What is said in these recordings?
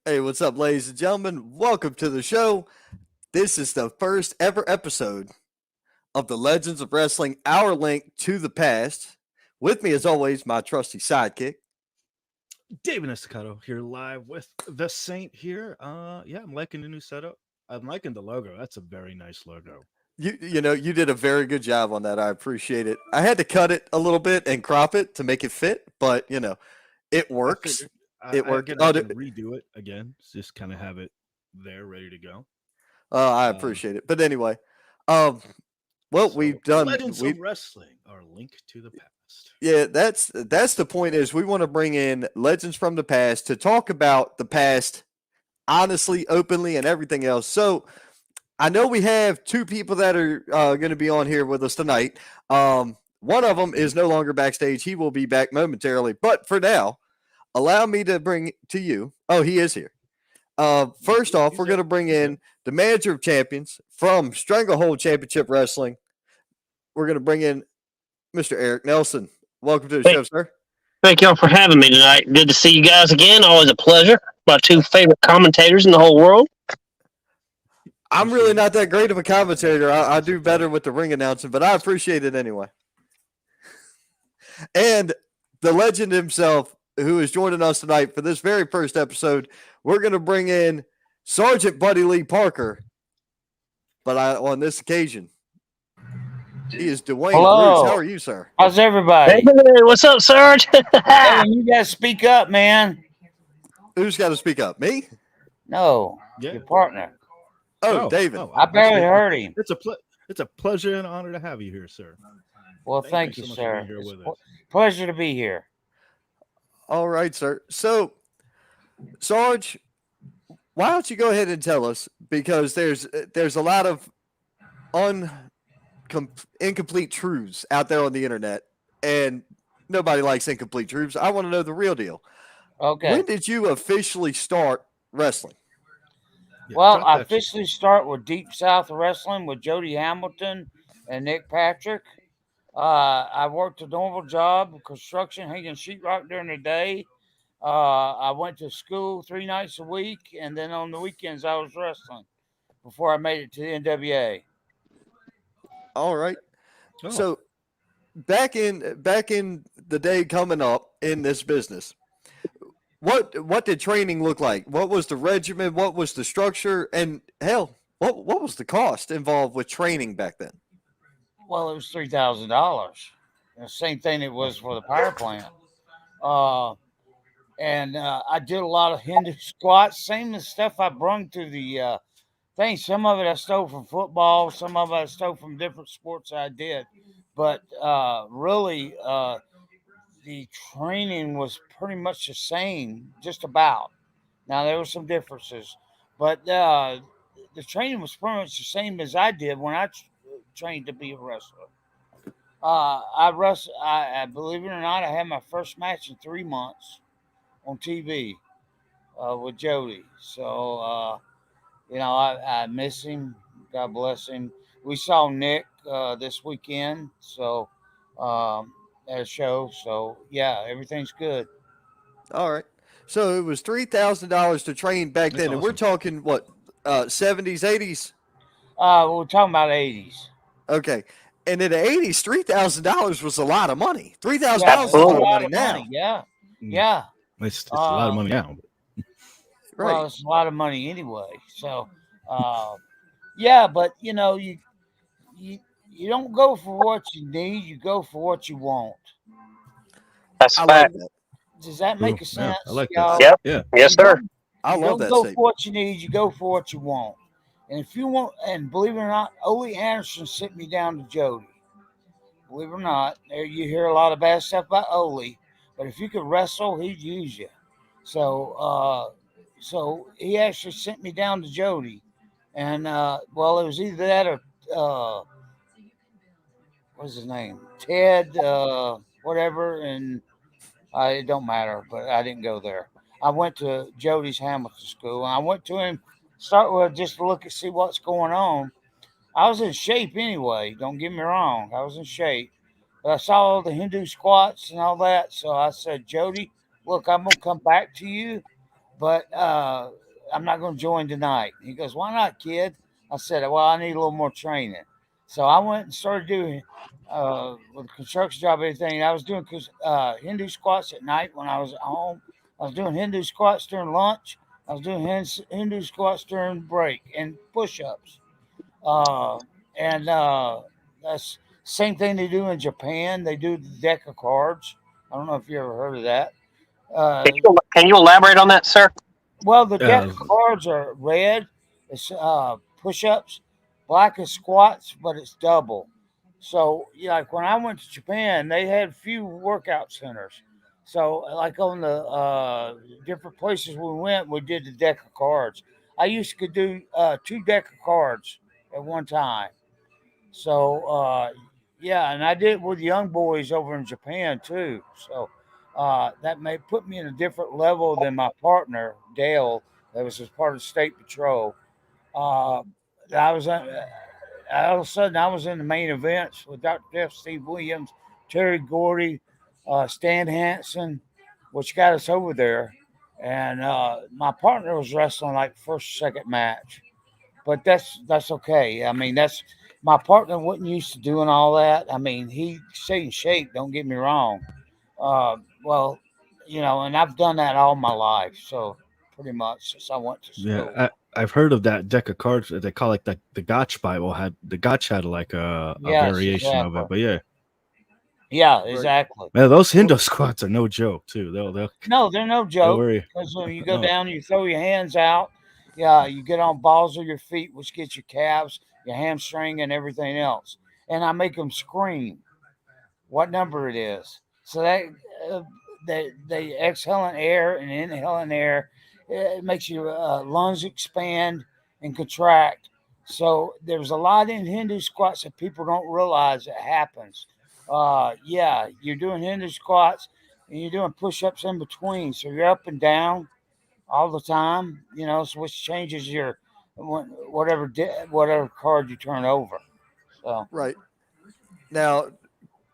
Hey, what's up, ladies and gentlemen? Welcome to the show. This is the first ever episode of the Legends of Wrestling, our link to the past. With me, as always, my trusty sidekick. David Estacado here live with the Saint here. Yeah, I'm liking the new setup. I'm liking the logo. That's a very nice logo. You did a very good job on that. I appreciate it. I had to cut it a little bit and crop it to make it fit, but it I works. figured It I worked. again I can redo it again. Just kind of have it there ready to go. I Um, appreciate it. But anyway, um, well, so Legends of Wrestling, our link to the past. Yeah, that's the point. Is we want to bring in legends from the past to talk about the past honestly, openly, and everything else. So I know we have two people that are going to be on here with us tonight. One of them is no longer backstage. He will be back momentarily. But for now, allow me to bring to you. Oh, he is here. First off, we're going to bring in the manager of champions from Stranglehold Championship Wrestling. We're going to bring in Mr. Eric Nelson. Welcome to the show, sir. Thank y'all for having me tonight. Good to see you guys again. Always a pleasure. My two favorite commentators in the whole world. I'm really not that great of a commentator. I do better with the ring announcing, but I appreciate it anyway. And the legend himself, who is joining us tonight for this very first episode, we're going to bring in Sergeant Buddy Lee Parker. But on this occasion, he is Dwayne Hello. Bruce. How are you, sir? How's everybody? Hey, what's up, Sarge? Hey, you guys speak up, man. Who's got to speak up? Me? No, your partner. Oh, David. I barely heard him. It's a pleasure and honor to have you here, sir. Well, thank you, sir. Pleasure to be here. All right, sir. So, Sarge, why don't you go ahead and tell us, because there's a lot of incomplete truths out there on the internet, and nobody likes incomplete truths. I want to know the real deal. Okay. When did you officially start wrestling? Well, I officially start with Deep South Wrestling with Jody Hamilton and Nick Patrick. I worked a normal job, construction, hanging sheetrock during the day. I went to school 3 nights a week, and then on the weekends I was wrestling before I made it to the NWA. All right. Oh. So back in the day coming up in this business, what did training look like? What was the regimen? What was the structure? And hell, what was the cost involved with training back then? Well, it was $3,000. The same thing it was for the Powerplant. And I did a lot of Hindu squats, same as stuff I brung to the thing. Some of it I stole from football, some of it I stole from different sports I did. But really, the training was pretty much the same, just about. Now, there were some differences, but the training was pretty much the same as I did when I trained to be a wrestler. I believe it or not, I had my first match in 3 months on TV with Jody. So, I miss him. God bless him. We saw Nick this weekend, so at a show. So, yeah, everything's good. All right. So it was $3,000 to train back then, and we're talking what, 70s, 80s? We're talking about 80s. Okay. And in the 80s, $3,000 was a lot of money. $3,000 is a lot of money now. Yeah. Yeah. It's a lot of money now. Right. Well, it's a lot of money anyway. So, yeah, but you don't go for what you need. You go for what you want. That's a fact. Does that make a sense? Yeah, I like y'all? that. Yep. Yeah. Yes, sir. I love that. You don't go for what you need. You go for what you want. And if you want, and believe it or not, Ole Anderson sent me down to Jody. Believe it or not, there you hear a lot of bad stuff about Ole, but if you could wrestle, he'd use you. So, so he actually sent me down to Jody, and well, it was either that or what's his name, Ted, whatever, and it don't matter. But I didn't go there. I went to Jody's Hamilton School, and I went to him. Start with just to look and see what's going on. I was in shape anyway. Don't get me wrong. I was in shape. But I saw all the Hindu squats and all that. So I said, Jody, look, I'm going to come back to you. but I'm not going to join tonight. He goes, why not, kid? I said, well, I need a little more training. So I went and started doing with a construction job, everything. I was doing Hindu squats at night when I was at home. I was doing Hindu squats during lunch. I was doing Hindu squats during break and push-ups. Uh, and that's same thing they do in Japan. They do the deck of cards. I don't know if you ever heard of that. Uh, Can you elaborate on that, sir? well, the deck Uh, of cards are red. It's push-ups. Black is squats, but it's double. So, like when I went to Japan, they had few workout centers. So, like on the different places we went, we did the deck of cards. I used to do 2 deck of cards at one time. So, yeah, and I did it with young boys over in Japan too. So, that may put me in a different level than my partner Dale, that was as part of state patrol. Uh, I was all of a sudden I was in the main events with Dr. Jeff, Steve Williams, Terry Gordy, Stan Hansen, which got us over there. And my partner was wrestling like first, second match, but that's okay. I mean, that's my partner wasn't used to doing all that. I mean, he stayed in shape. Don't get me wrong. Well, and I've done that all my life, so pretty much since I went to yeah, school. I've heard of that deck of cards that they call like the Gotch Bible. The Gotch had like a Yes, variation of it, exactly. but yeah, Yeah, Right. exactly. man, those Hindu squats are no joke too. They'll No, they're no they'll joke worry. because when you go No, down, you throw your hands out. Yeah, you get on balls of your feet, which gets your calves, your hamstring, and everything else. And I make them scream what number it is. So that uh, they exhaling air and inhaling air. It makes your lungs expand and contract. So there's a lot in Hindu squats that people don't realize that happens. Yeah, you're doing Hindu squats and you're doing push-ups in between. So you're up and down all the time. So which changes your whatever card you turn over. So Right. Now,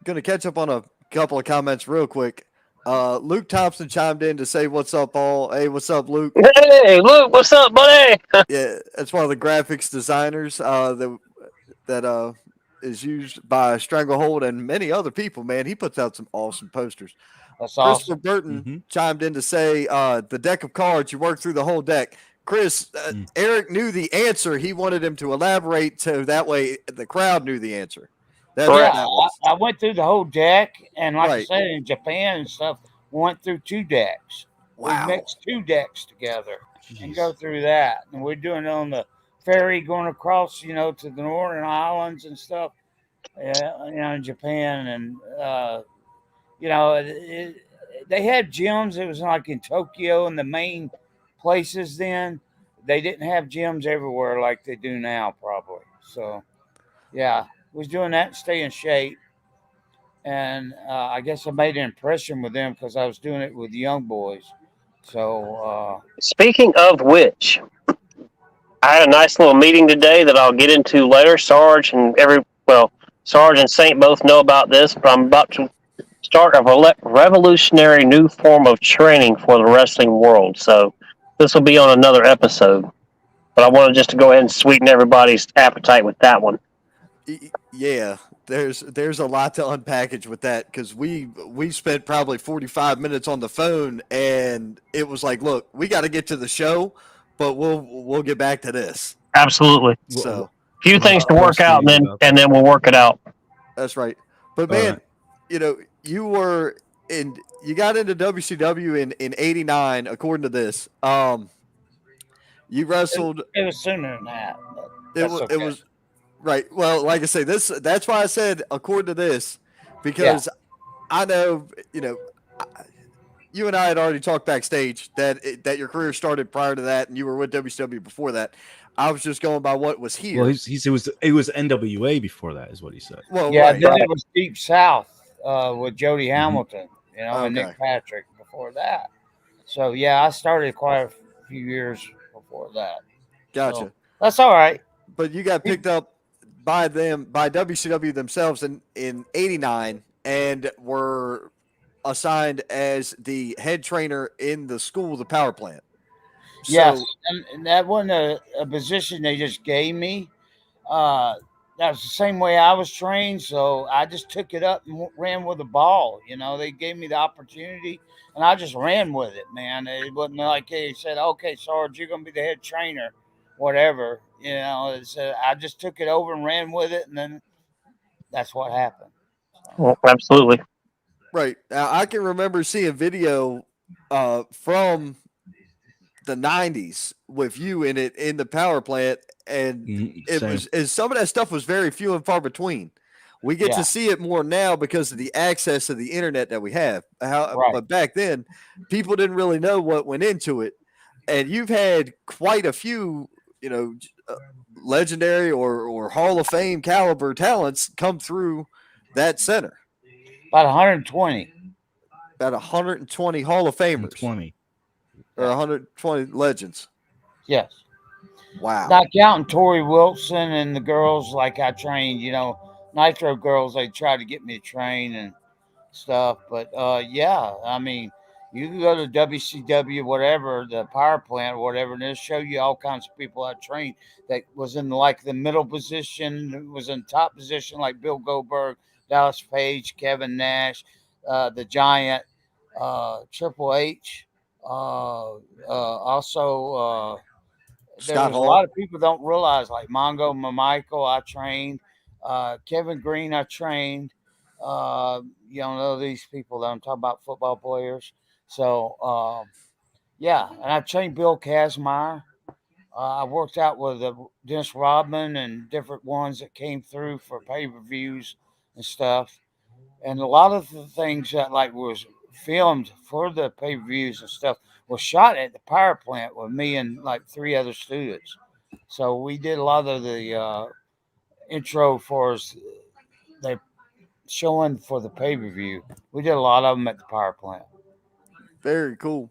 going to catch up on a couple of comments real quick. Luke Thompson chimed in to say, "What's up, all? Hey, what's up, Luke? Hey, Luke, what's up, buddy? Yeah, that's one of the graphics designers that is used by Stranglehold and many other people. Man, he puts out some awesome posters." that's Christopher awesome. Burton hmm chimed in to say, "The deck of cards, you work through the whole deck." Chris, Eric knew the answer. He wanted him to elaborate so that way the crowd knew the answer. That's Yeah, what Correct. that was. I went through the whole deck, and like I Right. said, in Japan and stuff, we went through 2 decks. We Wow. mixed 2 decks together and go jeez, through that. And we're doing it on the ferry going across, to the northern islands and stuff, in Japan. And, they had gyms. It was like in Tokyo and the main places then. They didn't have gyms everywhere like they do now, probably. So, yeah, was doing that to stay in shape. And I guess I made an impression with them because I was doing it with young boys. So Speaking of which, I had a nice little meeting today that I'll get into later. Sarge and Saint both know about this, but I'm about to start a revolutionary new form of training for the wrestling world. So this will be on another episode. But I wanted just to go ahead and sweeten everybody's appetite with that one. Yeah, there's a lot to unpackage with that because we spent probably 45 minutes on the phone and it was like, look, we got to get to the show, but we'll get back to this. Absolutely. So Few things to what work else do out, you need about and that? then we'll work it out. that's right. But All man, right. you were you got into WCW in '89 according to this. You wrestled. it was sooner than that, but It that's was it okay. was right. Well, like I say, that's why I said according to this Yeah. because I know you and I had already talked backstage that your career started prior to that, and you were with WCW before that. I was just going by what was Well, here. it was NWA before that, is what he said. Well, Yeah, right. then it was Deep South with Jody hmm Hamilton, and Okay, Nick Patrick before that. So, yeah, I started quite a few years before that. So, gotcha. that's all right. But you got picked up by WCW themselves in '89 and were assigned as the head trainer in the school, the Powerplant. Yes, So and that wasn't a position they just gave me. Uh, that was the same way I was trained, so I just took it up and ran with the ball. You know, they gave me the opportunity, and I just ran with it, man. It wasn't like they said, "Okay, Sarge, you're going to be the head trainer," whatever. You know, I just took it over and ran with it, and then that's what happened. So, Well, absolutely. right now, I can remember seeing video from the '90s with you in it in the power plant, and it Same. was and some of that stuff was very few and far between. We get yeah, to see it more now because of the access to the internet that we have. right. But back then, people didn't really know what went into it, and you've had quite a few, you know, legendary or Hall of Fame caliber talents come through that center. About 120. About 120 Hall of Famers 20. or Yeah. 120 legends. Yes. Wow. Not counting Tori Wilson and the girls like I trained, Nitro girls, they try to get me to train and stuff. But yeah, I mean, you can go to WCW, whatever, the power plant or whatever, and they'll show you all kinds of people I trained that was in like the middle position, was in top position, like Bill Goldberg, Dallas Page, Kevin Nash, the Giant, Triple H, also. There Scott was a lot Hall. of people don't realize like Mongo Michael I trained, Kevin Green I trained. You don't know these people that I'm talking about, football players. So yeah, and I trained Bill Kazmaier. I worked out with Dennis Rodman and different ones that came through for pay per views and stuff. And a lot of the things that like was filmed for the pay per views and stuff was shot at the power plant with me and like three other students. So we did a lot of the intro for us, they showing for the pay per view. We did a lot of them at the power plant. Very cool.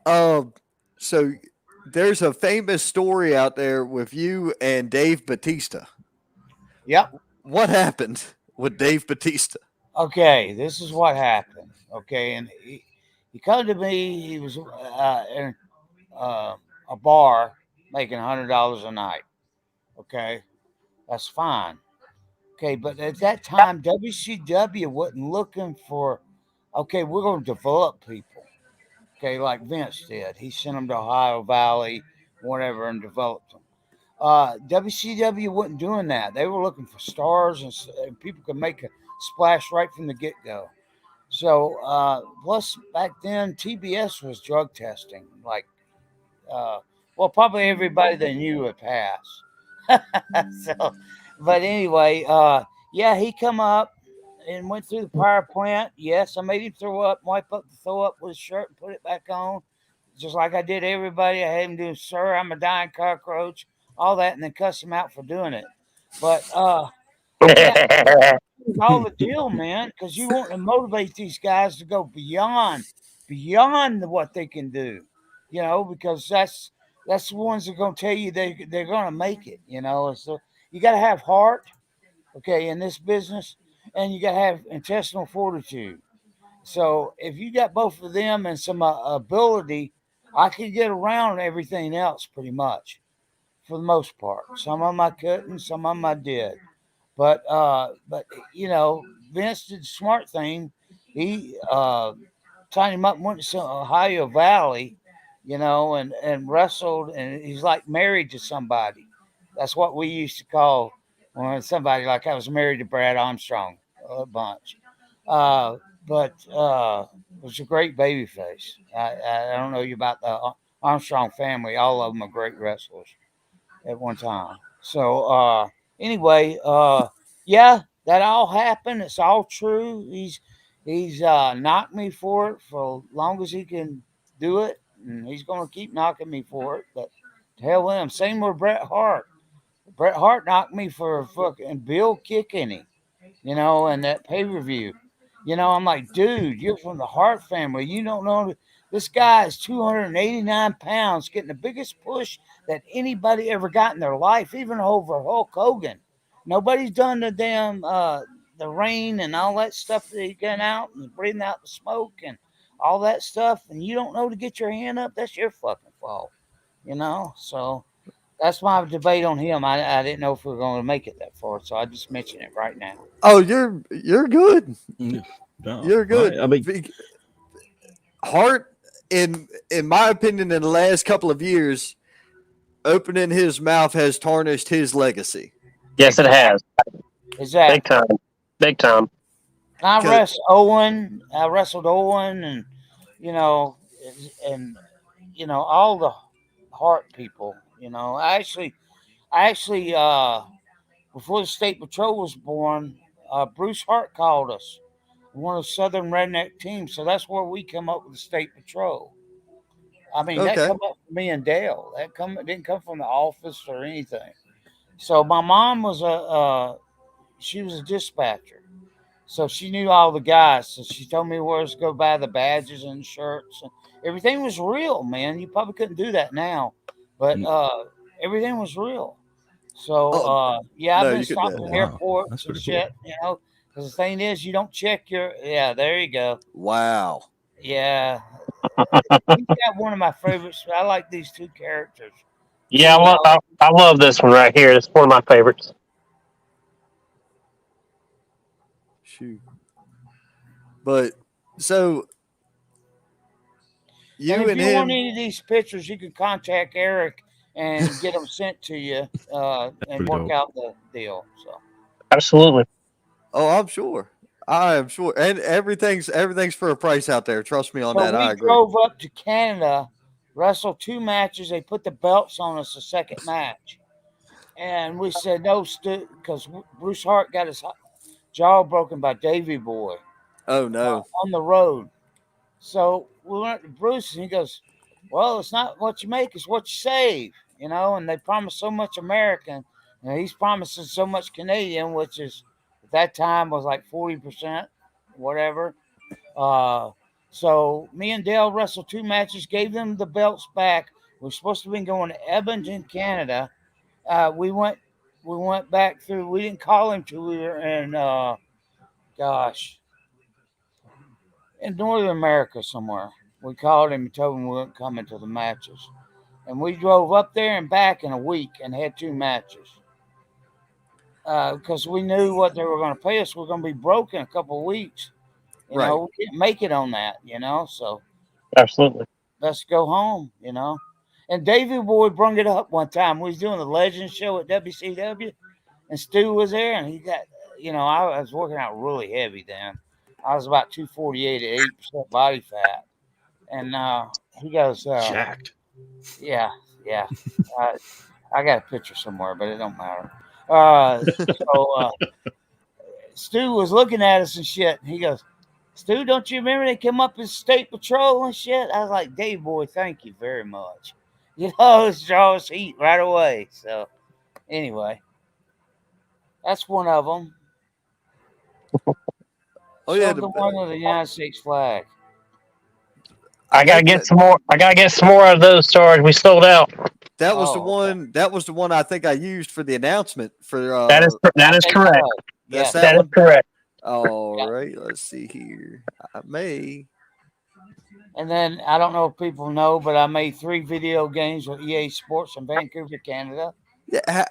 Um, so there's a famous story out there with you and Dave Batista. Yep. What happened with Dave Batista? Okay, this is what happened. Okay, and he come to me. He was in a bar making $100 a night. Okay, that's fine. Okay, but at that time, WCW wasn't looking for, okay, we're going to develop people. Okay, like Vince did. He sent them to Ohio Valley, whatever, and developed them. WCW wasn't doing that. They were looking for stars and people could make a splash right from the get go. So, plus back then, TBS was drug testing. Like, uh, well, probably everybody they knew would pass. So, but anyway, yeah, he come up and went through the power plant. Yes, I made him throw up, wipe up the throw up with his shirt and put it back on, just like I did everybody. I had him do, "Sir, I'm a dying cockroach," all that, and then cuss him out for doing it. But yeah, it's all the deal, man, because you want to motivate these guys to go beyond what they can do, because that's the ones that are going to tell you they're going to make it, So you got to have heart, okay, in this business, and you got to have intestinal fortitude. So if you got both of them and some ability, I could get around everything else pretty much for the most part. Some of them I couldn't, some of them I did. But Vince did the smart thing. He signed him up and went to Ohio Valley, and wrestled, and he's like married to somebody. That's what we used to call when somebody like I was married to Brad Armstrong a bunch. Uh, but it was a great baby face. I don't know you about the Armstrong family. All of them are great wrestlers at one time. So anyway, yeah, that all happened. It's all true. He's knocked me for it for as long as he can do it, and he's gonna keep knocking me for it. But to hell with him. Same with Bret Hart. Bret Hart knocked me for fucking Bill kicking him, and that pay per view. I'm like, dude, you're from the Hart family. You don't know this guy is 289 pounds, getting the biggest push that anybody ever got in their life, even over Hulk Hogan. Nobody's done the damn the rain and all that stuff that he got out and breathing out the smoke and all that stuff, and you don't know to get your hand up. That's your fucking fault. So that's my debate on him. I didn't know if we were going to make it that far, so I just mentioned it right now. Oh, you're good. Yeah. No, You're good. I mean, Hart, in my opinion, in the last couple of years, opening his mouth has tarnished his legacy. Yes, it has. Exactly. Big time. Big time. I 'Cause- wrestled Owen, and you know, and all the Hart people. I actually, before the State Patrol was born, Bruce Hart called us, one of the Southern Redneck teams. So that's where we come up with the State Patrol. I mean, that Okay. come up from me and Dale. Didn't come from the office or anything. So my mom was she was a dispatcher. So she knew all the guys. So she told me where to go buy the badges and shirts. And everything was real, man. You probably couldn't do that now, but everything was real. So Oh, yeah, I've no, been you could. stopped in wow, airports that's and pretty cool. shit. Because the thing is, you don't check your. Yeah, there you go. Wow. Yeah, he's got one of my favorites. I like these two characters. Yeah, I love this one right here. It's one of my favorites. Shoot. But so And you if and you want him, any of these pictures, you can contact Eric and get them sent to you and Pretty work dope. out the deal. So Absolutely. oh, I'm sure. I am sure. And everything's for a price out there. Trust me on that. I we agree. drove up to Canada, wrestled 2 matches. They put the belts on us the second match. And we said no, Stu, because Bruce Hart got his jaw broken by Davy Boy Oh no. on the road. So we went to Bruce, and he goes, "Well, it's not what you make; it's what you save." And they promised so much American, and he's promising so much Canadian, which is at that time was like 40%, whatever. Uh, so me and Dale wrestled 2 matches, gave them the belts back. We are supposed to have been going to Edmonton, Canada. We went back through. We didn't call him till we were in gosh, in Northern America somewhere. We called him and told him we weren't coming to the matches. And we drove up there and back in a week and had 2 matches. Because we knew what they were going to pay us. We're going to be broke in a couple of weeks. Right. We didn't make it on that, So Absolutely. let's go home, And Davey Boy brung it up one time. We was doing the Legend show at WCW, and Stu was there, and he got, I was working out really heavy then. I was about 248 at 8% body fat. And he goes, Jacked. yeah. I got a picture somewhere, but it don't matter. Stu was looking at us and shit. And he goes, "Stu, don't you remember they came up as State Patrol and shit?" I was like, "Dave boy, thank you very much." It's draw us heat right away. So anyway, that's one of them. Oh yeah. The one with the United States flag. I gotta get some more. I gotta get some more out of those stars. We sold out. That was the Oh, one. That was the one I think I used for the announcement for. That is correct. That's Yes. that That is one. correct. All Yeah. right. Let's see here. I may. And then I don't know if people know, but I made 3 video games with EA Sports in Vancouver, Canada. Yeah.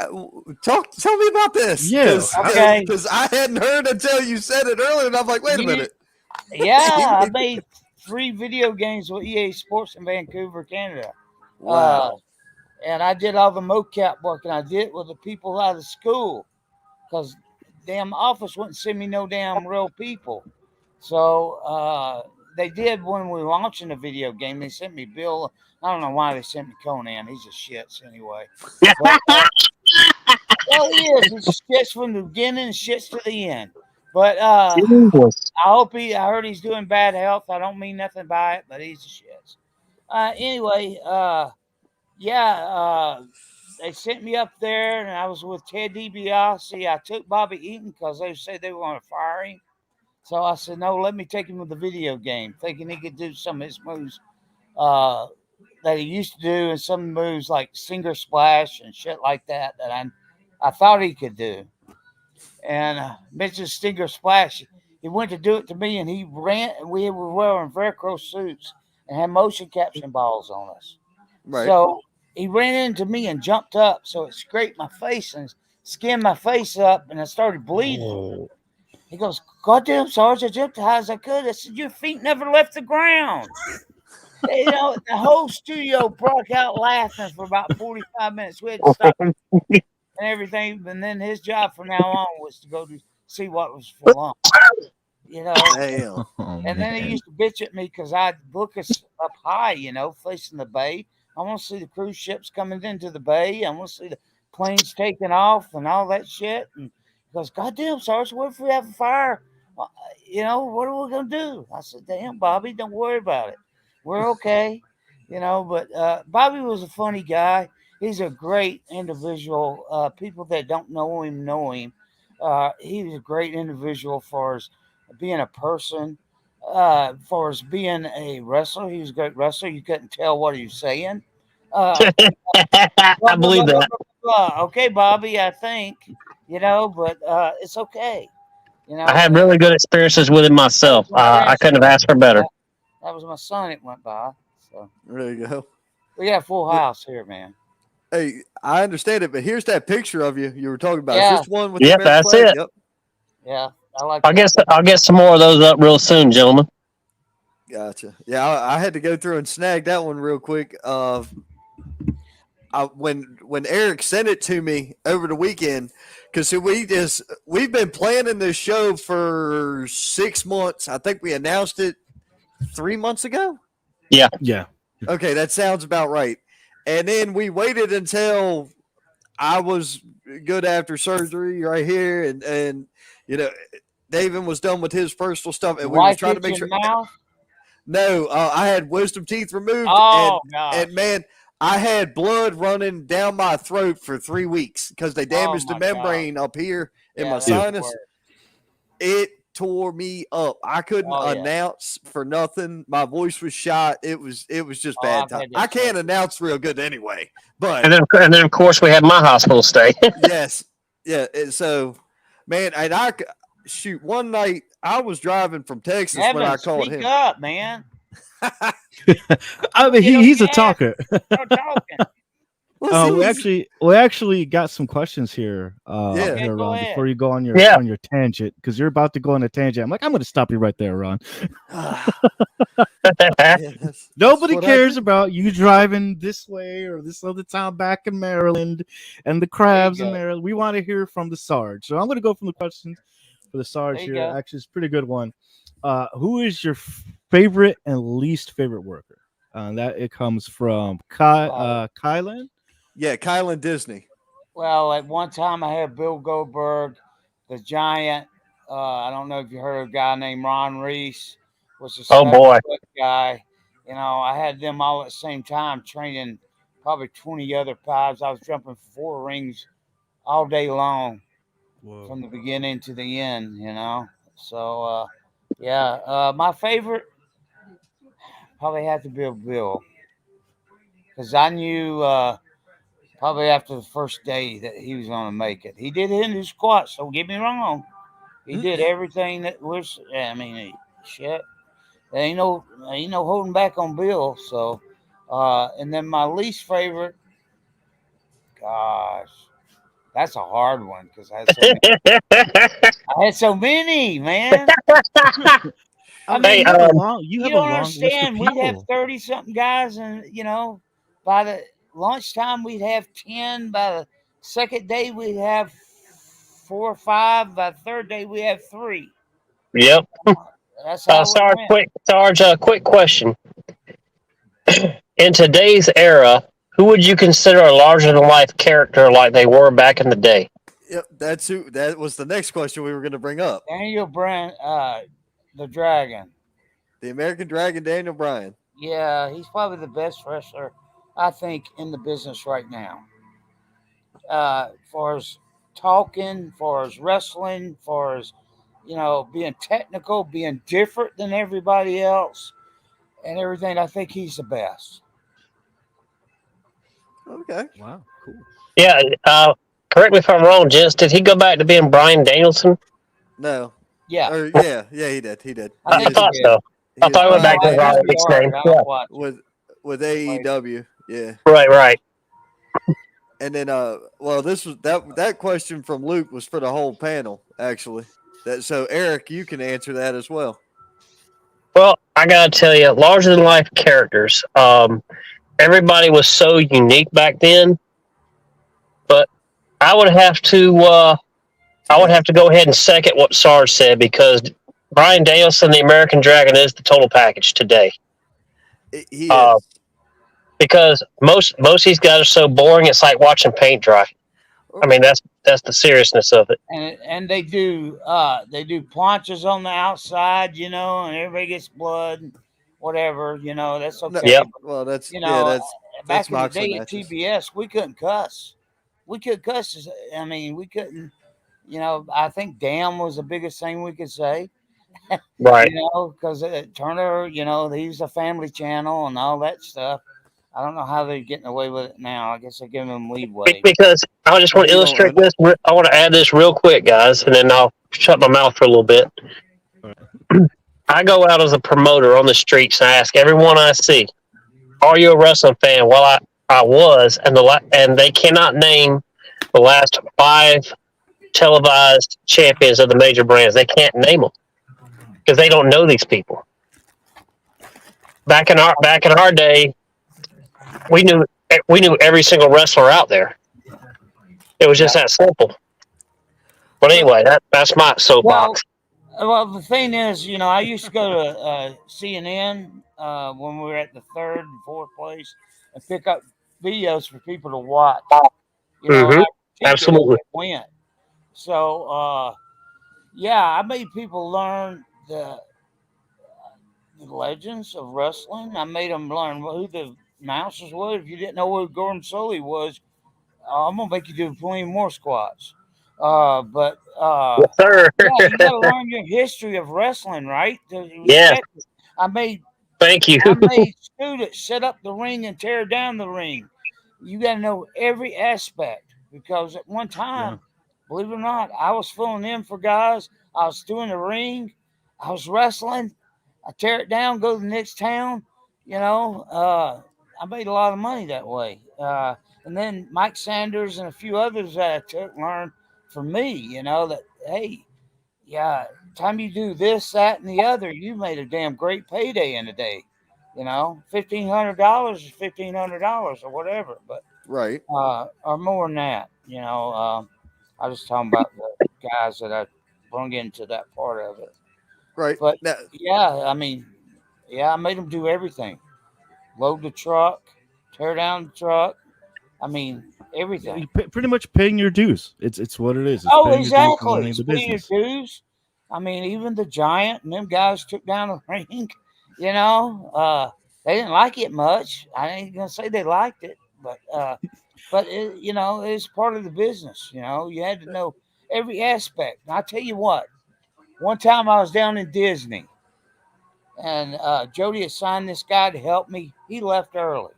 Tell me about this. Yeah, Okay. Because I hadn't heard until you said it earlier, and I'm like, wait a minute. Yeah, I made 3 video games with EA Sports in Vancouver, Canada. Wow. And I did all the mocap work, and I did it with the people out of school, because damn office wouldn't send me no damn real people. So they did when we were launching the video game. They sent me Bill. I don't know why they sent me Conan. He's a shits anyway. But, well, he is. He's shits from the beginning and shits to the end. But I heard he's doing bad health. I don't mean nothing by it, but he's a shits. Anyway, they sent me up there, and I was with Ted DiBiase. I took Bobby Eaton because they said they were going to fire him. So I said, no, let me take him with the video game, thinking he could do some of his moves that he used to do, and some moves like Singer Splash and shit like that I thought he could do. And mentioned Stinger Splash. He went to do it to me, and he ran. We were wearing Velcro suits and had motion capture balls on us. Right. So he ran into me and jumped up, so it scraped my face and skinned my face up, and I started bleeding. Oh. He goes, "Goddamn, Sarge, I jumped as high as I could." I said, "Your feet never left the ground." You know, the whole studio broke out laughing for about 45 minutes. We had to stop and everything. And then his job from now on was to go to see what was for lunch. You know, Damn. Oh, and then he man. used to bitch at me because I'd book us up high, you know, facing the bay. I want to see the cruise ships coming into the bay. I want to see the planes taking off and all that shit. And he goes, "Goddamn, Sarge, what if we have a fire? You know, what are we going to do?" I said, "Damn, Bobby, don't worry about it. We're okay." You know, but Bobby was a funny guy. He's a great individual. People that don't know him know him. He was a great individual for as being a person. For as being a wrestler, he was a great wrestler. You couldn't tell what he was saying. Uh, I believe that. Okay, Bobby, I think, you know, but it's okay. You know, I had really good experiences with him myself. I couldn't have asked for better. That was my son that went by. So There you go. we got a full But- house here, man. Hey, I understand it, but here's that picture of you were talking about. Yeah. Is this one with Yep, the red that's flag? it. Yep. Yeah, I like I'll get some more of those up real soon, gentlemen. Gotcha. Yeah, I had to go through and snag that one real quick. When Eric sent it to me over the weekend, because we've been planning this show for 6 months. I think we announced it 3 months ago. Yeah. Okay, that sounds about right. And then we waited until I was good after surgery right here, and you know, David was done with his personal stuff, and we were trying to make sure. Mouth? No, I had wisdom teeth removed, Oh, gosh. and man, I had blood running down my throat for 3 weeks because they damaged the my God. membrane up here in my that's sinus. worse. It tore me up. I couldn't Oh, yeah. announce for nothing. My voice was shot. It was just Oh, bad I've time. had that I can't too. announce real good anyway. But And then of course we had my hospital stay. yes, yeah. And so, man, and shoot, one night I was driving from Texas when Evan, I called speak him. up, man. I mean, You know, he's a yeah. talker. Start talking. Well, see, we actually got some questions here. Yeah. Okay, here, go Ron, ahead. before you go on your Yeah. tangent, because you're about to go on a tangent. I'm like, I'm going to stop you right there, Ron. that's Nobody what I cares do. about you driving this way or this other town back in Maryland and the crabs in go. Maryland. We want to hear from the Sarge. So I'm going to go from the questions for the Sarge There you here. go. Actually, it's a pretty good one. Who is your favorite and least favorite worker? That it comes from Kylan. Yeah, Kylan Disney. Well, at one time I had Bill Goldberg, the Giant. I don't know if you heard of a guy named Ron Reese, was a Oh, boy. 7-foot guy. You know, I had them all at the same time training probably 20 other pies. I was jumping 4 rings all day long from the beginning to the end, you know. So, my favorite probably had to be Bill because I knew probably after the first day that he was going to make it. He did Hindu squats, don't get me wrong. He did everything that was, I mean, shit. There ain't no holding back on Bill. So, and then my least favorite, gosh, that's a hard one because I had so many, man. I mean, Hey, you have a long you list don't of understand. We'd have people. 30 something guys, and you know, by the lunchtime we'd have 10. By the second day we'd have 4 or 5. By the third day we have 3. Yep. That's how it went. Sarge, quick question. In today's era, who would you consider a larger than life character like they were back in the day? Yep, that was the next question we were going to bring up. Daniel Bryan, the Dragon. The American Dragon, Daniel Bryan. Yeah, he's probably the best wrestler, I think, in the business right now. For his talking, for his wrestling, for his, you know, being technical, being different than everybody else, and everything, I think he's the best. Okay. Wow, cool. Yeah. Correct me if I'm wrong, gents. Did he go back to being Bryan Danielson? No. Yeah, Or yeah, he did. He did. I I think thought he so. I thought he went back to his I'll Olympics be name. hard. Yeah. I'll watch it. with AEW. Yeah. Right. And then, well, this was that question from Luke was for the whole panel, actually. So Eric, you can answer that as well. Well, I gotta tell you, larger than life characters. Everybody was so unique back then, but I would have to. I would have to go ahead and second what Sarge said because Brian Danielson, the American Dragon, is the total package today. He is. Because most of these guys are so boring, it's like watching paint dry. I mean, that's the seriousness of it. And they do planches on the outside, you know, and everybody gets blood, whatever, you know, that's okay. Yep. Well, that's you know, that's back in the boxing day at matches. TBS, we couldn't cuss. We could cuss. I mean, we couldn't. You know, I think "damn" was the biggest thing we could say. Right. You know, because Turner, you know, he's a family channel and all that stuff. I don't know how they're getting away with it now. I guess they're giving them leeway. Because I just want to illustrate this. I want to add this real quick, guys, and then I'll shut my mouth for a little bit. I go out as a promoter on the streets and I ask everyone I see, "Are you a wrestling fan?" Well, I was, and they cannot name the last 5 televised champions of the major brands. They can't name them because they don't know these people. Back in our day, we knew every single wrestler out there. It was just that simple. But anyway, that's my soapbox. Well, the thing is, you know, I used to go to CNN when we were at the 3rd and 4th place and pick up videos for people to watch. You know, absolutely. Went. So, yeah, I made people learn the legends of wrestling. I made them learn who the announcers were. If you didn't know who Gordon Sully was, I'm gonna make you do plenty more squats. But yes, sir. Yeah, you gotta learn your history of wrestling, right? Yes. Thank you. I made students set up the ring and tear down the ring. You gotta know every aspect because at one time, believe it or not, I was filling in for guys. I was doing the ring. I was wrestling. I tear it down, go to the next town. You know, I made a lot of money that way. And then Mike Sanders and a few others that I took learned from me. You know that hey, yeah, time you do this, that, and the other, you made a damn great payday in a day. You know, $1,500 is $1,500 or whatever, but right, or more than that. You know, I was talking about the guys that I brung into that part of it. Right, but yeah, I mean, yeah, I made them do everything: load the truck, tear down the truck. I mean, everything. Pretty much paying your dues. It's what it is. It's Oh, paying exactly. Your dues, paying your dues. I mean, even the Giant and them guys took down the ring. You know, they didn't like it much. I ain't gonna say they liked it, but it, you know, it's part of the business. You know, you had to know every aspect. And I tell you what, one time I was down in Disney, and Jody assigned this guy to help me. He left early,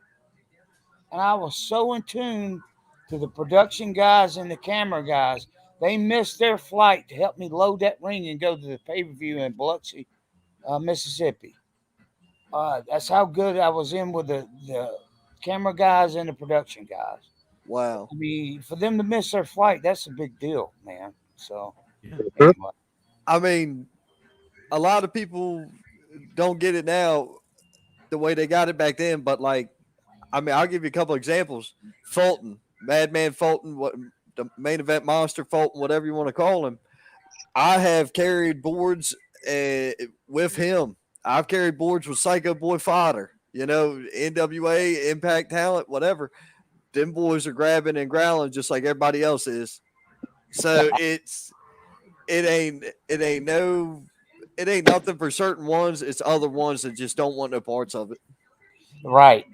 and I was so in tune to the production guys and the camera guys. They missed their flight to help me load that ring and go to the pay-per-view in Biloxi, Mississippi. That's how good I was in with the camera guys and the production guys. Wow. I mean, for them to miss their flight, that's a big deal, man. So, anyway. I mean, a lot of people don't get it now the way they got it back then, but like, I mean, I'll give you a couple examples. Fulton, Madman Fulton, what the main event monster Fulton, whatever you want to call him. I have carried boards with him. I've carried boards with Psycho Boy Fodder, you know, NWA, Impact Talent, whatever. Them boys are grabbing and growling just like everybody else is. So it ain't nothing for certain ones. It's other ones that just don't want no parts of it. Right.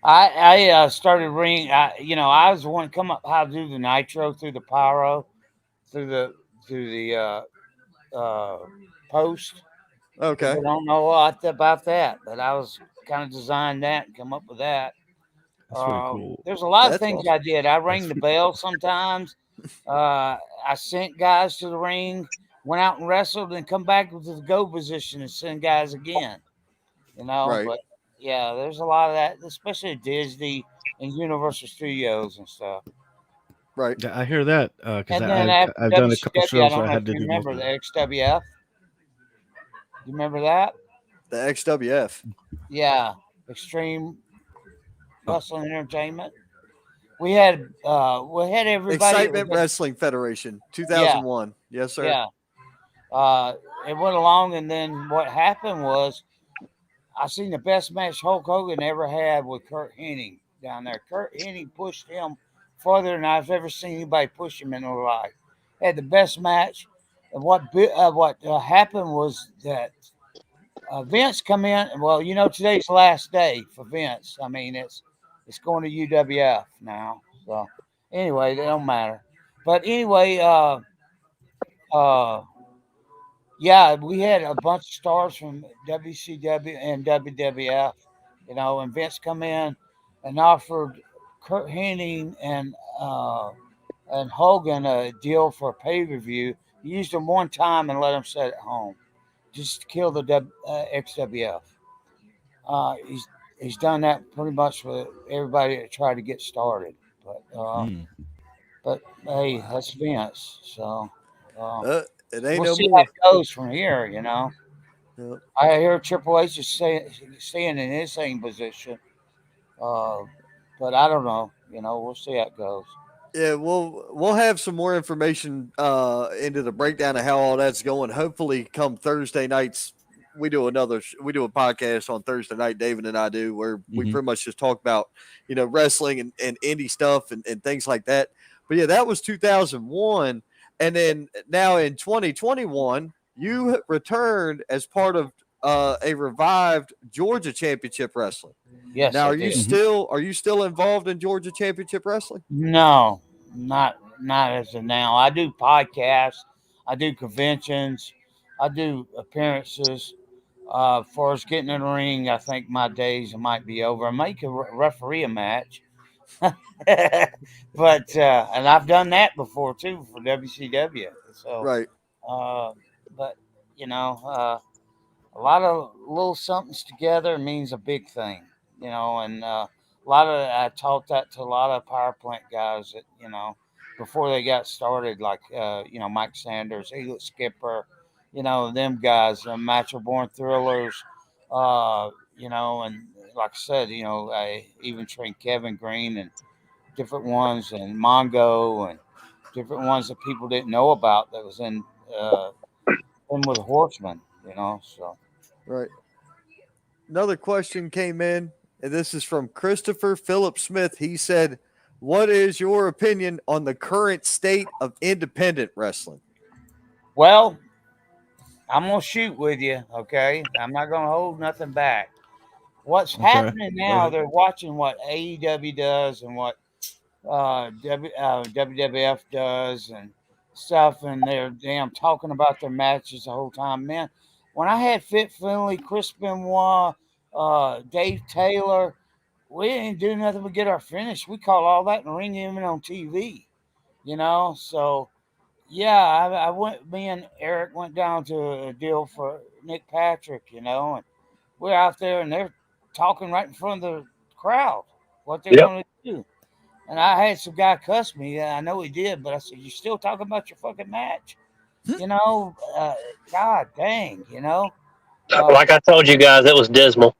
I started ringing. I was the one to come up how to do the nitro through the pyro, through the post. Okay. I don't know a lot about that, but I was kind of designed that and come up with that. That's really cool. There's a lot of things awesome. I did. I rang the bell sometimes. I sent guys to the ring, went out and wrestled, and come back to the go position and send guys again. You know, right. But yeah, there's a lot of that, especially Disney. in Universal Studios and stuff. Right. Yeah, I hear that because And then after I've done a couple WCW, I shows don't where I know had if to you do both remember of the them. XWF. You remember that? The XWF. Yeah, Extreme Oh, Wrestling Entertainment. We had everybody. It was Excitement Wrestling Federation, yeah, 2001. Yes, sir. yeah. It went along, and then what happened was I seen the best match Hulk Hogan ever had with Kurt Hennig down there. Kurt Hennig pushed him farther than I've ever seen anybody push him in their life. Had the best match. And what happened was that Vince come in. Well, today's the last day for Vince. I mean, it's going to UWF now. So anyway, it don't matter. But anyway, uh, yeah, we had a bunch of stars from WCW and WWF, and Vince come in and offered Kurt Hennig and Hogan a deal for a pay-per-view. He used them one time and let them sit at home, just to kill the XWF. He's done that pretty much with everybody that tried to get started, but mm. but hey, that's Vince, so uh, It ain't we'll no see how more. it goes from here. Yep. I hear Triple H is staying in his same position, uh, but I don't know. We'll see how it goes. Yeah, we'll have some more information into the breakdown of how all that's going. Hopefully, come Thursday nights, we do we do a podcast on Thursday night. David and I do where we Hmm. pretty much just talk about wrestling and indie stuff and things like that. But yeah, that was 2001, and then now in 2021, you returned as part of a revived Georgia Championship Wrestling. Yes, Now, I are you did. Hmm. still involved in Georgia Championship Wrestling? No, not as of now. I do podcasts. I do conventions. I do appearances. As far as getting in the ring, I think my days might be over. I might could referee a match, but and I've done that before too for WCW. So, Right. uh, but a lot of little somethings together means a big thing, and a lot of I taught that to a lot of power plant guys that before they got started, like Mike Sanders, Elliot Skipper, them guys, Matcher Born Thrillers, and like I said, I even trained Kevin Green and different ones, and Mongo and different ones that people didn't know about that was in with Horseman, so. Right. Another question came in, and this is from Christopher Philip Smith. He said, "What is your opinion on the current state of independent wrestling?" Well, I'm gonna shoot with you, okay? I'm not gonna hold nothing back. What's Okay, happening go now? ahead. They're watching what AEW does and what WWF does and stuff, and they're damn talking about their matches the whole time. Man, when I had Fit Finley, Chris Benoit, Dave Taylor, we didn't do nothing but get our finish. We call all that in the ring, even on TV, So yeah, I went. Me and Eric went down to a deal for Nick Patrick, and we're out there, and they're talking right in front of the crowd what they're Yep. going to do. And I had some guy cuss me. I know he did, but I said, "You still talking about your fucking match?" You know, uh, God dang, uh, Like I told you guys, it was dismal.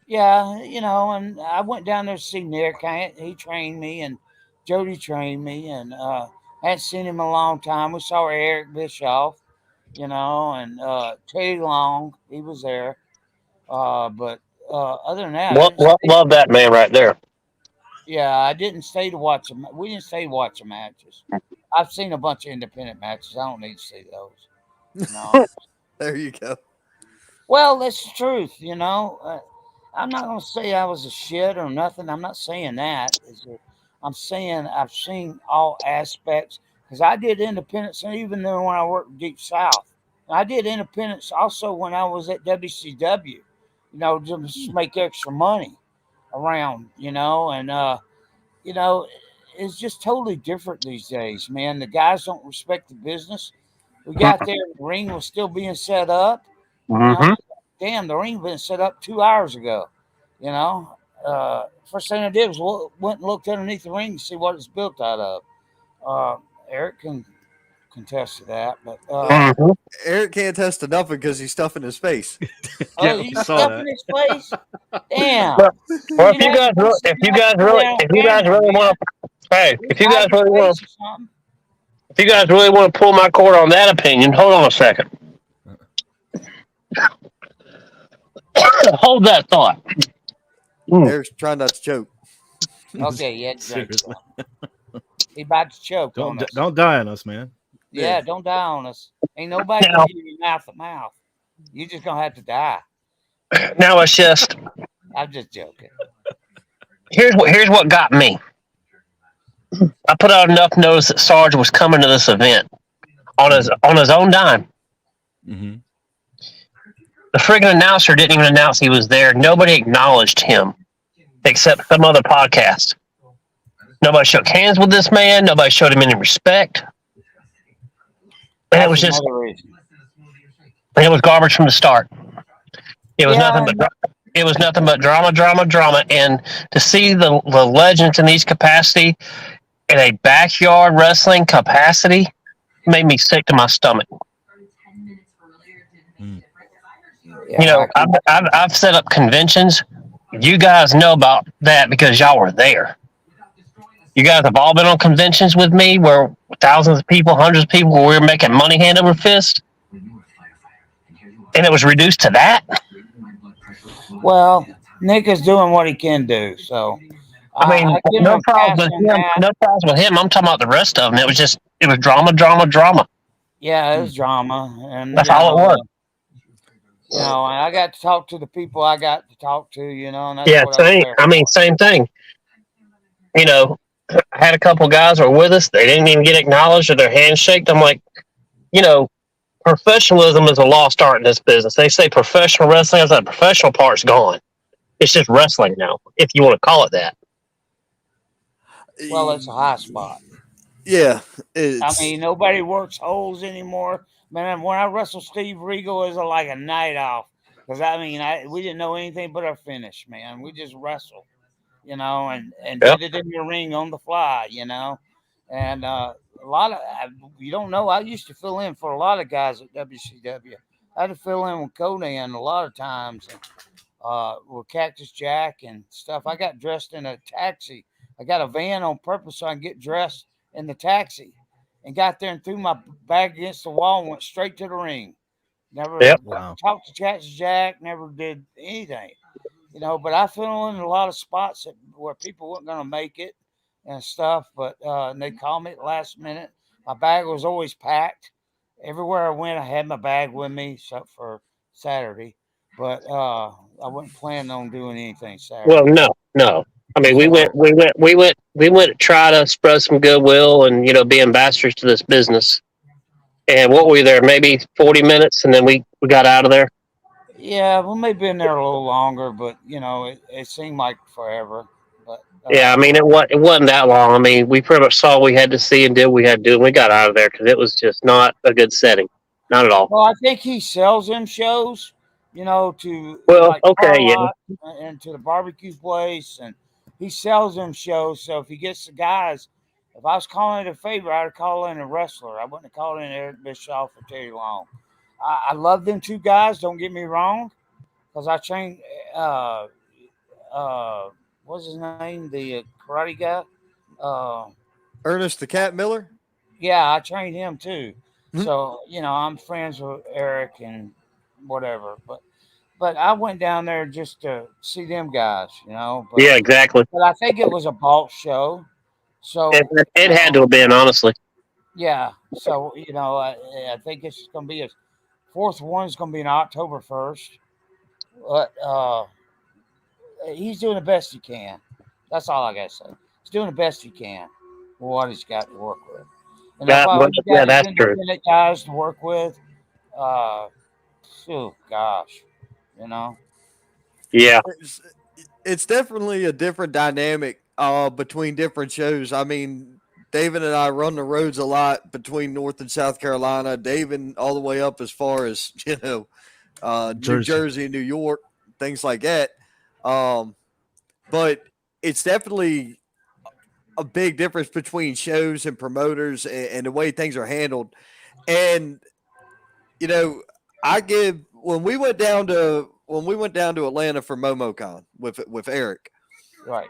yeah, And I went down there to see Nick. He trained me, and Jody trained me, and I hadn't seen him in a long time. We saw Eric Bischoff, and Teddy Long, he was there. But other than that, I didn't stay. Love that man right there. Yeah, I didn't stay to watch them. We didn't stay to watch the matches. I've seen a bunch of independent matches. I don't need to see those. No. There you go. Well, that's the truth. I'm not going to say I was a shit or nothing. I'm not saying that. I'm saying I've seen all aspects because I did independence, and even then when I worked Deep South, I did independence also when I was at WCW. Just to make extra money around. And you know, it's just totally different these days, man. The guys don't respect the business. We got there, the ring was still being set up. Mm-hmm. Damn, the ring been set up 2 hours ago. You know, first thing I did was went and looked underneath the ring to see what it's built out of. Eric can contest to that, but Mhm. Eric can't test to nothing because he's stuffing his face. Yeah, you we saw stuffing that. his face? Damn. Well, well, You know, if you guys really want to, hey, if you guys really want to, if you guys really want to pull my cord on that opinion, hold on a second. Hold that thought. Eric's trying not to choke. Okay, yeah, Seriously. he about to choke on us. Don't die on us, man. Yeah, don't die on us. Ain't nobody Now- gonna give you mouth to mouth. You just gonna have to die. Now it's just I'm just joking. here's what got me. I put out enough notice that Sarge was coming to this event on his own dime. Mm-hmm. The friggin' announcer didn't even announce he was there. Nobody acknowledged him except some other podcast. Nobody shook hands with this man. Nobody showed him any respect. And it was just, another reason. it was garbage from the start. It was Yeah, nothing but it was nothing but drama, drama, drama. And to see the legends in these capacity in a backyard wrestling capacity made me sick to my stomach. You know, I've set up conventions. You guys know about that because y'all were there. You guys have all been on conventions with me where thousands of people, hundreds of people, where we were making money hand over fist. And it was reduced to that. Well, Nick is doing what he can do, so I mean, give no him problem with pass on him. that. No problem with him. I'm talking about the rest of them. It was drama, drama, drama. Yeah, it was drama, and That's all it was. You know, and I got to talk to the people I got to talk to. You know, and that's Yeah, what I was same. there I mean, for. same thing. You know, I had a couple guys who were with us. They didn't even get acknowledged or their hands shaked. I'm like, you know, professionalism is a lost art in this business. They say professional wrestling, the professional part's gone. It's just wrestling now, if you want to call it that. Well, it's a high spot. Yeah. I mean, nobody works holes anymore. Man, when I wrestled Steve Regal, it was like a night off. Because, I mean, we didn't know anything but our finish, man. We just wrestled, you know, and Yep. did it in the ring on the fly, you know. And a lot of, you don't know, I used to fill in for a lot of guys at WCW. I had to fill in with Conan a lot of times. With Cactus Jack and stuff. I got dressed in a taxi. I got a van on purpose so I can get dressed in the taxi, and got there and threw my bag against the wall and went straight to the ring. Never Wow. talked to Cactus Jack. Never did anything, you know. But I fell in a lot of spots where people weren't going to make it and stuff. But and they called me at the last minute. My bag was always packed. Everywhere I went, I had my bag with me, except for Saturday. But I wasn't planning on doing anything Saturday. Well, no. I mean, we went to try to spread some goodwill and, you know, be ambassadors to this business. And what were we there? Maybe 40 minutes, and then we got out of there. Yeah, we may have been there a little longer, but you know, it seemed like forever. But Yeah, I mean, it wasn't that long. I mean, we pretty much saw what we had to see and did what we had to do, and we got out of there because it was just not a good setting. Not at all. well, I think he sells them shows, you know, to Well, okay, yeah. Car Lot and to the barbecue place, and he sells them shows. So if he gets the guys, if I was calling it a favor, I'd call in a wrestler. I wouldn't have called in Eric Bischoff or Terry Long. I love them two guys. Don't get me wrong, because I trained. What's his name? The karate guy. Ernest the Cat Miller? Yeah, I trained him too. Mhm. So, you know, I'm friends with Eric and whatever. But I went down there just to see them guys, you know. But, Yeah, exactly. But I think it was a Bolt show. So It had to have been, honestly. yeah. So, you know, I think it's gonna be a fourth one's gonna be on October 1st. But he's doing the best he can. That's all I gotta say. He's doing the best he can with what he's got to work with. And if I would Yeah, have that's got true. independent guys to work with, oh gosh, you know. Yeah. It's definitely a different dynamic between different shows. I mean, David and I run the roads a lot between North and South Carolina. David all the way up as far as, you know, New Jersey. Jersey, New York, things like that. but it's definitely a big difference between shows and promoters and the way things are handled. And you know, I give when we went down to Atlanta for MomoCon with Eric. Right.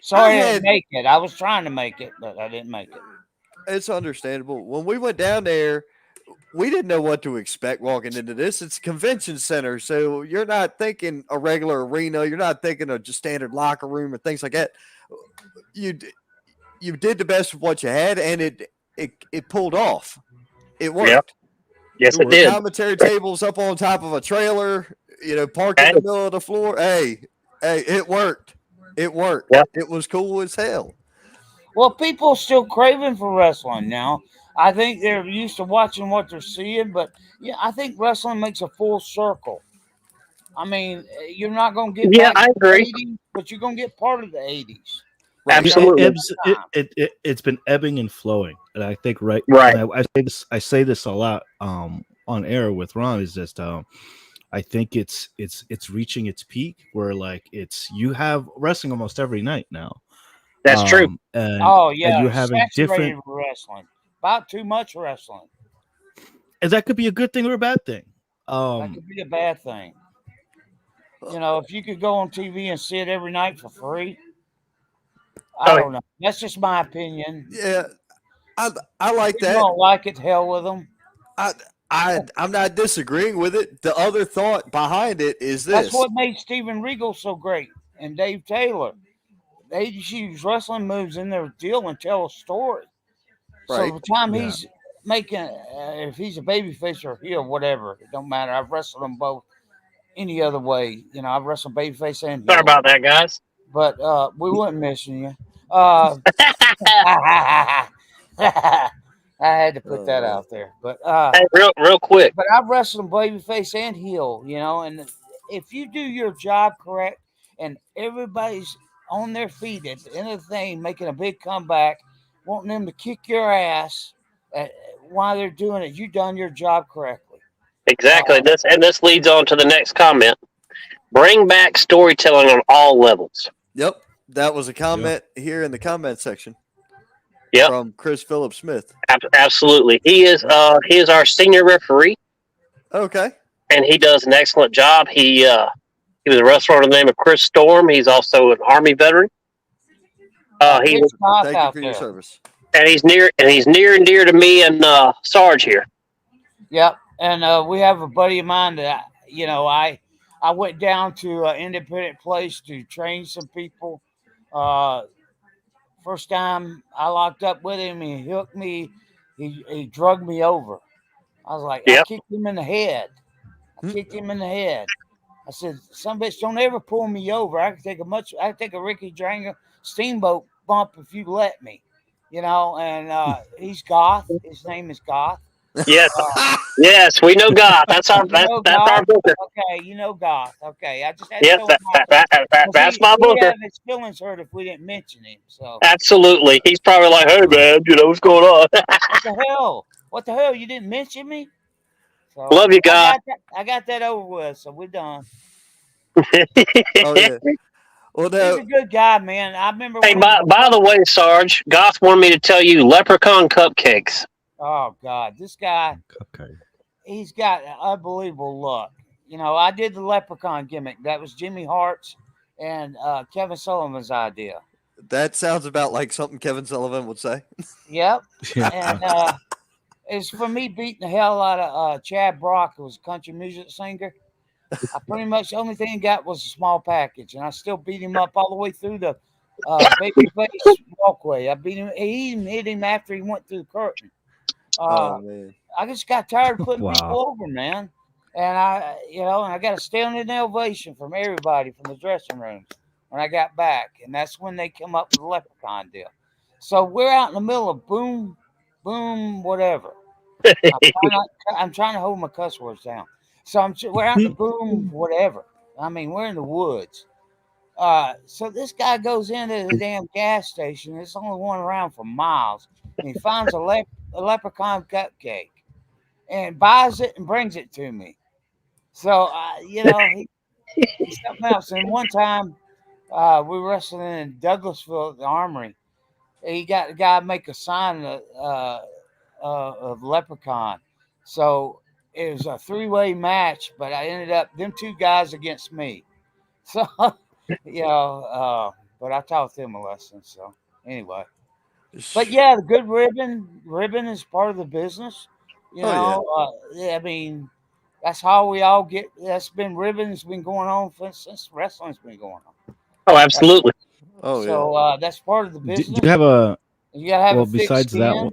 Sorry I had- didn't make it. I was trying to make it, but I didn't make it. It's understandable. When we went down there, we didn't know what to expect walking into this. It's a convention center, so you're not thinking a regular arena. You're not thinking a just standard locker room or things like that. You you did the best of what you had, and it pulled off. It worked. Yep. Yes, There it were did. commentary tables up on top of a trailer, parked in the middle of the floor. Hey, it worked. It worked. Yep. It was cool as hell. Well, people are still craving for wrestling now. I think they're used to watching what they're seeing, but yeah, I think wrestling makes a full circle. I mean, you're not going to get Yeah, back I to the agree. 80s, but you're going to get part of the 80s. Right. Absolutely. It's been ebbing and flowing, and I think Right. and I say this a lot on air with Ron is just I think it's reaching its peak where like you have wrestling almost every night now. That's true. And, Oh, yeah. and you're having saturated different, with wrestling. About too much wrestling. and that could be a good thing or a bad thing. That could be a bad thing. If you could go on TV and see it every night for free, I don't know. That's just my opinion. Yeah, I like If you that. don't like it, hell with them. I'm not disagreeing with it. The other thought behind it is this. That's what made Steven Regal so great and Dave Taylor. They just use wrestling moves in their deal and tell a story. So Right. the time Yeah. he's making, if he's a babyface or heel, whatever, it don't matter. I've wrestled them both any other way. I've wrestled babyface and heel. Sorry about that, guys. But we weren't missing you. I had to put that out there. But Hey, real quick. but I've wrestled babyface and heel, and if you do your job correct and everybody's on their feet at the end of the thing, making a big comeback, wanting them to kick your ass while they're doing it, you've done your job correctly. Exactly. This leads on to the next comment. Bring back storytelling on all levels. Yep, that was a comment here in the comment section. Yep. From Chris Phillips Smith. Absolutely. He is our senior referee, Okay. and he does an excellent job. He was a wrestler under the name of Chris Storm. He's also an Army veteran. It's tough Thank you out for your there. service. And he's near and dear to me and Sarge here. Yep, and we have a buddy of mine that I went down to an independent place to train some people. First time I locked up with him, he hooked me. He drugged me over. I was like, I Yep. kicked him in the head. I said, some bitch, don't ever pull me over. I can take a Ricky Dranger steamboat bump if you let me. And he's Goth. His name is Goth. Yes, yes, we know God. That's our booker. Okay, Goth. Okay, I just had to Yes, throw him out there. that's my He'd booker. have his feelings hurt if we didn't mention him. So Absolutely. He's probably like, hey, man, what's going on? what the hell? You didn't mention me? So, Love you, God. I got that over with, so we're done. Oh yeah. Well, He's no. a good guy, man. I remember. Hey, when by the way, Sarge, Goth wanted me to tell you leprechaun cupcakes. Oh God, this guy. Okay. He's got an unbelievable look. I did the leprechaun gimmick. That was Jimmy Hart's and Kevin Sullivan's idea. That sounds about like something Kevin Sullivan would say. Yep. Yeah. And it's for me beating the hell out of Chad Brock, who was a country music singer. I pretty much the only thing he got was a small package, and I still beat him up all the way through the babyface walkway. I beat him. He even hit him after he went through the curtain. Oh man. I just got tired of putting Wow. people over, man. And I got a standing ovation from everybody from the dressing rooms when I got back. And that's when they come up with the leprechaun deal. So we're out in the middle of boom, whatever. I'm trying to hold my cuss words down. So we're out in the boom, whatever. I mean, we're in the woods. So this guy goes into the damn gas station. There's only one around for miles. And he finds a leprechaun cupcake and buys it and brings it to me. So, he's something else. And one time We were wrestling in Douglasville at the Armory. He got the guy make a sign of Leprechaun. So it was a 3-way match, but I ended up them 2 guys against me. So but I taught them a lesson. So anyway, but yeah, the good ribbon is part of the business. I mean, that's how we all get. That's been ribbon's been going on since wrestling's been going on. Oh, absolutely. Oh yeah. So that's part of the Do business. you have a You gotta have well a thick besides that skin. one?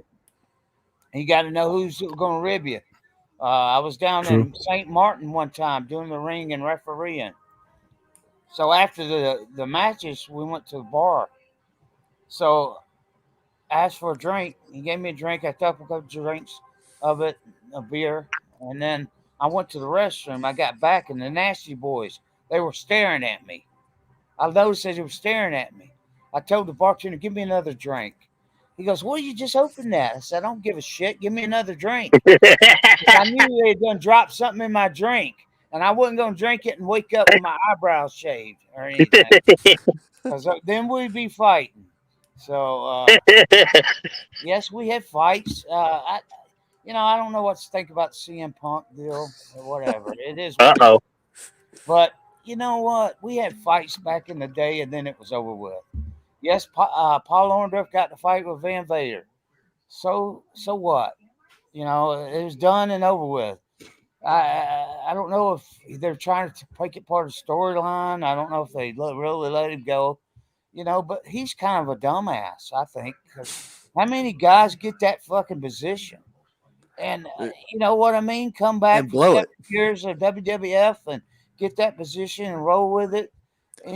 You got to know who's going to rib you. I was down True. in St. Martin one time doing the ring and refereeing. So after the matches, we went to the bar. So I asked for a drink. He gave me a drink. I took a couple drinks of it, a beer, and then I went to the restroom. I got back, and the Nasty Boys, they were staring at me. I noticed that they were staring at me. I told the bartender, "Give me another drink." He goes, "Well, you just opened that." I said, "I don't give a shit. Give me another drink." I knew they had done dropped something in my drink, and I wasn't going to drink it and wake up with my eyebrows shaved or anything, because then we'd be fighting. So yes, we had fights. I don't know what to think about the CM Punk deal or whatever. It is what it is. Uh-oh. But you know what? We had fights back in the day, and then it was over with. Yes, Paul Orndorff got to fight with Van Vader. So what? It was done and over with. I don't know if they're trying to make it part of the storyline. I don't know if they really let him go. But he's kind of a dumbass, I think. 'Cause how many guys get that fucking position? And you know what I mean? Come back And for blow 7 it. years of WWF and get that position and roll with it.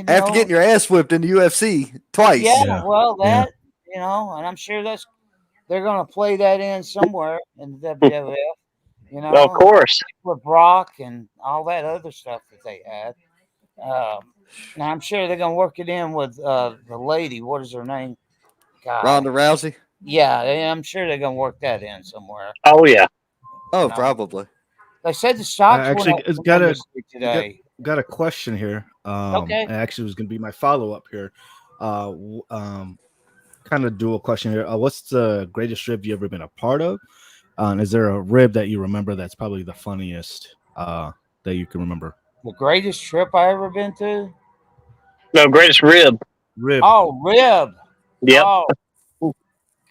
After getting your ass whipped in the UFC twice. Yeah, Yeah. well, Yeah. and I'm sure they're going to play that in somewhere in the WWF. Of course. With Brock and all that other stuff that they had. Now I'm sure they're going to work it in with the lady. What is her name? God. Ronda Rousey. Yeah, I'm sure they're going to work that in somewhere. Oh, yeah. Oh, You know. Probably. They said the stocks actually went up got a- tremendously today. Got a question here. Okay. It actually was going to be my follow up here. Kind of dual question here. What's the greatest rib you ever been a part of? Is there a rib that you remember that's probably the funniest that you can remember? The greatest trip I ever been to? No, greatest rib. Rib. Oh, rib. Yep. Oh,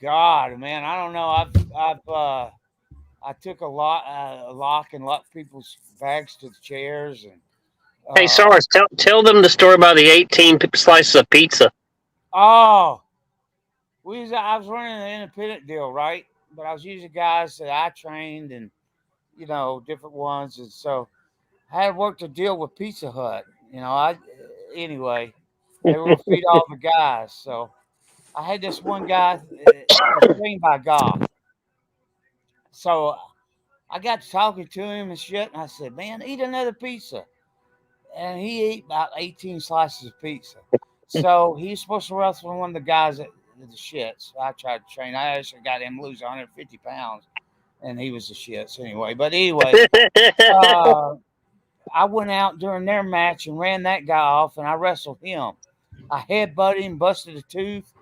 God, man, I don't know. I took a lock and locked people's bags to the chairs and. Hey, Sarge, tell them the story about the 18 slices of pizza. Oh, I was running an independent deal, right? But I was using guys that I trained and different ones, and so I had worked a deal with Pizza Hut. Anyway, they were gonna feed all the guys, so I had this one guy was trained by Goff. So I got to talking to him and shit, and I said, "Man, eat another pizza." And he ate about 18 slices of pizza. So he's supposed to wrestle with one of the guys that the shits. I tried to train. I actually got him lose 150 pounds, and he was the shits anyway. But anyway, I went out during their match and ran that guy off, and I wrestled him. I headbutted him, busted a tooth.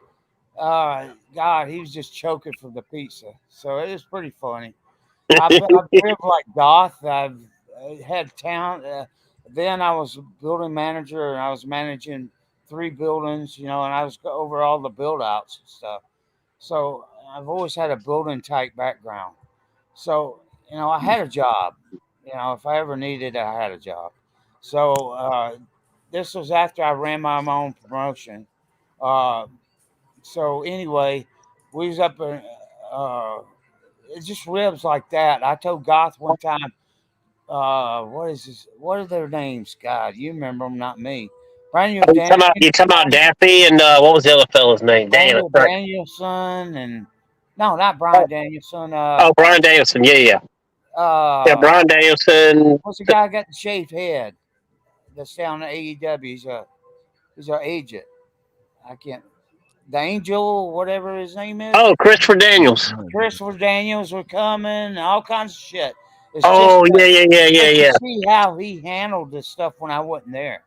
God, he was just choking from the pizza. So it was pretty funny. I've lived like Goth. I've had town. Then I was a building manager, and I was managing 3 buildings, and I was over all the build outs and stuff. So I've always had a building type background. So, I had a job. If I ever needed it, I had a job. So this was after I ran my own promotion. So anyway, we was up in it's just ribs like that. I told Goth one time, what is this? What are their names? God, you remember them, not me. Brandon You talking about Daffy and what was the other fella's name? Damn, that's right. Danielson and no, not Brian Danielson. Brian Danielson. Yeah. Yeah, Brian Danielson. What's the guy got the shaved head? That's down at AEW. He's our agent. I can't. The Angel, whatever his name is. Oh, Christopher Daniels. Christopher Daniels were coming, all kinds of shit. It's Oh, just yeah. to see how he handled this stuff when I wasn't there.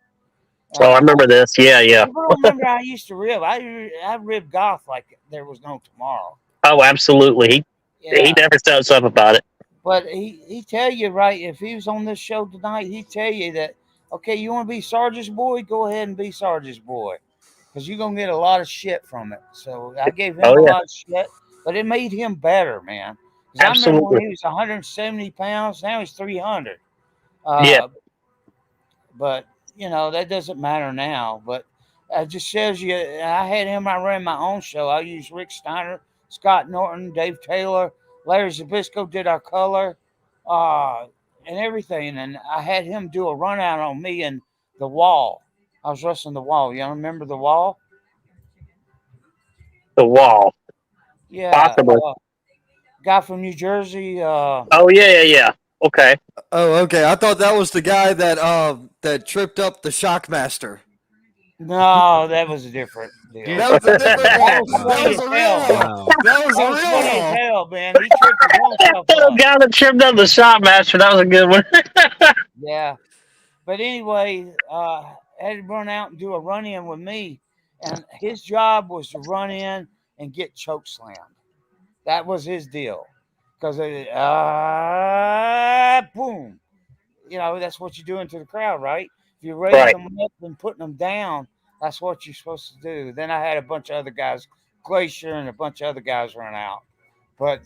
So I remember this. Yeah, yeah. People don't remember I used to rib. I ribbed Goth like there was no tomorrow. Oh, absolutely. He Yeah. never shuts up about it. But he tell you, right, if he was on this show tonight, he'd tell you that, okay, you want to be Sargent's boy? Go ahead and be Sargent's boy. Because you're going to get a lot of shit from it. So I gave him Oh a yeah, lot of shit, but it made him better, man. Because I remember when absolutely. he was 170 pounds, now he's 300. Yeah, But, that doesn't matter now. But it just shows you, I had him, I ran my own show. I used Rick Steiner, Scott Norton, Dave Taylor, Larry Zabisco did our color, uh, and everything. And I had him do a run out on me and the wall. I was wrestling the wall. You remember the wall? the wall, Yeah. possibly. Guy from New Jersey. Oh yeah, yeah, yeah. Okay. Oh, okay. I thought that was the guy that tripped up the Shockmaster. No, that was a different deal. That was a different That one. was That funny was as a hell. real one. Wow. That was That a was real funny as one. hell, man. He tripped his own self The up. guy that trimmed up the Shotmaster, that was a good one. Yeah. But anyway, had to run out and do a run in with me. And his job was to run in and get choke slammed. That was his deal. Because, boom. That's what you're doing to the crowd, right? If you're raising Right. them up and putting them down, that's what you're supposed to do. Then I had a bunch of other guys, Glacier and a bunch of other guys run out. But,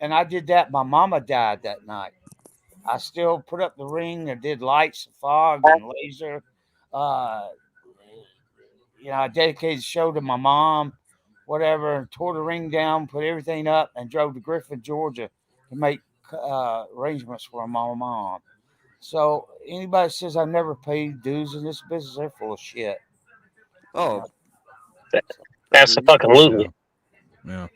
and I did that. My mama died that night. I still put up the ring and did lights, fog, and laser. Uh, I dedicated the show to my mom, whatever, and tore the ring down, put everything up, and drove to Griffin, Georgia to make arrangements for my mom. So anybody says I've never paid dues in this business, they're full of shit. Oh, agreed. Absolutely. Yeah.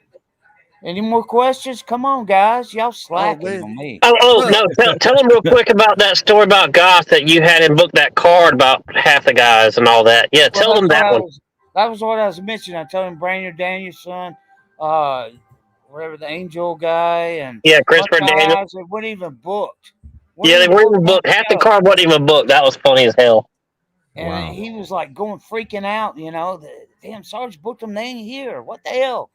Any more questions? Come on, guys. Y'all Oh slacking man. on me. Oh no! Tell him real quick about that story about Goth that you had him book that card about half the guys and all that. Yeah, Well, tell them that one. that was what I was mentioning. I told him Brandon Danielson, uh, whatever the Angel guy, and Yeah, a bunch Christopher of Daniel. guys that weren't even booked. Yeah, they weren't even on booked. the Half the show. card wasn't even booked. That was funny as hell. And Wow. he was like going freaking out, the damn Sarge booked them, they ain't here. What the hell?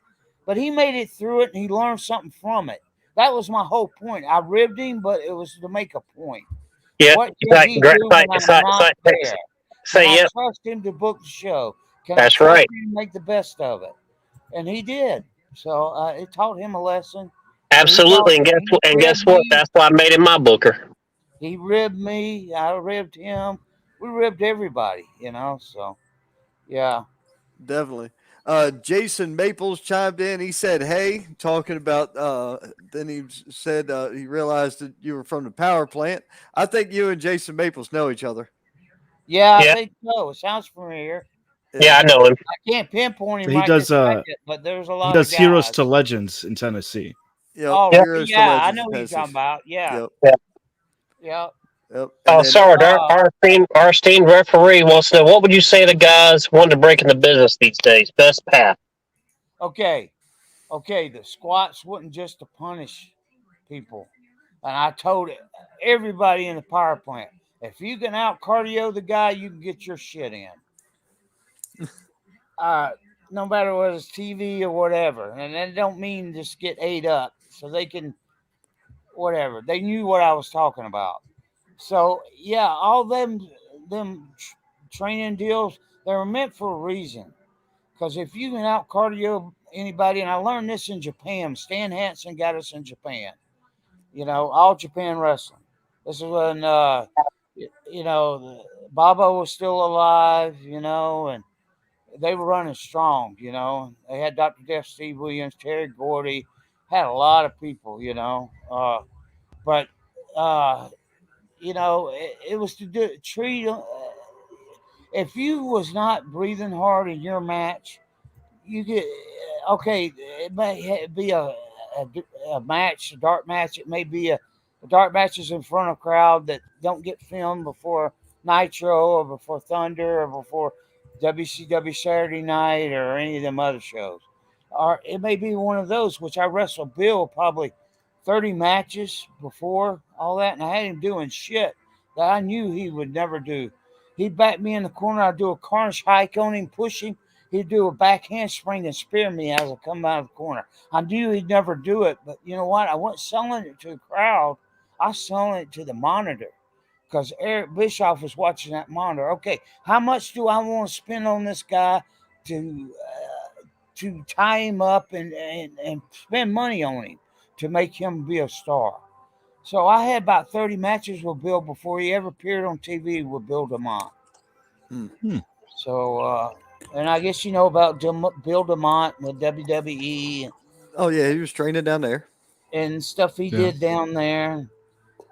But he made it through it and he learned something from it. That was my whole point. I ribbed him, but it was to make a point. Yeah, What can he do when I'm not there? Can say I yep. trust him to book the show? Can That's I trust right. him to make the best of it? And he did. So it taught him a lesson. Absolutely. And He guess ribbed what? me. That's why I made him my booker. He ribbed me. I ribbed him. We ribbed everybody, So, yeah. Definitely. Jason Maples chimed in. He said, "Hey," talking about. Then he said he realized that you were from the power plant. I think you and Jason Maples know each other. Yeah, I Yeah. think so. It sounds familiar. Yeah, I know him. I can't pinpoint So him he right does this second, but there's a lot he does of Heroes guys. to Legends in Tennessee. Yep. Oh, Yep. Heroes to yeah, I Legends know what you're Tennessee. talking about. Yeah. Yep. Yeah. Yeah. Yep. Oh, And then, sorry. Our esteemed referee wants to know what would you say to guys wanting to break in the business these days? Best path. Okay. The squats wasn't just to punish people. And I told everybody in the power plant, if you can out cardio the guy, you can get your shit in. No matter whether it's TV or whatever. And that don't mean just get ate up. So they can, whatever. They knew what I was talking about. So yeah, all them training deals, they were meant for a reason. Because if you can out cardio anybody, and I learned this in Japan, Stan Hansen got us in Japan. All Japan wrestling. This is when Baba was still alive, and they were running strong. They had Dr. Death, Steve Williams, Terry Gordy, had a lot of people. But it was to treat. If you was not breathing hard in your match, you get okay. It may be a match, a dark match. It may be a dark matches in front of a crowd that don't get filmed before Nitro or before Thunder or before WCW Saturday Night or any of them other shows. Or it may be one of those, which I wrestled Bill probably 30 matches before all that, and I had him doing shit that I knew he would never do. He'd back me in the corner. I'd do a Carnage hike on him, push him. He'd do a back handspring and spear me as I come out of the corner. I knew he'd never do it, but you know what? I wasn't selling it to the crowd. I was selling it to the monitor because Eric Bischoff was watching that monitor. Okay, how much do I want to spend on this guy to tie him up and spend money on him to make him be a star? So I had about 30 matches with Bill before he ever appeared on TV with Bill DeMont. So, and I guess you know about Bill DeMont with WWE Oh yeah, he was training down there. and stuff he did down there.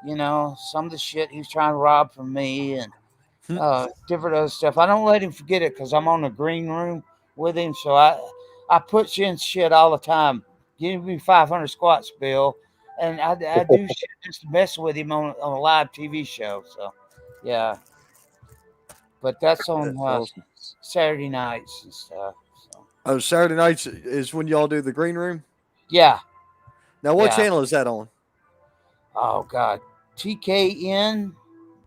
You know, some of the shit he was trying to rob from me and different other stuff. I don't let him forget it because I'm on the green room with him. So I put you in shit all the time. Give me 500 squats, Bill. And I do shit just to mess with him on a live TV show. So, yeah. But that's on awesome. Saturday nights and stuff. So. Oh, Saturday nights is when y'all do the green room? Yeah. Now, what channel is that on? Oh, God. TKN,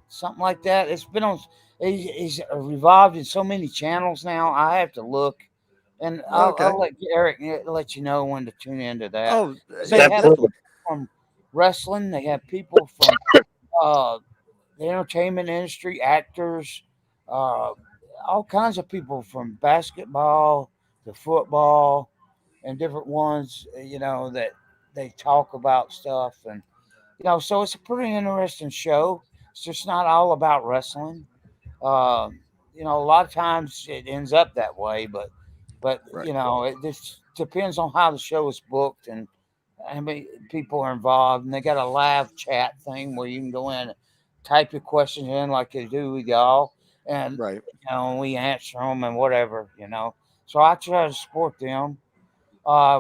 something like that. It's been on, it's revolved in so many channels now. I have to look. And I'll let Eric let you know when to tune into that. Oh, they have people from wrestling. They have people from the entertainment industry, actors, all kinds of people from basketball to football and different ones, you know, that they talk about stuff. And, you know, so it's a pretty interesting show. It's just not all about wrestling. You know, a lot of times it ends up that way, but right. you know, it just depends on how the show is booked and how many people are involved. And they got a live chat thing where you can go in and type your questions in like they do with y'all, and Right. you know, we answer them and whatever, you know. So I try to support them.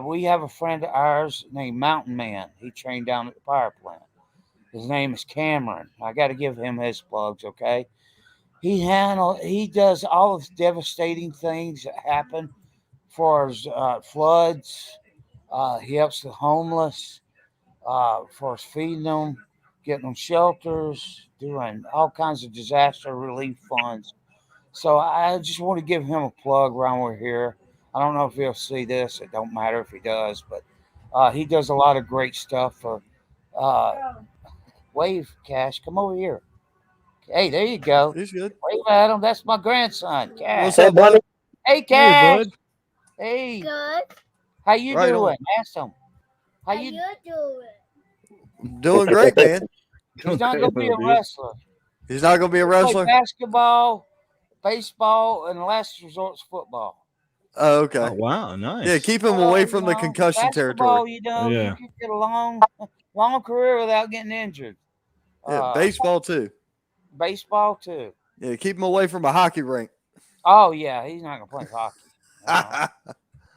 We have a friend of ours named Mountain Man. He trained down at the Powerplant. His name is Cameron. I got to give him his plugs, okay? He does all the devastating things that happen for floods. He helps the homeless for feeding them, getting them shelters, doing all kinds of disaster relief funds. So I just want to give him a plug while we're here. I don't know if he'll see this. It don't matter if he does, but he does a lot of great stuff for Wave Cash. Come over here. Hey, there you go. He's good. Wave at him. That's my grandson, Cash. What's up, bud? Hey, Cash. Hey, bud. Hey. Good. How you Right doing? on. Ask him. How you doing? Doing great, man. He's not going to be a wrestler. He's not going to be a He play wrestler? basketball, baseball, and last resort's football. Oh, okay. Oh, wow, nice. Yeah, keep him away from You the know, concussion basketball, territory. you know, Yeah. you can get a long career without getting injured. Yeah, baseball too. Baseball too. Yeah, keep him away from a hockey rink. Oh yeah, he's not gonna play hockey.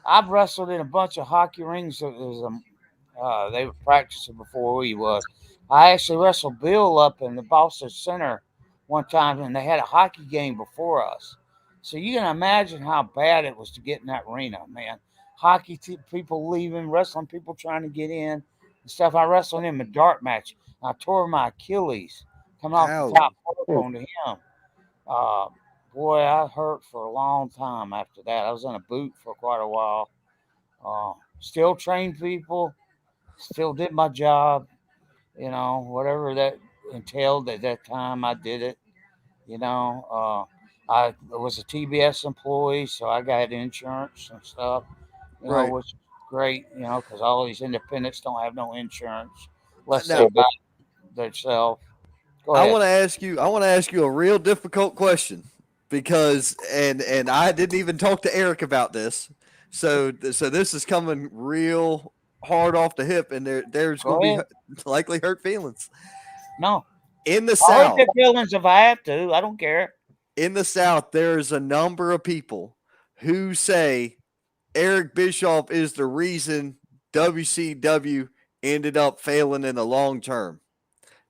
I've wrestled in a bunch of hockey rings. They were practicing before we was. I actually wrestled Bill up in the Boston Center one time, and they had a hockey game before us. So you can imagine how bad it was to get in that arena, man. Hockey people leaving, wrestling people trying to get in and stuff. I wrestled him in a dart match. I tore my Achilles coming off the top rope onto him. Boy, I hurt for a long time after that. I was in a boot for quite a while. Still trained people, still did my job, you know, whatever that entailed at that time, I did it. You know, I was a TBS employee, so I got insurance and stuff, you know, which is great, you know, because all these independents don't have no insurance unless they buy themselves. Go ahead. I want to ask you a real difficult question because and I didn't even talk to Eric about this. So this is coming real hard off the hip, and there's going to be likely hurt feelings. No. In the I'll South, hurt their feelings if I have to. I don't care. In the South, there's a number of people who say Eric Bischoff is the reason WCW ended up failing in the long term.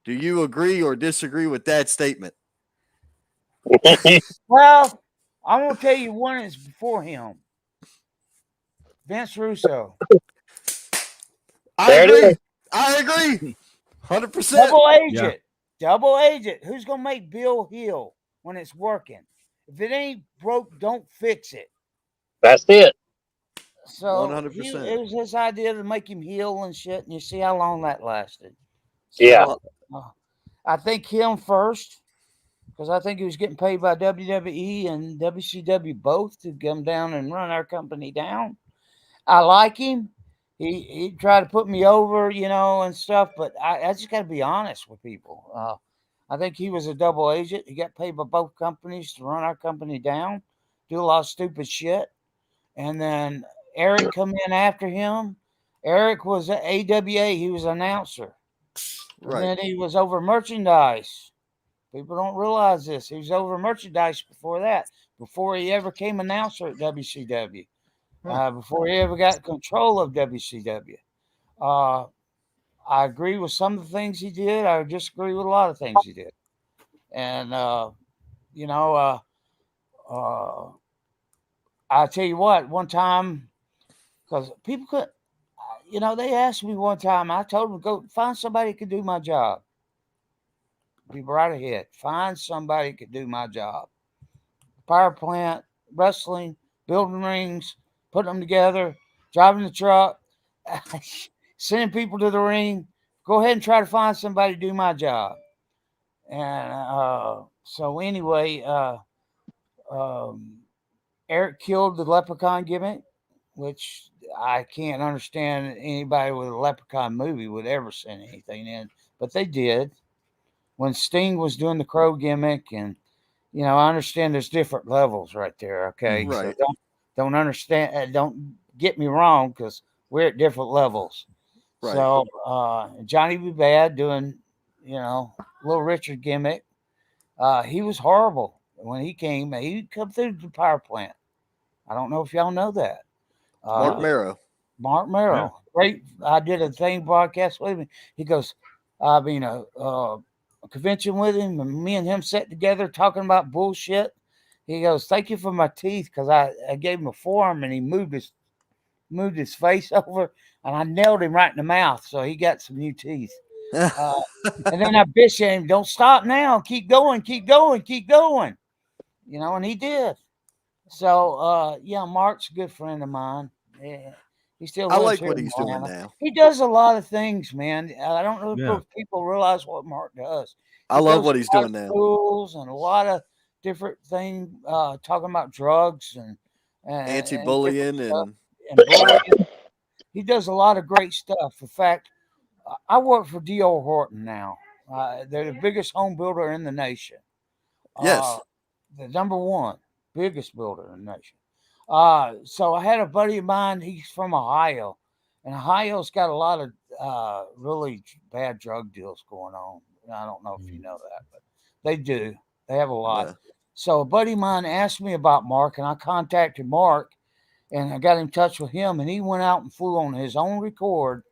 Do you agree or disagree with that statement? Well, I'm going to tell you one is before him. Vince Russo. I agree. 100%. Double agent. Double agent. Who's going to make Bill heel when it's working. If it ain't broke, don't fix it. That's it. So 100%. it was his idea to make him heel and shit, and you see how long that lasted. Yeah. So, I think him first, because I think he was getting paid by WWE and WCW both to come down and run our company down. I like him. He tried to put me over, and stuff, but I just got to be honest with people. I think he was a double agent. He got paid by both companies to run our company down, do a lot of stupid shit. And then Eric come in after him. Eric was at AWA. He was an announcer. And Right. then he was over merchandise. People don't realize this. He was over merchandise before that, before he ever came announcer at WCW, before he ever got control of WCW. I agree with some of the things he did. I disagree with a lot of things he did. And, you know, I tell you what, one time, because people could, they asked me one time, I told them, go find somebody that could do my job. Be right ahead. Find somebody that could do my job. Power plant, wrestling, building rings, putting them together, driving the truck, sending people to the ring. Go ahead and try to find somebody to do my job. And so anyway, Eric killed the leprechaun gimmick, which I can't understand anybody with a leprechaun movie would ever send anything in, but they did. When Sting was doing the crow gimmick, and I understand there's different levels right there. Okay, Right. so don't understand. Don't get me wrong, because we're at different levels. Right. So Johnny B. Bad doing, Little Richard gimmick. He was horrible when he came. He'd come through the power plant. I don't know if y'all know that. Mark Marrow. Mark Merrill. Yeah. Great. I did a thing broadcast with him. He goes, I mean, a convention with him, and me and him sat together talking about bullshit. He goes, thank you for my teeth, because I gave him a forearm and he moved his face over, and I nailed him right in the mouth, so he got some new teeth. And then I bitched at him, don't stop now, keep going, keep going, keep going. And he did. So Mark's a good friend of mine. Yeah. He still lives like here what in he's doing Atlanta. now. He does a lot of things, man. I don't know if people realize what Mark does. I love what he's doing now. Schools and a lot of different things, talking about drugs and anti-bullying and bullying. He does a lot of great stuff. In fact, I work for D.O. Horton now. They're the biggest home builder in the nation. yes, the number one biggest builder in the nation. So I had a buddy of mine. He's from Ohio, and Ohio's got a lot of really bad drug deals going on. I don't know if you know that, but they do. They have a lot. Yeah. So a buddy of mine asked me about Mark, and I contacted Mark, and I got in touch with him, and he went out and flew on his own record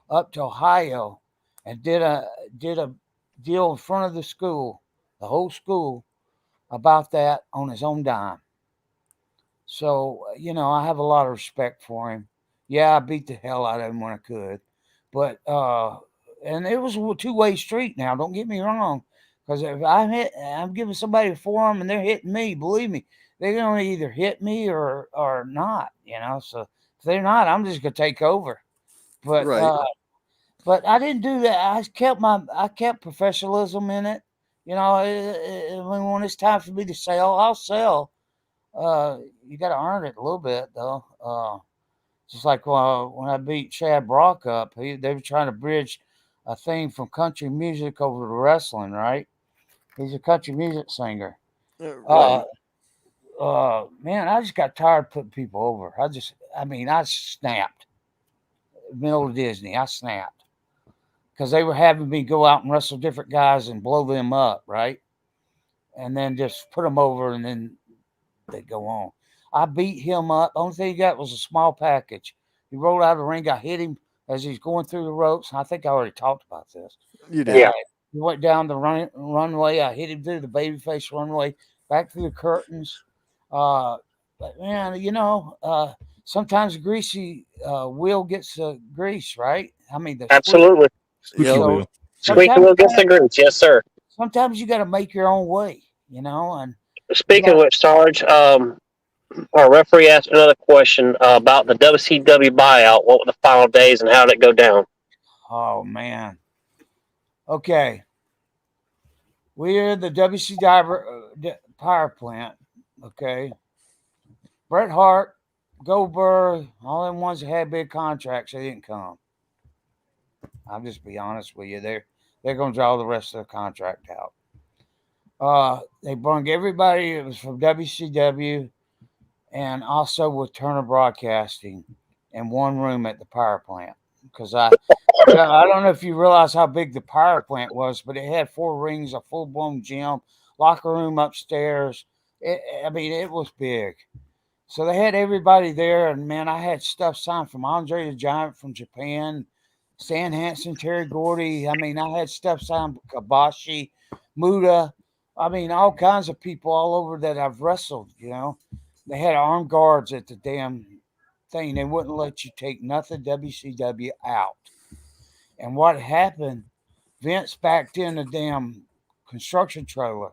up to Ohio and did a deal in front of the school, the whole school, about that on his own dime. So, I have a lot of respect for him. Yeah, I beat the hell out of him when I could. But, and it was a two-way street now, don't get me wrong. Because if I'm giving somebody a forearm and they're hitting me, believe me, they're going to either hit me or not, So if they're not, I'm just going to take over. But, right. But I didn't do that. I kept professionalism in it. When it's time for me to sell, I'll sell. You got to earn it a little bit, though. Just like when I beat Chad Brock up, they were trying to bridge a thing from country music over to wrestling, right? He's a country music singer. Right. Man, I just got tired of putting people over. I snapped. Middle of Disney, I snapped. Because they were having me go out and wrestle different guys and blow them up, right? And then just put them over, and then they go on. I beat him up. Only thing he got was a small package. He rolled out of the ring. I hit him as he's going through the ropes. I think I already talked about this. You did. Yeah. He went down the runway. I hit him through the babyface runway, back through the curtains. But man, sometimes a greasy wheel gets grease, right? I mean, absolutely. Squeaky wheel. Squeaky wheel gets the grease. Yes, sir. Sometimes you got to make your own way. you know, and you Speaking of got, which, Sarge, our referee asked another question about the WCW buyout. What were the final days and how did it go down? oh man. Okay. We're the WC power plant. Okay. Bret Hart, Goldberg, all them ones that had big contracts, they didn't come. I'll just be honest with you. They're gonna draw the rest of the contract out. They brung everybody that was from WCW and also with Turner Broadcasting in one room at the power plant. Because I don't know if you realize how big the power plant was, but it had 4 rings, a full blown gym, locker room upstairs. I mean, it was big. So they had everybody there, and man, I had stuff signed from Andre the Giant from Japan, Stan Hansen, Terry Gordy. I mean, I had stuff signed Kabashi, Muda. I mean, all kinds of people all over that I've wrestled. You know, they had armed guards at the damn thing. They wouldn't let you take nothing WCW out. And what happened? Vince backed in a damn construction trailer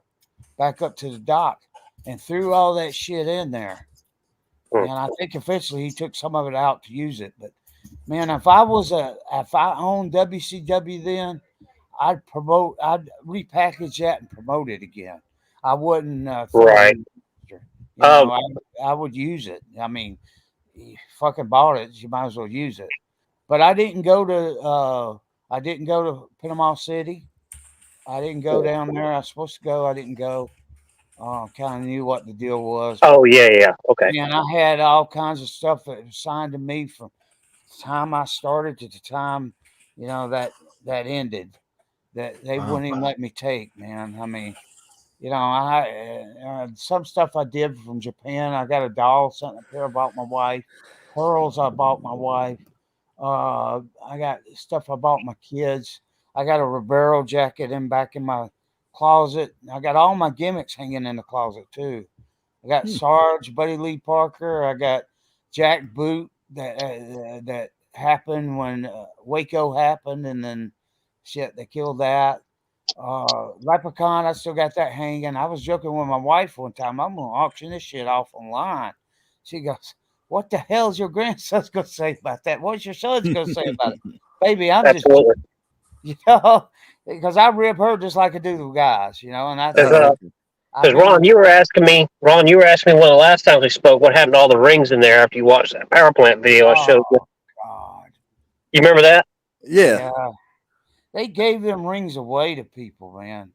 back up to the dock and threw all that shit in there. Hmm. And I think eventually he took some of it out to use it. But man, if I owned WCW then, I'd repackage that and promote it again. I wouldn't throw it Right. in the dumpster. Um, I would use it. I mean, you fucking bought it, you might as well use it. But I didn't go to Panama City. I didn't go down there. I was supposed to go. I didn't go. Kind of knew what the deal was, but oh, yeah. Okay. man, I had all kinds of stuff that was signed to me from the time I started to the time, that ended. That they Wow. wouldn't even let me take, man. I mean, some stuff I did from Japan. I got a doll, something up there I bought my wife. Pearls I bought my wife. I got stuff I bought my kids. I got a Ribeiro jacket back in my closet. I got all my gimmicks hanging in the closet too. I got Hmm. Sarge, Buddy Lee Parker. I got Jack Boot that happened when Waco happened, and then shit they killed that. Leprechaun, I still got that hanging. I was joking with my wife one time. I'm gonna auction this shit off online. She goes, "What the hell's your grandson's gonna say about that? What's your son's gonna say about it, baby?" I'm just, Absolutely. you know, because I rip her just like I do the guys, and I Because tell her, I mean, Ron, you were asking me one of the last times we spoke, what happened to all the rings in there after you watched that power plant video I showed you. oh God, You remember that? Yeah. yeah, they gave them rings away to people, man.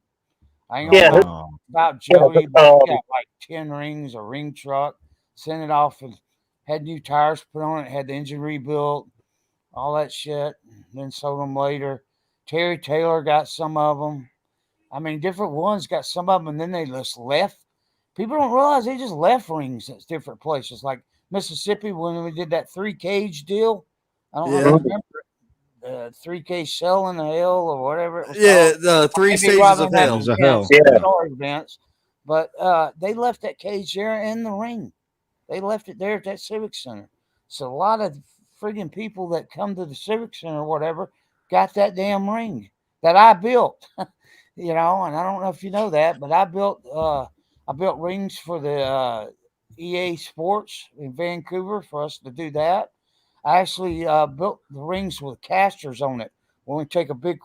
I ain't gonna Yeah. lie Wow. about Yeah, Jody, but he um, got like 10 rings, a ring truck, sent it off and had new tires put on it, had the engine rebuilt, all that shit, then sold them later. Terry Taylor got some of them. I mean, different ones got some of them, and then they just left. People don't realize they just left rings at different places, like Mississippi when we did that 3 cage deal. I don't know if Yeah. you remember the 3 cage cell in the hell or whatever it was Yeah. called. The I three may be stages wrong of on that, There's hell. a Vince. hell. yeah. Yeah. Sorry, Vince. But they left that cage there in the ring. They left it there at that Civic Center. So a lot of friggin' people that come to the Civic Center or whatever got that damn ring that I built. And I don't know if you know that, but I built rings for the EA Sports in Vancouver for us to do that. I actually built the rings with casters on it. When we take a big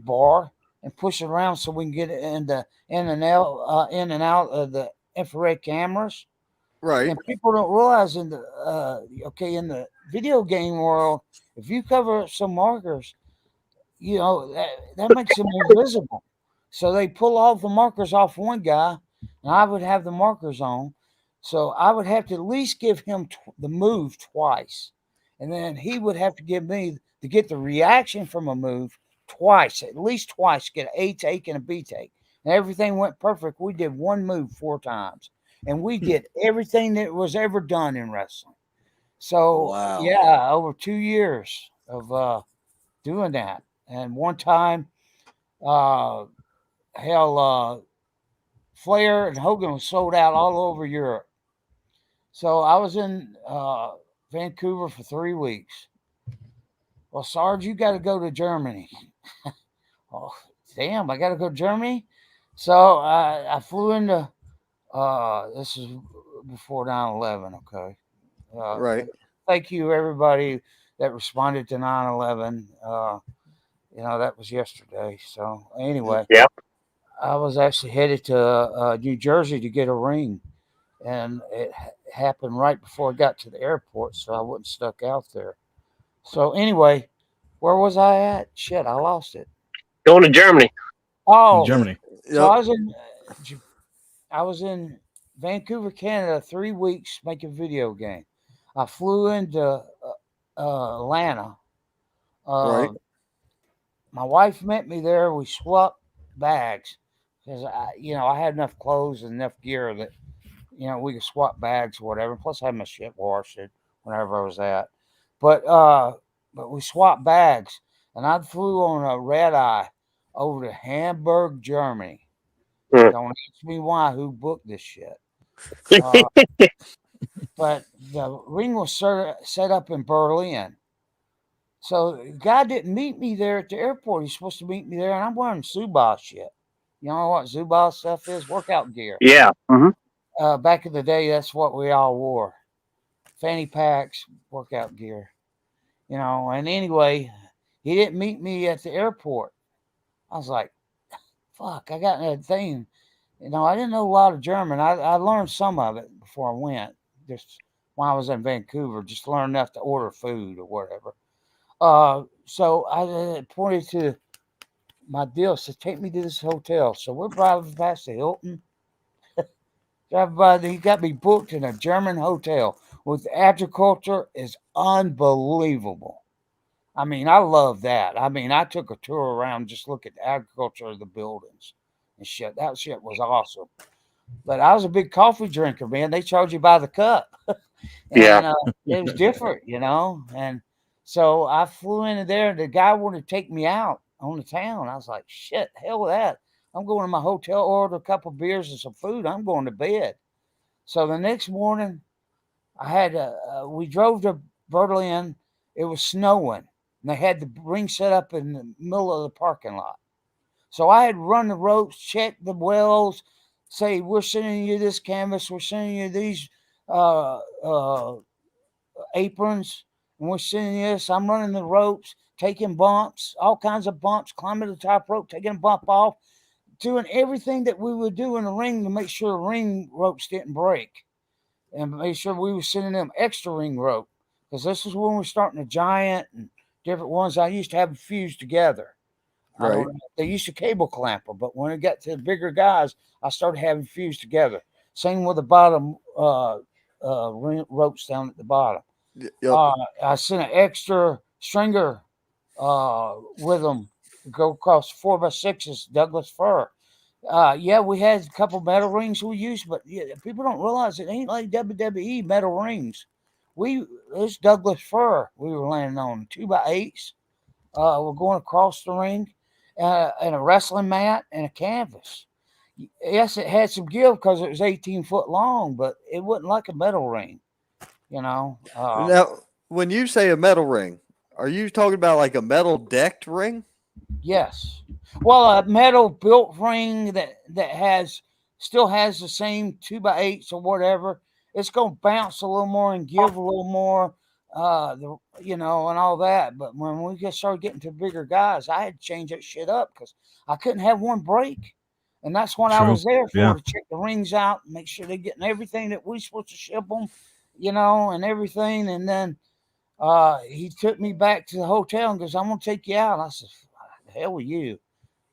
bar and push it around so we can get it in and out of the infrared cameras. Right. And people don't realize in the video game world, if you cover up some markers, that makes them invisible. So they pull all the markers off one guy, and I would have the markers on. So I would have to at least give him the move twice, and then he would have to give me to get the reaction from a move twice, at least twice, get an A take and a B take. And everything went perfect. We did one move 4 times, and we did everything that was ever done in wrestling. So Wow. yeah, over 2 years of doing that. And one time, uh, hell, Flair and Hogan was sold out all over Europe. So I was in Vancouver for 3 weeks. Well, Sarge, you got to go to Germany. Oh, damn, I got to go to Germany? So I flew into. This is before 9/11. Okay. Right. Thank you everybody that responded to 9/11. That was yesterday. So anyway, Yeah. I was actually headed to New Jersey to get a ring, and it happened right before I got to the airport, so I wasn't stuck out there. So anyway, where was I at? Shit, I lost it. Going to Germany. In Oh, Germany. so Yep. I was in Vancouver, Canada, 3 weeks making video game. I flew into Atlanta. Right. Uh, my wife met me there. We swapped bags because I had enough clothes and enough gear that we could swap bags or whatever. Plus, I had my shit washed it whenever I was at. But we swapped bags, and I flew on a red eye over to Hamburg, Germany. Hmm. Don't ask me why. Who booked this shit? Uh, but the ring was set up in Berlin. So the guy didn't meet me there at the airport. He's supposed to meet me there, and I'm wearing Zubaz shit. You know what Zubaz stuff is? Workout gear. Yeah. Hmm. Back in the day, that's what we all wore. Fanny packs, workout gear. And anyway, he didn't meet me at the airport. I was like, fuck, I got that thing. I didn't know a lot of German. I learned some of it before I went, just when I was in Vancouver, just learned enough to order food or whatever. So I pointed to my deal, said, take me to this hotel. So we're driving past the Hilton. He got me booked in a German hotel with agriculture is unbelievable. I mean, I love that. I mean, I took a tour around, just look at the agriculture of the buildings and shit. That shit was awesome. But I was a big coffee drinker, man. They charge you by the cup, Yeah. and it was different. And so I flew into there. The guy wanted to take me out on the town. I was like, shit, hell with that. I'm going to my hotel, order a couple beers and some food. I'm going to bed. So the next morning, we drove to Berlin. It was snowing, and they had the ring set up in the middle of the parking lot. So I had run the ropes, check the wells, say we're sending you this canvas, we're sending you these uh, uh, aprons, and we're sending you this. I'm running the ropes, taking bumps, all kinds of bumps, climbing the top rope, taking a bump off, doing everything that we would do in the ring to make sure the ring ropes didn't break and make sure we were sending them extra ring rope because this is when we're starting a giant and different ones. I used to have them fused together. I don't Right. know. They used to cable clamp them, but when it got to the bigger guys, I started having fused together. Same with the bottom ropes down at the bottom. Yep. I sent an extra stringer with them to go across 4x6s Douglas fir. Yeah, we had a couple metal rings we used, but yeah, people don't realize it ain't like WWE metal rings. It's Douglas fir we were landing on 2x8s. We're going across the ring, and a wrestling mat and a canvas. Yes, it had some give because it was 18 foot long, but it wasn't like a metal ring, you know. Now, when you say a metal ring, are you talking about like a metal decked ring? Yes. Well, a metal built ring that has still has the same 2x8s or whatever. It's gonna bounce a little more and give a little more, and all that. But when we started getting to bigger guys, I had to change that shit up because I couldn't have one break, and that's what I True. was there for Yeah. to check the rings out, make sure they're getting everything that we supposed to ship them, and everything. And then he took me back to the hotel and goes, "I'm gonna take you out." I said, "Hell with you!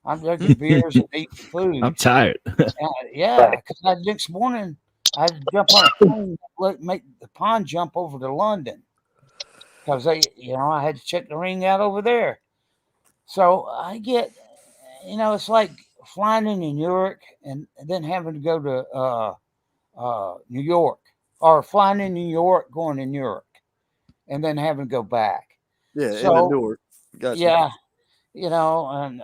I'm drinking beers and eating I'm food." tired. Yeah, because next morning I had to jump on a plane, make the pond jump over to London because I had to check the ring out over there. So I get, it's like flying into New York and then having to go to New York, or flying in New York, going to New York, and then having to go back. Yeah, in the So Newark. Gotcha. yeah, and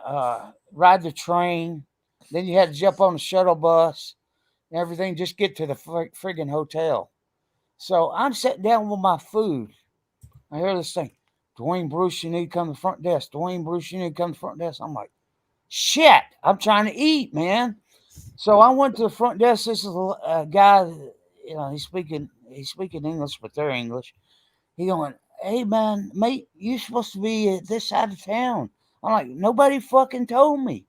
ride the train. Then you had to jump on the shuttle bus and everything, just get to the friggin' hotel. So I'm sitting down with my food. I hear this thing, Dwayne Bruce, you need to come to the front desk. Dwayne Bruce, you need to come to the front desk. I'm like, Shit, I'm trying to eat, man. So I went to the front desk. This is a guy, he's speaking English, but they're English. He going, hey man, mate, you supposed to be at this side of town. I'm like, nobody fucking told me.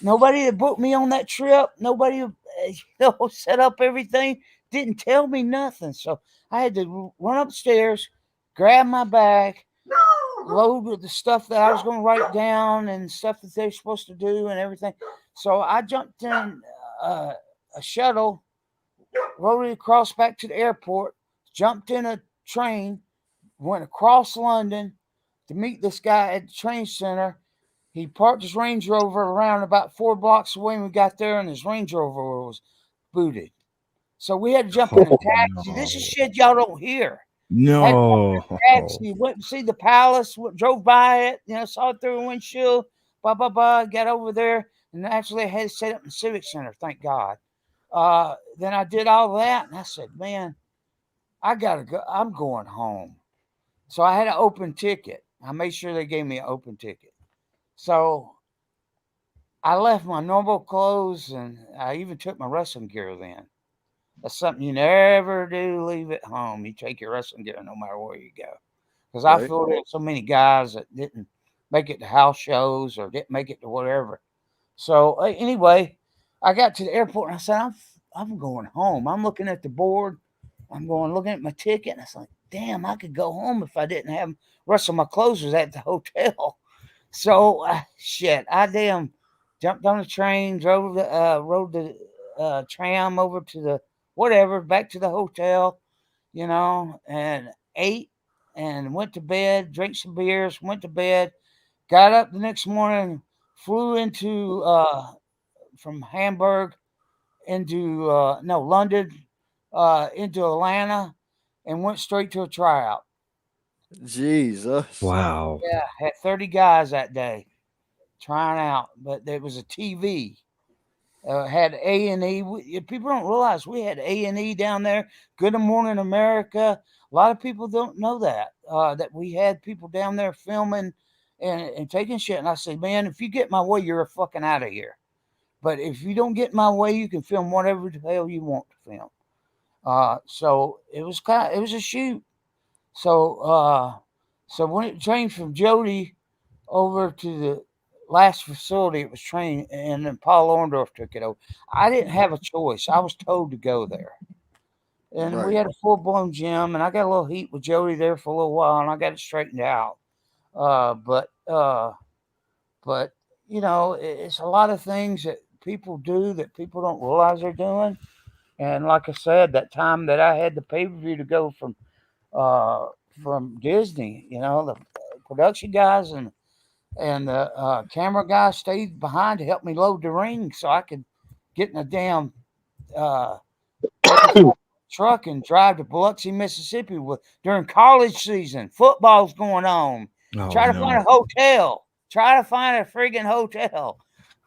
Nobody that booked me on that trip. Nobody, set up everything. Didn't tell me nothing. So I had to run upstairs, grab my bag, load with the stuff that I was going to write down and stuff that they're supposed to do and everything. So I jumped in a shuttle, rode it across back to the airport, jumped in a train, went across London to meet this guy at the train center. He parked his Range Rover around about 4 blocks away when we got there, and his Range Rover was booted. So we had to jump in a taxi. This is shit y'all don't hear. No. Taxi, went to see the palace, drove by it, saw it through a windshield, got over there, and actually had to set up in the Civic Center, thank God. Then I did all that, and I said, man, I gotta go. I'm going home. So I had an open ticket. I made sure they gave me an open ticket. So I left my normal clothes, and I even took my wrestling gear then. That's something you never do, leave at home. You take your wrestling gear no matter where you go. Because I feel there's so many guys that didn't make it to house shows or didn't make it to whatever. So anyway, I got to the airport and I said, I'm going home. I'm looking at the board. Looking at my ticket. And I was like, damn, I could go home if I didn't have the rest of my clothes was at the hotel. So shit, I damn jumped on the train, rode the tram over to the whatever, back to the hotel, and ate and went to bed, drank some beers, went to bed, got up the next morning, flew into from Hamburg into London into Atlanta, and went straight to a tryout. Jesus. Wow. Yeah, had 30 guys that day trying out, but there was a TV. Had A&E. People don't realize we had A&E down there. Good Morning America. A lot of people don't know that that we had people down there filming and taking shit. And I said, man, if you get my way, you're fucking out of here. But if you don't get my way, you can film whatever the hell you want to film. So it was a shoot. So when it changed from Jody over to the last facility it was trained, and then Paul Orndorff took it over. I didn't have a choice. I was told to go there. And we had a full-blown gym, and I got a little heat with Jody there for a little while, and I got it straightened out. But it's a lot of things that people do that people don't realize they're doing. And like I said, that time that I had the pay-per-view to go from Disney, the production guys and the camera guy stayed behind to help me load the ring so I could get in a damn truck and drive to Biloxi, Mississippi during college season. Football's going on. Try to find a hotel. Try to find a friggin' hotel.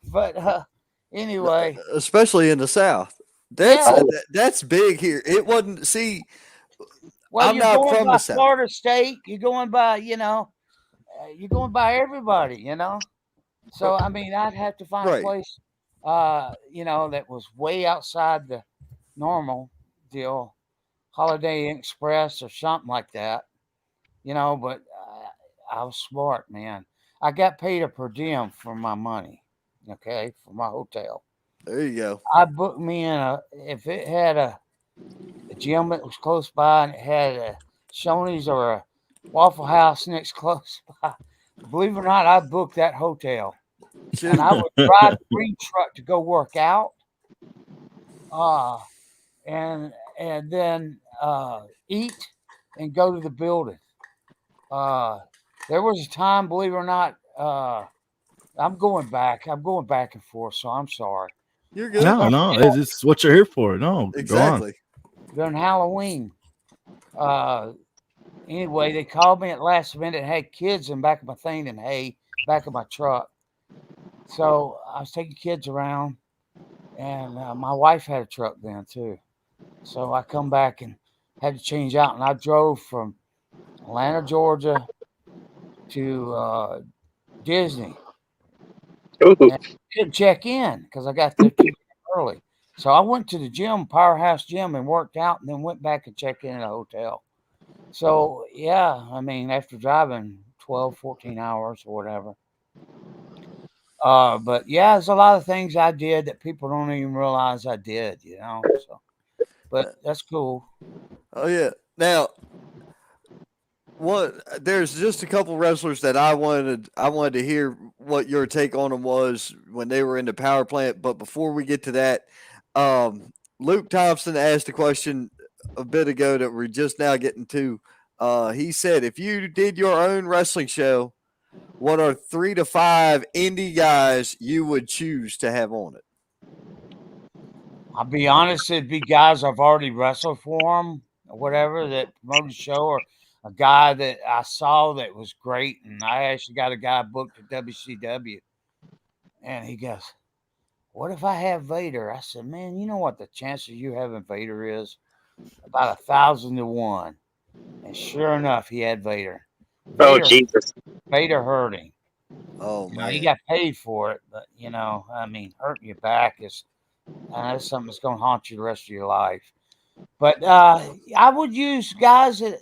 But anyway. Especially in the South. That's big here. It wasn't, see, well, I'm you're not going from by the South. Florida State. You're going by, you're going by everybody, So, I mean, I'd have to find a place, that was way outside the normal deal, Holiday Inn Express or something like that, but I was smart, man. I got paid a per diem for my money, okay, for my hotel. There you go. I booked me in if it had a gym that was close by and it had a Shoney's or a Waffle House next close by, believe it or not, I booked that hotel. And I would drive the green truck to go work out. And then eat and go to the building. There was a time, believe it or not, I'm going back and forth, so I'm sorry. You're good. No, it's what you're here for. No, exactly. During Halloween. Anyway, they called me at last minute and had kids in back of my thing and hay, back of my truck. So I was taking kids around, and my wife had a truck then too. So I come back and had to change out, and I drove from Atlanta, Georgia to Disney. Ooh. And I didn't check in because I got there too early. So I went to the gym, Powerhouse Gym, and worked out, and then went back and checked in at a hotel. So yeah, I mean, after driving 12, 14 hours or whatever. But yeah, there's a lot of things I did that people don't even realize I did, you know. So, but that's cool. Oh yeah. Now, there's just a couple wrestlers that I wanted to hear what your take on them was when they were in the power plant. But before we get to that, Luke Thompson asked a question a bit ago that we're just now getting to. He said, if you did your own wrestling show, what are 3 to 5 indie guys you would choose to have on it? I'll be honest, it'd be guys I've already wrestled for them or whatever that promoted the show, or a guy that I saw that was great. And I actually got a guy booked at WCW, and he goes, "What if I have Vader?" I said, "Man, you know what the chances of you having Vader is? About 1,000 to 1." And sure enough, he had Vader. Oh, Vader, Jesus. Vader hurt him. Oh You know, he man. got paid for it, but you know, I mean, hurting your back is that's something that's going to haunt you the rest of your life. But I would use guys that,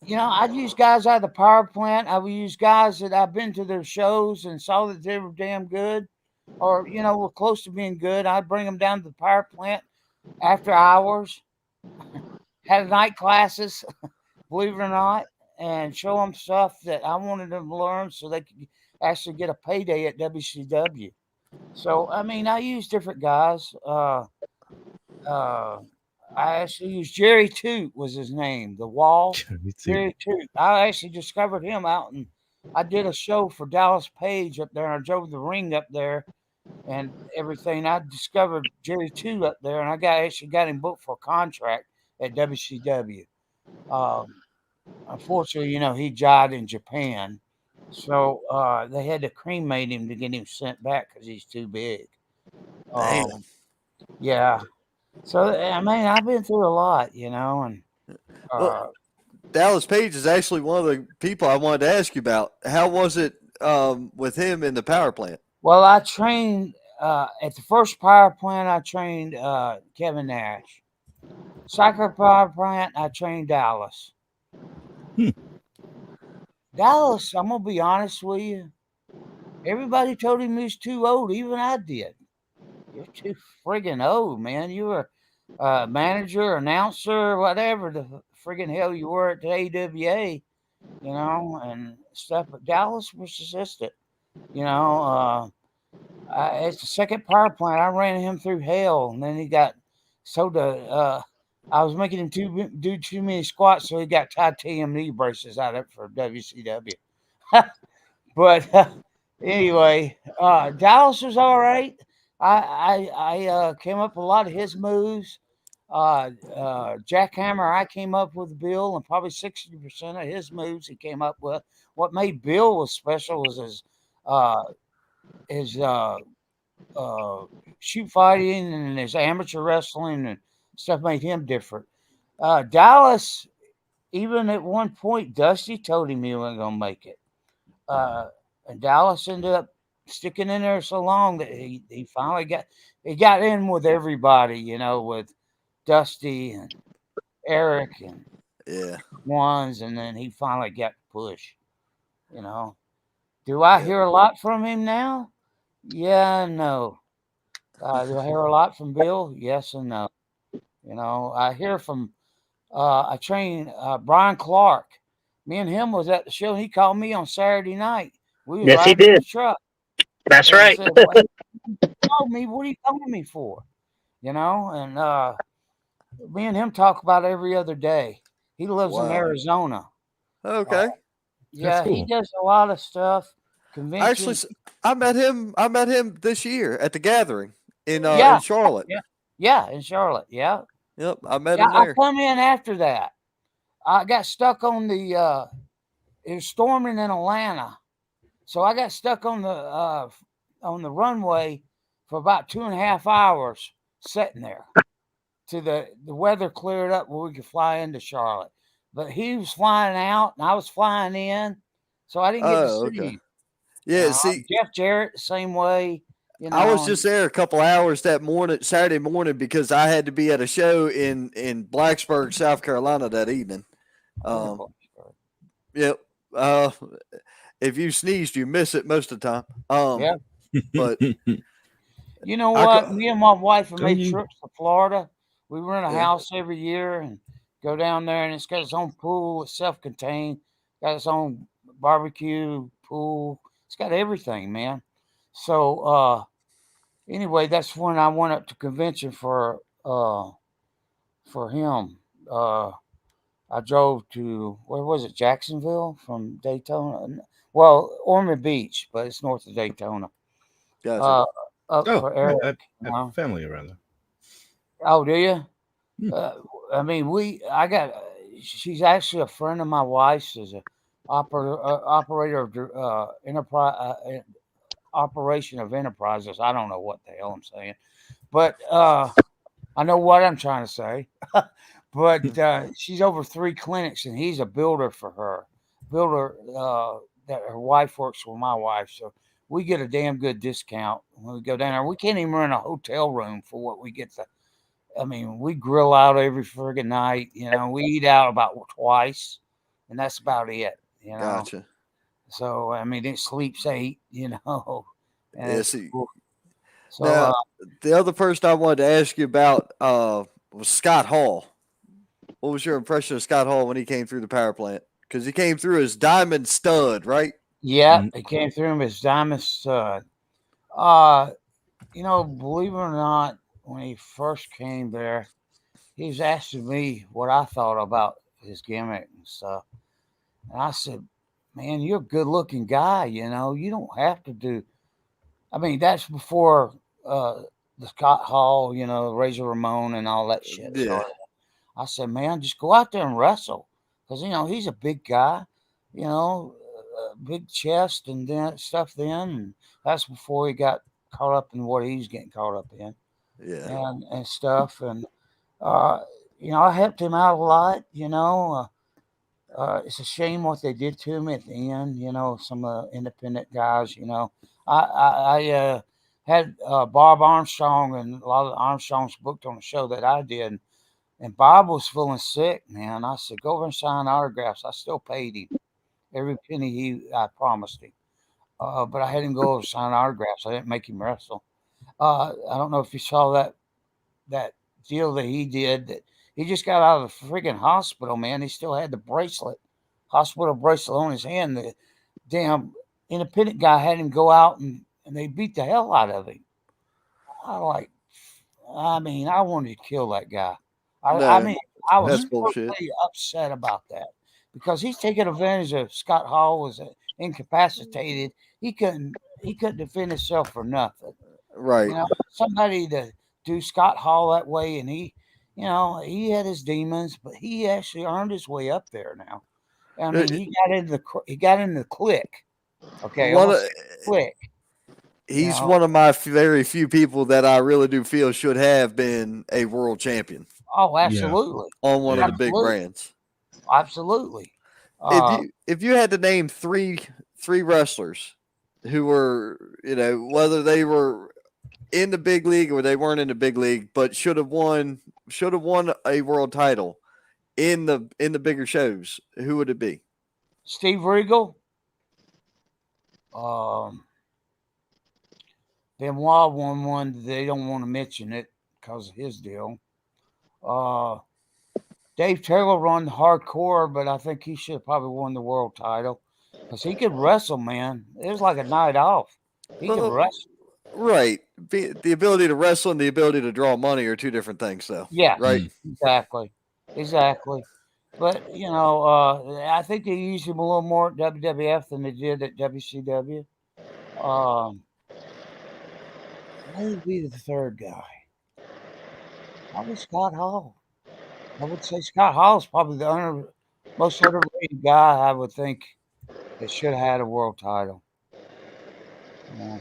you know, I'd use guys out of the power plant. I would use guys that I've been to their shows and saw that they were damn good, or you know, were close to being good. I'd bring them down to the power plant after hours, had night classes, believe it or not, and show them stuff that I wanted them to learn so they could actually get a payday at WCW. So I mean, I use different guys. I actually used Jerry Toot was his name. The Wall. Me too. Jerry Toot. I actually discovered him out, and I did a show for Dallas Page up there, and I drove the ring up there and everything. I discovered Jerry Toot up there, and actually got him booked for a contract at WCW. Unfortunately, you know, he died in Japan, so they had to cremate him to get him sent back because he's too big. Damn. Yeah. So I mean, I've been through a lot, you know, and Well, Dallas Page is actually one of the people I wanted to ask you about. How was it with him in the power plant? well, I trained at the first power plant. I trained Kevin Nash. Second power plant, I trained Dallas. Hmm. Dallas, I'm gonna be honest with you. Everybody told him he was too old. Even I did. You're too friggin' old, man. You were a manager, announcer, whatever the friggin' hell you were at the AWA, you know, and stuff. But Dallas was assistant, you know. It's the second power plant. I ran him through hell, and then he got so I was making him do too many squats, so he got titanium knee braces out of it for WCW. But anyway, Dallas was all right. I came up with a lot of his moves. Jackhammer, I came up with Bill, and probably 60% of his moves he came up with. What made Bill was special was his shoot fighting and his amateur wrestling and stuff made him different. Dallas, even at one point, Dusty told him he wasn't going to make it. And Dallas ended up sticking in there so long that he finally got in with everybody, you know, with Dusty and Eric and Yeah. ones, and then he finally got the push, you know. Do I Yeah. hear a lot from him now? Yeah, no. Do I hear a lot from Bill? Yes and no. You know, I hear from I train Brian Clark. Me and him was at the show. He called me on Saturday night. We was Yes, he riding in did. the truck. That's And right. said, "Well, he called me. What are you calling me for?" You know, and me and him talk about every other day. He lives in Wow. Arizona. Okay. Yeah, he cool. does a lot of stuff. Actually, Conventions. I met him. I met him this year at the gathering in Yeah, Charlotte. yeah, in Charlotte. Yeah, Yep, I met yeah. him I there. come in after that. I got stuck on the. It was storming in Atlanta, so I got stuck on the runway for about 2.5 hours, sitting there. To the weather cleared up where we could fly into Charlotte. But he was flying out and I was flying in, so I didn't get to Oh, see okay. him. Yeah, see, Jeff Jarrett, the same way. You know, I was just there a couple hours that morning, Saturday morning, because I had to be at a show in Blacksburg, South Carolina that evening. Yep. If you sneezed, you miss it most of the time. Yeah. But You know I what? co- Me and my wife have Don't made you? trips to Florida. We rent a yeah, house every year and go down there, and it's got its own pool. It's self-contained. Got its own barbecue pool. It's got everything, man. So anyway, that's when I went up to convention for him. I drove to where was it? Jacksonville from Daytona. Well, Ormond Beach, but it's north of Daytona. gotcha. Uh, up Oh, for yeah, Eric. I You have know? family around there. Oh, do you? Hmm. I mean, I got. She's actually a friend of my wife's. Is a operator of enterprise operation of enterprises. I don't know what the hell I'm saying, but I know what I'm trying to say. But she's over 3 clinics, and he's a builder for her. Builder that her wife works with my wife, so we get a damn good discount when we go down there. We can't even rent a hotel room for what we get. I mean, we grill out every friggin' night. You know, we eat out about twice, and that's about it. You know, Gotcha. so I mean, it sleeps 8. You know, and Yeah, it's see, cool. So now the other person I wanted to ask you about was Scott Hall. What was your impression of Scott Hall when he came through the power plant? Because he came through as Diamond Stud, right? yeah, Mm. it came through him as Diamond Stud. You know, believe it or not, when he first came there, he was asking me what I thought about his gimmick and stuff. And I said, man, you're a good looking guy. You know, you don't have to do. I mean, that's before uh, the Scott Hall, you know, Razor Ramon and all that shit Yeah. started. I said, man, just go out there and wrestle. Because, you know, he's a big guy, you know, big chest and then stuff then. And that's before he got caught up in what he's getting caught up in Yeah. and stuff. And, uh, you know, I helped him out a lot, you know. It's a shame what they did to him at the end. You know, some independent guys. You know, I had Bob Armstrong and a lot of the Armstrongs booked on the show that I did, and Bob was feeling sick. Man, I said, go over and sign autographs. I still paid him every penny I promised him, but I had him go over and sign autographs. I didn't make him wrestle. I don't know if you saw that deal that he did that he just got out of the friggin' hospital, man. He still had the hospital bracelet on his hand. The damn independent guy had him go out and they beat the hell out of him. I mean, I wanted to kill that guy. I No, mean, I that's was bullshit. totally upset about that because he's taking advantage of Scott Hall was incapacitated. He couldn't defend himself for nothing. Right. You know, somebody to do Scott Hall that way, and you know, he had his demons, but he actually earned his way up there now. I Uh, mean, he got into the click. Okay, One of, almost click. You he's know, one of my very few people that I really do feel should have been a world champion oh, Yeah, absolutely, on one of yeah. the big absolutely, brands. absolutely. If Uh, you had to name three wrestlers who were, whether they were in the big league or they weren't in the big league, but should have won a world title in the bigger shows, who would it be? Steve Regal, um, Benoit won one. They don't want to mention it because of his deal. Uh, Dave Taylor run hardcore, but I think he should have probably won the world title because he could wrestle, man. It was like a night off. He could Well, wrestle. right. The ability to wrestle and the ability to draw money are two different things, though. Yeah, Right? Mm. exactly. But you know, I think they used him a little more at WWF than they did at WCW. Um, who would be the third guy? Probably Scott Hall. I would say Scott Hall is probably the most underrated guy I would think that should have had a world title. Yeah.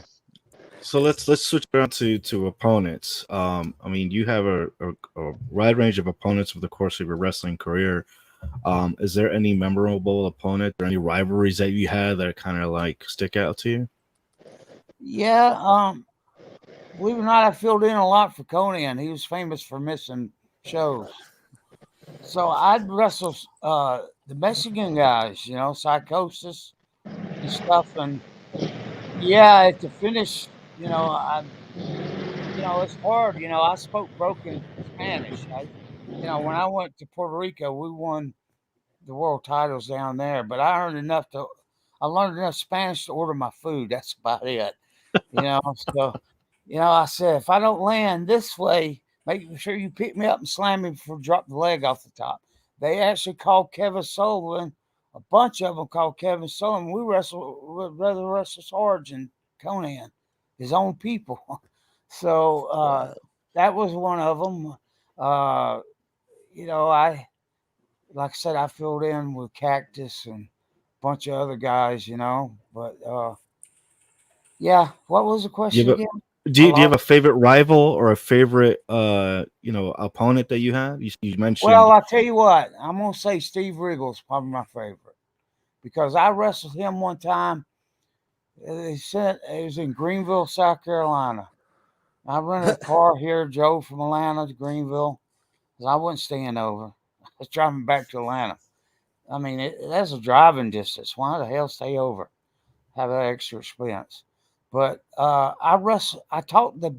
So let's switch around to opponents. I mean, you have a wide range of opponents over the course of your wrestling career. Is there any memorable opponent or any rivalries that you had that kind of like stick out to you? Yeah. Believe it or not, I filled in a lot for Conan. He was famous for missing shows. So I'd wrestle the Mexican guys, Psychosis and stuff. And yeah, to finish, it's hard. I spoke broken Spanish. When I went to Puerto Rico, we won the world titles down there, but I learned enough Spanish to order my food. That's about it. So, I said, if I don't land this way, make sure you pick me up and slam me before drop the leg off the top. They actually called Kevin Sullivan, a bunch of them called Kevin Sullivan. We would rather wrestle Sargent, Conan, his own people. So Wow. that was one of them. Like I said, I filled in with Cactus and a bunch of other guys, But yeah, what was the You question have again? do you have a favorite rival or a favorite opponent that you have? You Well, mentioned. I'll tell you what, I'm gonna say Steve Riggle's probably my favorite because I wrestled him one time. They said it was in Greenville, South Carolina. I rented a car here, Joe from Atlanta to Greenville, because I wasn't staying over. I was driving back to Atlanta. I mean, that's a driving distance. Why the hell stay over? Have that extra expense. But I taught the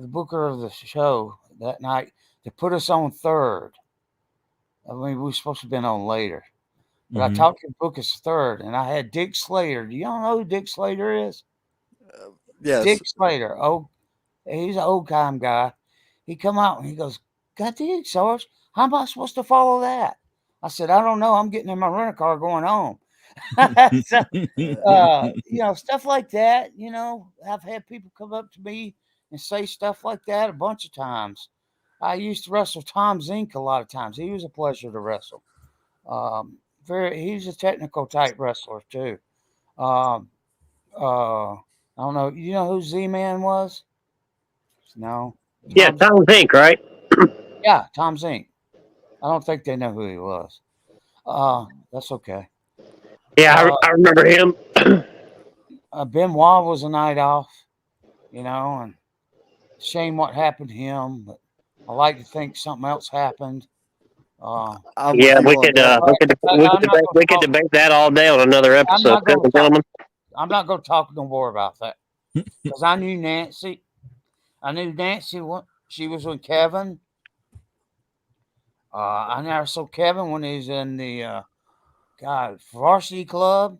the booker of the show that night to put us on third. I mean, we were supposed to have been on later, but I Mhm. taught him to book us third, and I had Dick Slater. Do y'all know who Dick Slater is? Yes. Dick Slater. Oh, he's an old time guy. He come out and he goes, "God dang, Sarge, how am I supposed to follow that?" I said, "I don't know. I'm getting in my rental car going home." So, stuff like that. I've had people come up to me and say stuff like that a bunch of times. I used to wrestle Tom Zink a lot of times. He was a pleasure to wrestle. He's a technical type wrestler too. Um, I don't know. You know who Z Man was? No, Yeah, Tom. Tom Zink, right? Yeah, Tom Zink. I don't think they know who he was. That's okay. Yeah, Uh, I remember him. Benoit was a night off, and shame what happened to him, but I like to think something else happened. Uh, I'm with Yeah, you on that. but I'm not going to we could talk. debate that all day on another I'm episode, not going to talk. gentlemen. I'm not going to talk no more about that because I knew Nancy. I knew Nancy when she was with Kevin. I never saw Kevin when he was in the varsity club.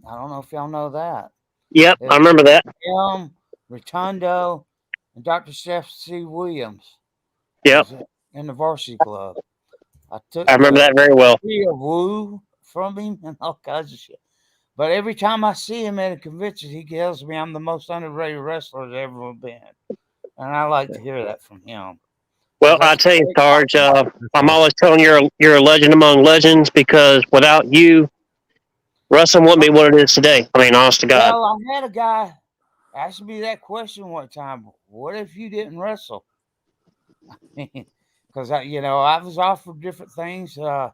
I don't know if y'all know that. Yep, It I was remember that. him, Rotundo, and Dr. Steph C. Williams Yep, was in the varsity club. I took I remember the that very well. free of woo from him and all kinds of shit. But every time I see him at a convention, he tells me I'm the most underrated wrestler there's ever been. And I like to hear that from him. Well, Because I that's a tell you, great Sarge, compliment. That's I'm awesome. always telling you're a legend among legends because without you, wrestling wouldn't be what it is today. I mean, honest to God. Well, I had a guy ask me that question one time. What if you didn't wrestle? Because I was offered different things. I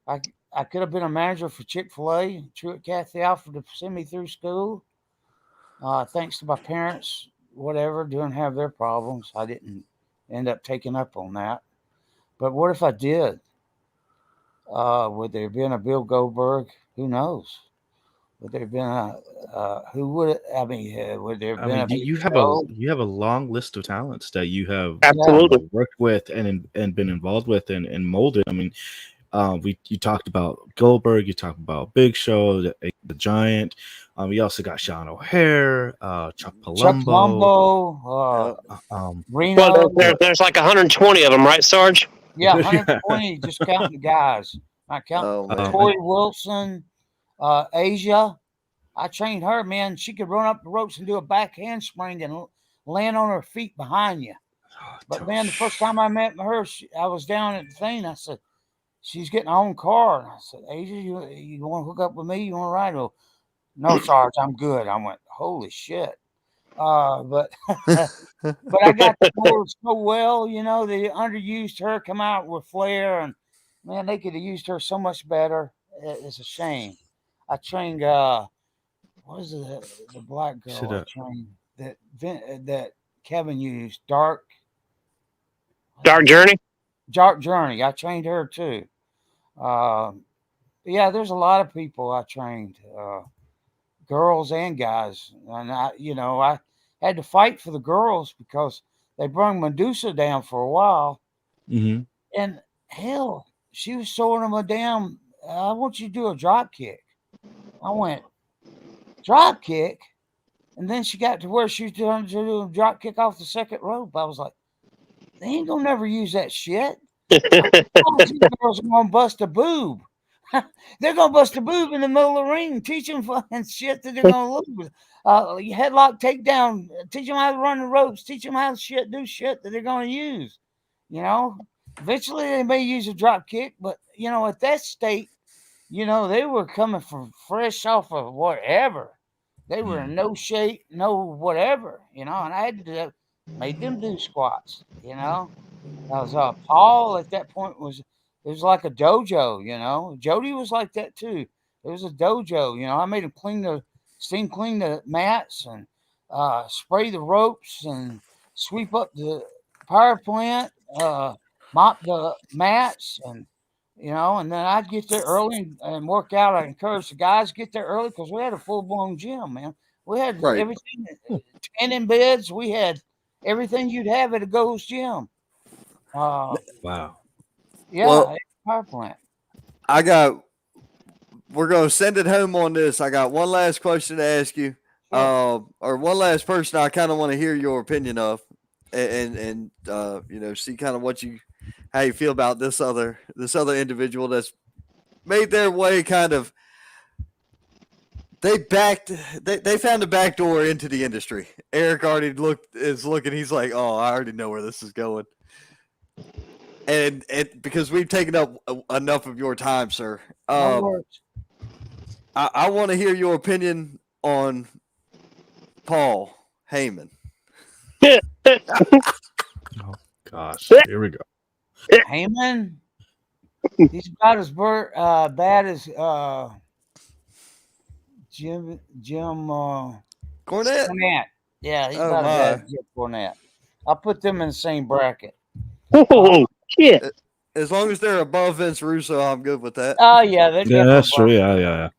I could have been a manager for Chick-fil-A. Truett Cathy offered to send me through school. Thanks to my parents, whatever, didn't have their problems. I didn't end up taking up on that. But what if I did? Would there have been a Bill Goldberg? Who knows? Would there have been who would, I mean, would there have I been mean, a Big Show? you have a long list of talents that you have Yeah. Absolutely. worked with and been involved with and molded. I mean, you talked about Goldberg, you talked about Big Show, the Giant. You also got Sean O'Hare, Chuck Chuck Palumbo. Palumbo, Yep. Well, Reno. there's like 120 of them, right, Sarge? Yeah, Yeah. 120, just counting the guys. I count Oh man. I, Tori Wilson, Asia. I trained her, man. She could run up the ropes and do a back handspring and land on her feet behind you. But man, the first time I met her, I was down at the thing. I said, "She's getting her own car." And I said, "Asia, you want to hook up with me? You want to ride?" Oh, no, Sarge, I'm good. I went, "Holy shit!" But but I got to know her so well. They underused her, come out with Flair, and man, they could have used her so much better. It's a shame. I trained what is the black girl Should I trained that Kevin used? Dark Journey. Journey. I trained her too. Yeah, there's a lot of people I trained, girls and guys, and I had to fight for the girls because they brung Medusa down for a while, Mm-hmm. and hell, she was throwing them a damn. I want you to do a drop kick. I went drop kick, and then she got to where she was doing to do a drop kick off the second rope. I was like, they ain't gonna never use that shit. These girls are gonna bust a boob. They're gonna bust a boob in the middle of the ring. Teach them fucking shit that they're gonna lose. Headlock takedown. Teach them how to run the ropes. Teach them how to do shit that they're gonna use. Eventually they may use a drop kick, but at that state, they were coming from fresh off of whatever. They were in no shape, no whatever. And I had to made them do squats. Paul at that point it was like a dojo. Jody was like that too. It was a dojo. I made him clean the mats and spray the ropes and sweep up the power plant, mop the mats, and then I'd get there early and work out. I encourage the guys to get there early because we had a full blown gym, man. We had Right. everything, tanning beds. We had everything you'd have at a Gold's Gym. Wow. Yeah, Well, power plant. We're going to send it home on this. I got one last question to ask you, or one last person I kind of want to hear your opinion of, and see kind of how you feel about this other individual that's made their way kind of. They found a back door into the industry. Eric already is looking. He's like, oh, I already know where this is going. And because we've taken up enough of your time, sir. I want to hear your opinion on Paul Heyman. Oh gosh, here we go. Heyman, he's about as bad as Jim Cornette. Yeah, he's about as bad as Jim Cornette. I'll put them in the same bracket. Oh shit! As long as they're above Vince Russo, I'm good with that. Oh yeah, That's true. Yeah.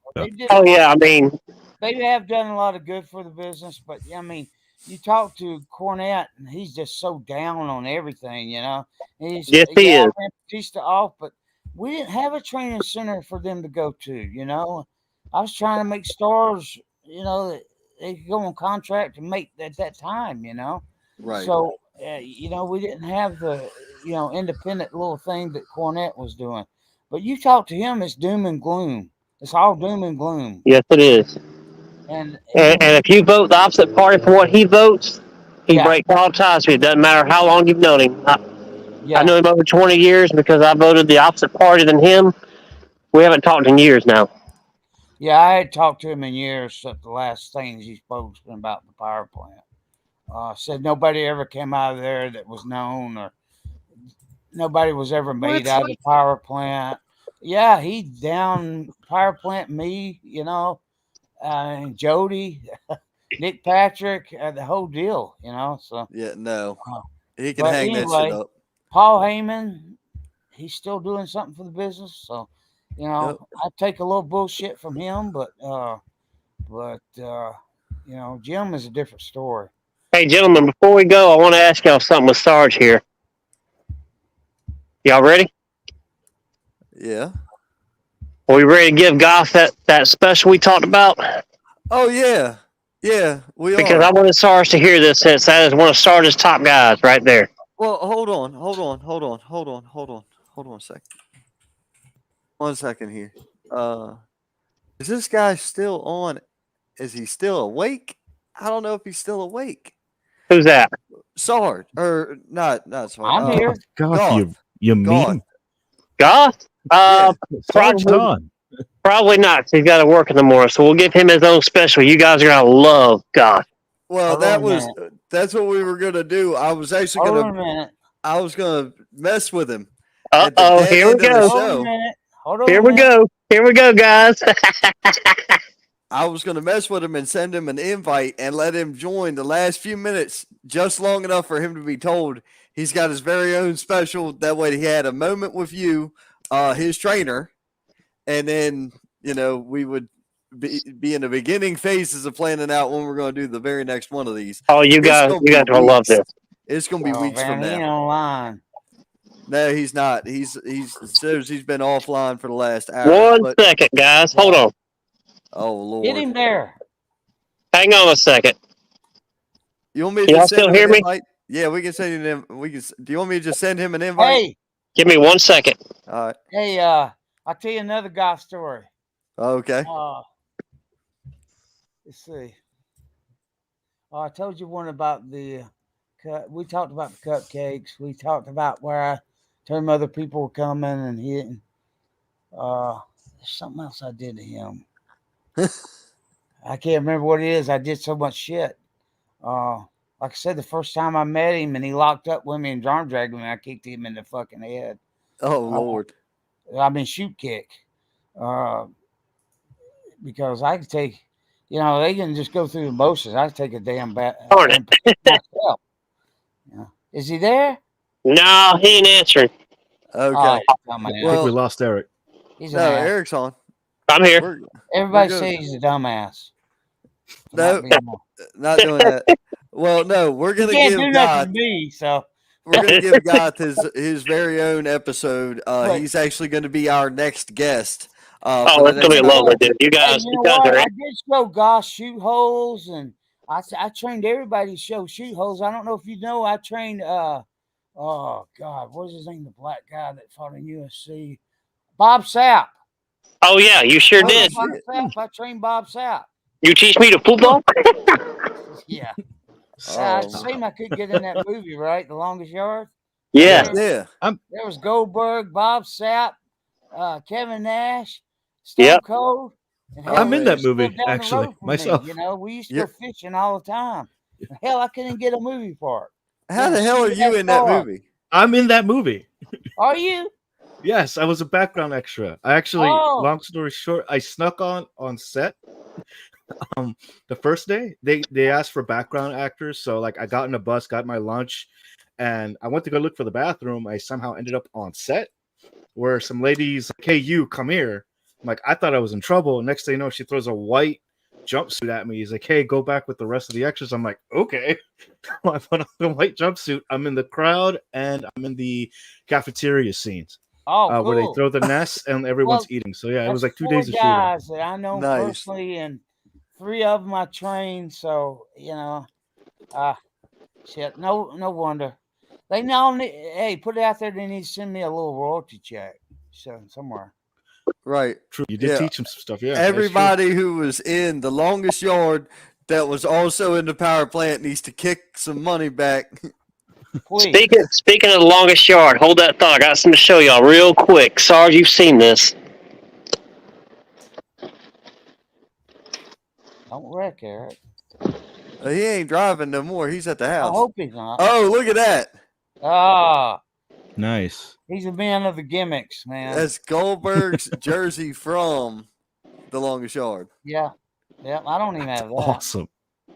Oh yeah, I mean, they have done a lot of good for the business, but I mean, you talk to Cornette, and he's just so down on everything, Yes, he is. Batista off, but we didn't have a training center for them to go to. I was trying to make stars, that they could go on contract to make at that time, Right. So, we didn't have the, independent little thing that Cornette was doing. But you talk to him, it's doom and gloom. It's all doom and gloom. Yes, it is. And if you vote the opposite party for what he votes, he breaks all ties with you. It doesn't matter how long you've known him. I know him over 20 years because I voted the opposite party than him. We haven't talked in years now. Yeah, I had talked to him in years. Except the last things he's spoken about the power plant. Said nobody ever came out of there that was known, or nobody was ever made out of the power plant. Yeah, he down power plant me, and Jody, Nick Patrick, the whole deal, So yeah, no, he can hang that shit up. Paul Heyman, he's still doing something for the business, so I take a little bullshit from him, but Jim is a different story. Hey, gentlemen, before we go, I want to ask y'all something with Sarge here. Y'all ready? Yeah. Are we ready to give Goff that special we talked about? Oh, yeah. Yeah, we because are. I wanted Sarge to hear this, since that is one of Sarge's top guys right there. Well, hold on a second. 1 second here. Is this guy still on? Is he still awake? I don't know if he's still awake. Who's that? Sarge, or not Sarge. I'm here. God, you mean Goff? Sarge Ton. Probably not. 'Cause he's got to work in the morning, so we'll give him his own special. You guys are gonna love Goff. Well, that's what we were gonna do. I was actually gonna mess with him. Uh-oh, here we go. Hold on Here we go, guys. I was going to mess with him and send him an invite and let him join the last few minutes just long enough for him to be told he's got his very own special. That way he had a moment with you, his trainer, and then, we would be in the beginning phases of planning out when we're going to do the very next one of these. Oh, you guys will love this. It's going to be weeks from He ain't now. online. No, he's not. He's says he's been offline for the last hour. One second, guys. Hold on. Oh Lord! Get him there. Hang on a second. You want me to Can y'all just send still him hear an me? invite? Yeah, we can send him. Do you want me to just send him an invite? Hey, Give me 1 second. All right. hey, I'll tell you another guy story. Okay. Let's see. I told you one about the we talked about the cupcakes. We talked about where I told him other people were coming and hitting. There's something else I did to him. I can't remember what it is. I did so much shit. Like I said, the first time I met him and he locked up with me and arm dragged me, I kicked him in the fucking head. Oh Lord. Shoot kick. Because I could take, they can just go through the motions. I could take a damn bat myself. Is he there? No, he ain't answering. Okay. I think we lost Eric. He's no, Eric's on. I'm here. Everybody says he's a dumbass. No, not doing that. Well, no, we're gonna give God. Me, so we're gonna give God his very own episode. He's actually going to be our next guest. That's gonna be lovely, dude. You guys, I did show Gosh shoot holes, and I trained everybody to show shoot holes. I don't know if you know, I trained. Oh God, what is his name? The black guy that fought in UFC, Bob Sapp. Oh yeah, you sure did. Bob Sapp, I trained Bob Sapp. You teach me to football? Yeah. Same I could get in that movie, right? The Longest Yard. Yeah. Yeah. There was Goldberg, Bob Sapp, Kevin Nash, Stone Cold. I'm in that movie actually myself. We used to go fishing all the time. Hell, I couldn't get a movie part. How the hell are you in that movie? I'm in that movie. Are you? Yes, I was a background extra. I actually, long story short, I snuck on set. The first day they asked for background actors, so like I got in a bus, got my lunch, and I went to go look for the bathroom. I somehow ended up on set where some ladies like, "Hey, you come here." I'm like, I thought I was in trouble. Next thing you know, she throws a white jumpsuit at me. He's like, "Hey, go back with the rest of the extras." I'm like, okay. I put on the white jumpsuit. I'm in the crowd and I'm in the cafeteria scenes. Cool. Where they throw the nest and everyone's eating. So yeah, it was like 2 days of shooting. Guys that I know personally, and 3 of them I trained. So shit. No wonder. They now hey, put it out there. They need to send me a little royalty check. So somewhere. Right. True. You did teach them some stuff. Yeah. Everybody who was in the Longest Yard that was also in the power plant needs to kick some money back. Speaking of the Longest Yard, hold that thought. I got something to show y'all real quick. Sarge, you've seen this. Don't wreck, Eric. He ain't driving no more. He's at the house. I hope he's not. Oh, look at that. Nice. He's a man of the gimmicks, man. That's Goldberg's jersey from the Longest Yard. Yeah. I don't even have that. Awesome.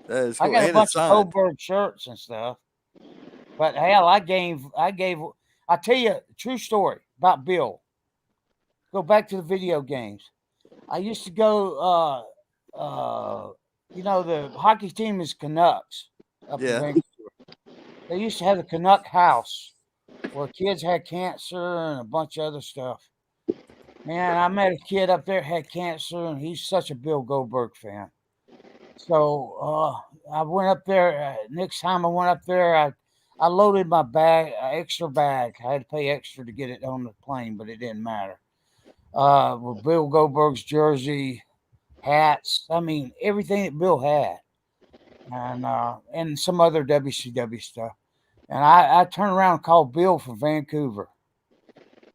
That is cool. I got a bunch of Goldberg shirts and stuff. But hell, I tell you a true story about Bill. Go back to the video games. I used to go, the hockey team is Canucks up in Vancouver. They used to have the Canuck house where kids had cancer and a bunch of other stuff. Man, I met a kid up there had cancer, and he's such a Bill Goldberg fan. So I went up there. Next time I went up there, I loaded my bag, extra bag. I had to pay extra to get it on the plane, but it didn't matter. With Bill Goldberg's jersey, hats. I mean, everything that Bill had, and some other WCW stuff. And I turned around and called Bill from Vancouver,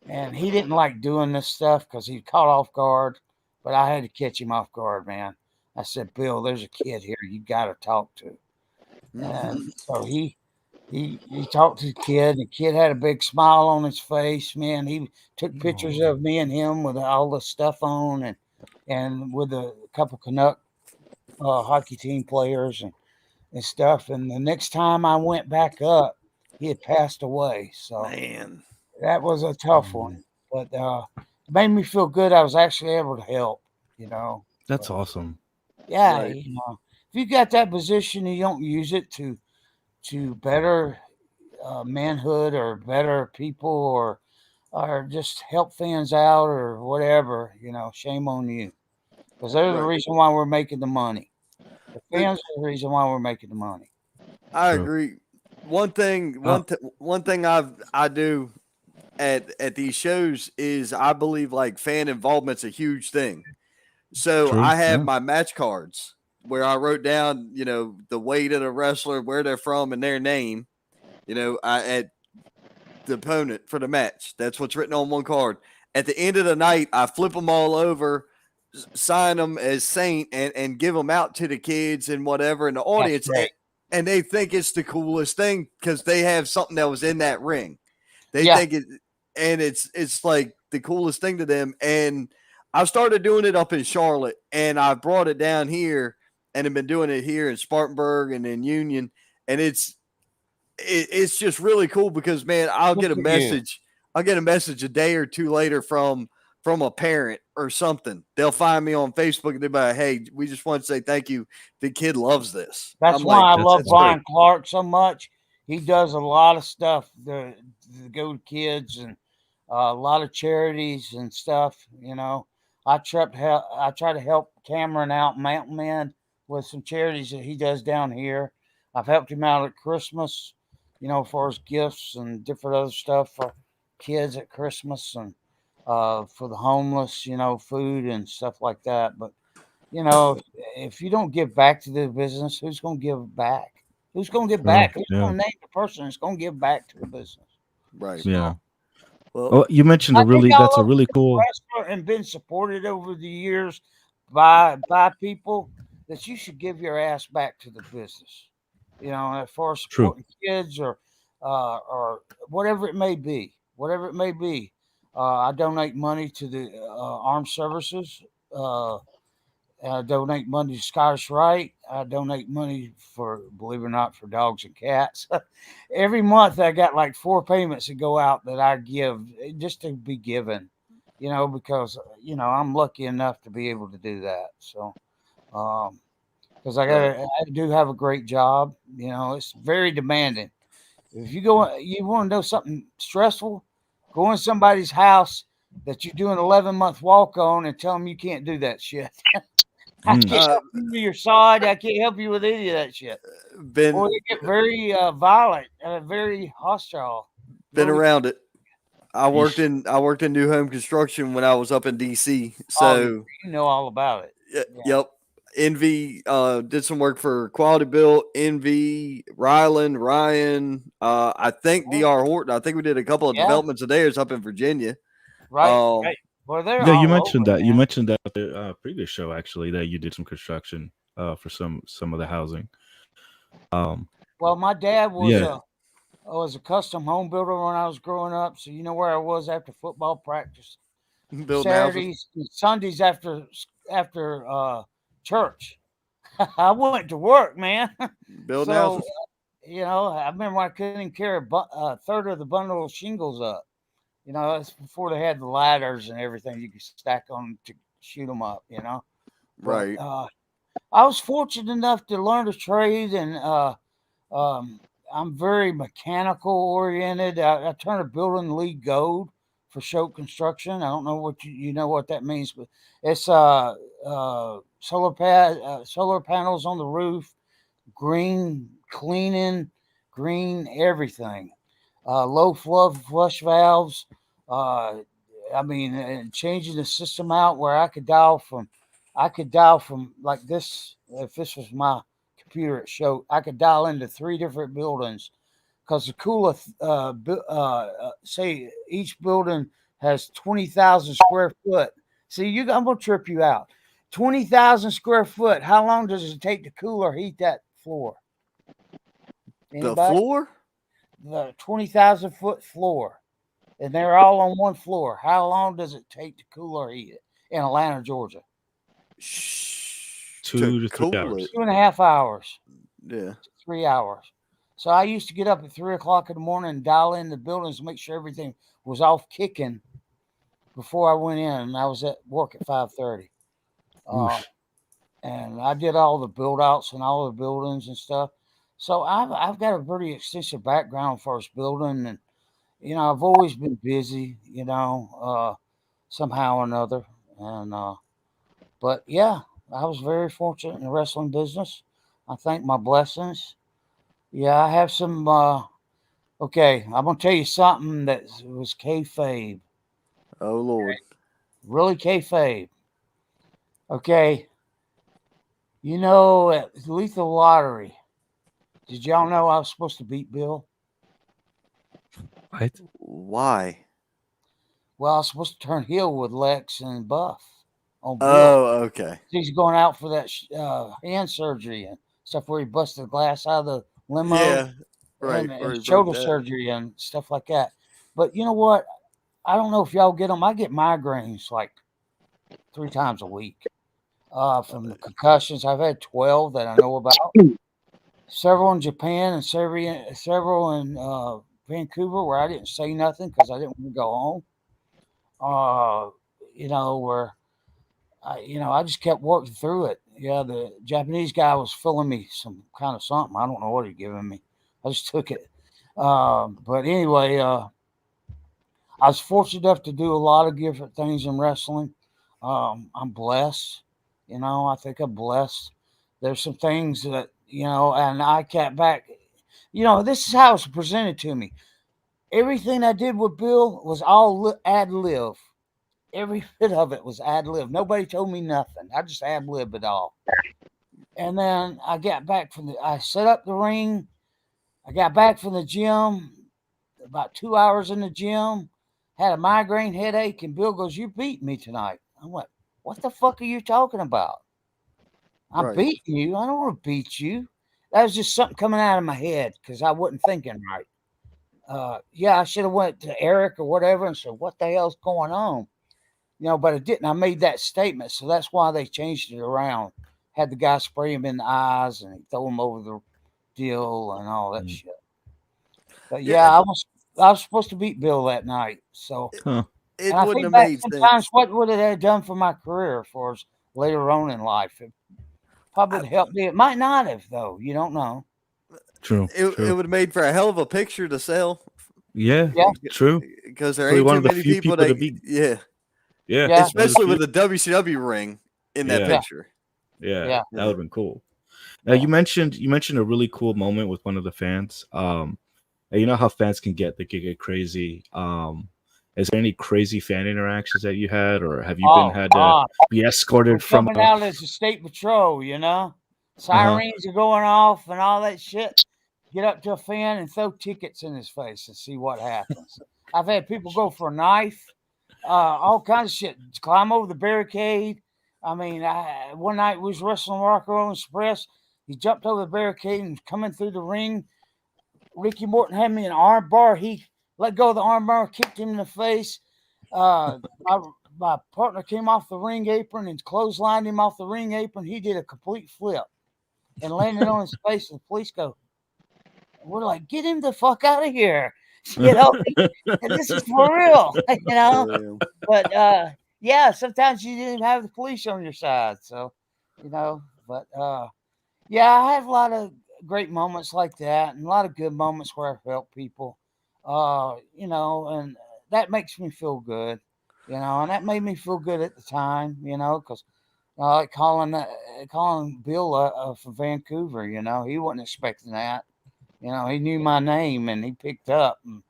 and he didn't like doing this stuff because he caught off guard. But I had to catch him off guard, man. I said, Bill, there's a kid here you got to talk to. And so he talked to the kid. The kid had a big smile on his face, man. He took pictures of me and him with all the stuff on and with a couple Canuck hockey team players and stuff. And the next time I went back up, he had passed away. So Man, that was a tough one, but it made me feel good. I was actually able to help, That's But, awesome. yeah, Right. if you got that position, you don't use it to better manhood or better people or just help fans out or whatever, shame on you. Because they're the Right. reason why we're making the money. The It- fans are the reason why we're making the money. I True. agree. One thing, one thing I do at these shows is I believe like fan involvement's a huge thing. So True. I have Yeah. my match cards where I wrote down, the weight of the wrestler, where they're from, and their name. At the opponent for the match. That's what's written on one card. At the end of the night, I flip them all over, sign them as Saint, and give them out to the kids and whatever in the audience. And they think it's the coolest thing because they have something that was in that ring. They Yeah. think it, and it's like the coolest thing to them. And I started doing it up in Charlotte, and I brought it down here, and have been doing it here in Spartanburg and in Union, and it's just really cool because, man, I'll Good get a for you. message. I'll get a message a day or two later from a parent or something. They'll find me on Facebook and they'll be like, "Hey, we just want to say thank you. The kid loves this." That's I'm why like, I That's love great. Brian Clark so much. He does a lot of stuff to go to kids and a lot of charities and stuff. I try to help Cameron out, Mountain Man, with some charities that he does down here. I've helped him out at Christmas, for his gifts and different other stuff for kids at Christmas and for the homeless, food and stuff like that. But if you don't give back to the business, who's going to give back? Who's going to give True. back? Who's Yeah. going to name the person that's going to give back to the business? right. Yeah. Well, Oh, you mentioned I think that's a all of really cool. wrestler and been supported over the years by people that you should give your ass back to the business. As far as True. supporting kids or whatever it may be. Whatever it may be. I donate money to the armed services. I donate money to Scottish Rite. I donate money for, believe it or not, for dogs and cats. Every month I got like 4 payments that go out that I give just to be given, because, I'm lucky enough to be able to do that. So, because I do have a great job, it's very demanding. If you want to know something stressful, go in somebody's house that you do an 11-month walk on and tell them you can't do that shit. I can't help you with your side. I can't help you with any of that shit. Or they get very violent, very hostile. been Really, around it. I worked in new home construction when I was up in DC. So you know all about it. yep. Envy did some work for Quality Built, Envy, Ryland, Ryan, I think DR Horton. I think we did a couple of developments of theirs up in Virginia. Right. Well, they're Yeah, you all mentioned over, that. You man. mentioned that the previous show actually that you did some construction for some of the housing. Well, my dad Yeah. was a custom home builder when I was growing up. So you know where I was after football practice, Building houses. Saturdays, and Sundays after church. I went to work, man. Building So houses. I remember I couldn't carry a third of the bundle of shingles up. That's before they had the ladders and everything you could stack on to shoot them up. But Right. I was fortunate enough to learn a trade, and I'm very mechanical oriented. I turned a building LEED gold for Show Construction. I don't know what you know what that means, but it's solar panels on the roof, green cleaning, green everything, low flow flush valves. And changing the system out where I could dial from like this. If this was my computer at show, I could dial into 3 different buildings because the cooler, say each building has 20,000 square foot. See, I'm gonna trip you out. 20,000 square foot. How long does it take to cool or heat that floor? The Anybody? floor? The 20,000 foot floor, and they're all on one floor. How long does it take to cool or heat it in Atlanta, Georgia? 2 to 3 hours. 2.5 hours. Yeah. 3 hours. So I used to get up at 3 o'clock in the morning and dial in the buildings, make sure everything was off kicking before I went in. And I was at work at 5:30. And I did all the build outs and all the buildings and stuff. So I've got a pretty extensive background for us building, and I've always been busy, somehow or another. And but yeah, I was very fortunate in the wrestling business. I thank my blessings. Yeah, I have some. Okay, I'm gonna tell you something that was kayfabe. Oh Lord. Really kayfabe. Okay. At Lethal Lottery, did y'all know I was supposed to beat Bill? What? Why? Well, I was supposed to turn heel with Lex and Buff on Bill. Oh, okay. He's going out for that hand surgery and stuff where he busted the glass out of the limo. Yeah, right. And shoulder surgery and stuff like that. But you know what? I don't know if y'all get them. I get migraines like 3 times a week from the concussions. I've had 12 that I know about. Several in Japan and several in Vancouver where I didn't say nothing because I didn't want to go home. Where I just kept working through it. Yeah, the Japanese guy was filling me some kind of something. I don't know what he'd given me. I just took it. But anyway, I was fortunate enough to do a lot of different things in wrestling. I'm blessed. I think I'm blessed. There's some things that, and I kept back. This is how it's presented to me. Everything I did with Bill was all ad lib. Every bit of it was ad lib. Nobody told me nothing. I just ad lib it all. And then I got back I set up the ring. I got back from the gym, about 2 hours in the gym, had a migraine headache, and Bill goes, "You beat me tonight." I went, "What the fuck are you talking about? I'm beating you. I don't want to beat you." That was just something coming out of my head because I wasn't thinking right. I should have went to Eric or whatever and said, "What the hell's going on?" But I didn't. I made that statement, so that's why they changed it around. Had the guy spray him in the eyes and throw him over the deal and all that shit. But I was supposed to beat Bill that night. So it I wouldn't think have back made sometimes sense. what would it have done for my career for us later on in life? It probably helped me. It might not have though. You don't know. True. It would have made for a hell of a picture to sell. Yeah. True. Because there ain't too many people that beat. Yeah. Especially with the WCW ring in that picture. Yeah. That would have been cool. Now you mentioned a really cool moment with one of the fans. You know how fans can get crazy. Is there any crazy fan interactions that you had, or have you had to be escorted from coming out as a state patrol? Sirens are going off and all that shit. Get up to a fan and throw tickets in his face and see what happens. I've had people go for a knife, all kinds of shit. Climb over the barricade. I mean, one night we was wrestling Rock Roll Express. He jumped over the barricade and coming through the ring. Ricky Morton had me an arm bar. He let go of the arm bar, kicked him in the face. My partner came off the ring apron and clotheslined him off the ring apron. He did a complete flip and landed on his face. And the police go, we're like, "Get him the fuck out of here." And this is for real, But sometimes you didn't have the police on your side. So, but I have a lot of great moments like that and a lot of good moments where I've helped people, and that makes me feel good, and that made me feel good at the time, because like calling Bill from Vancouver, he wasn't expecting that. He knew my name and he picked up, and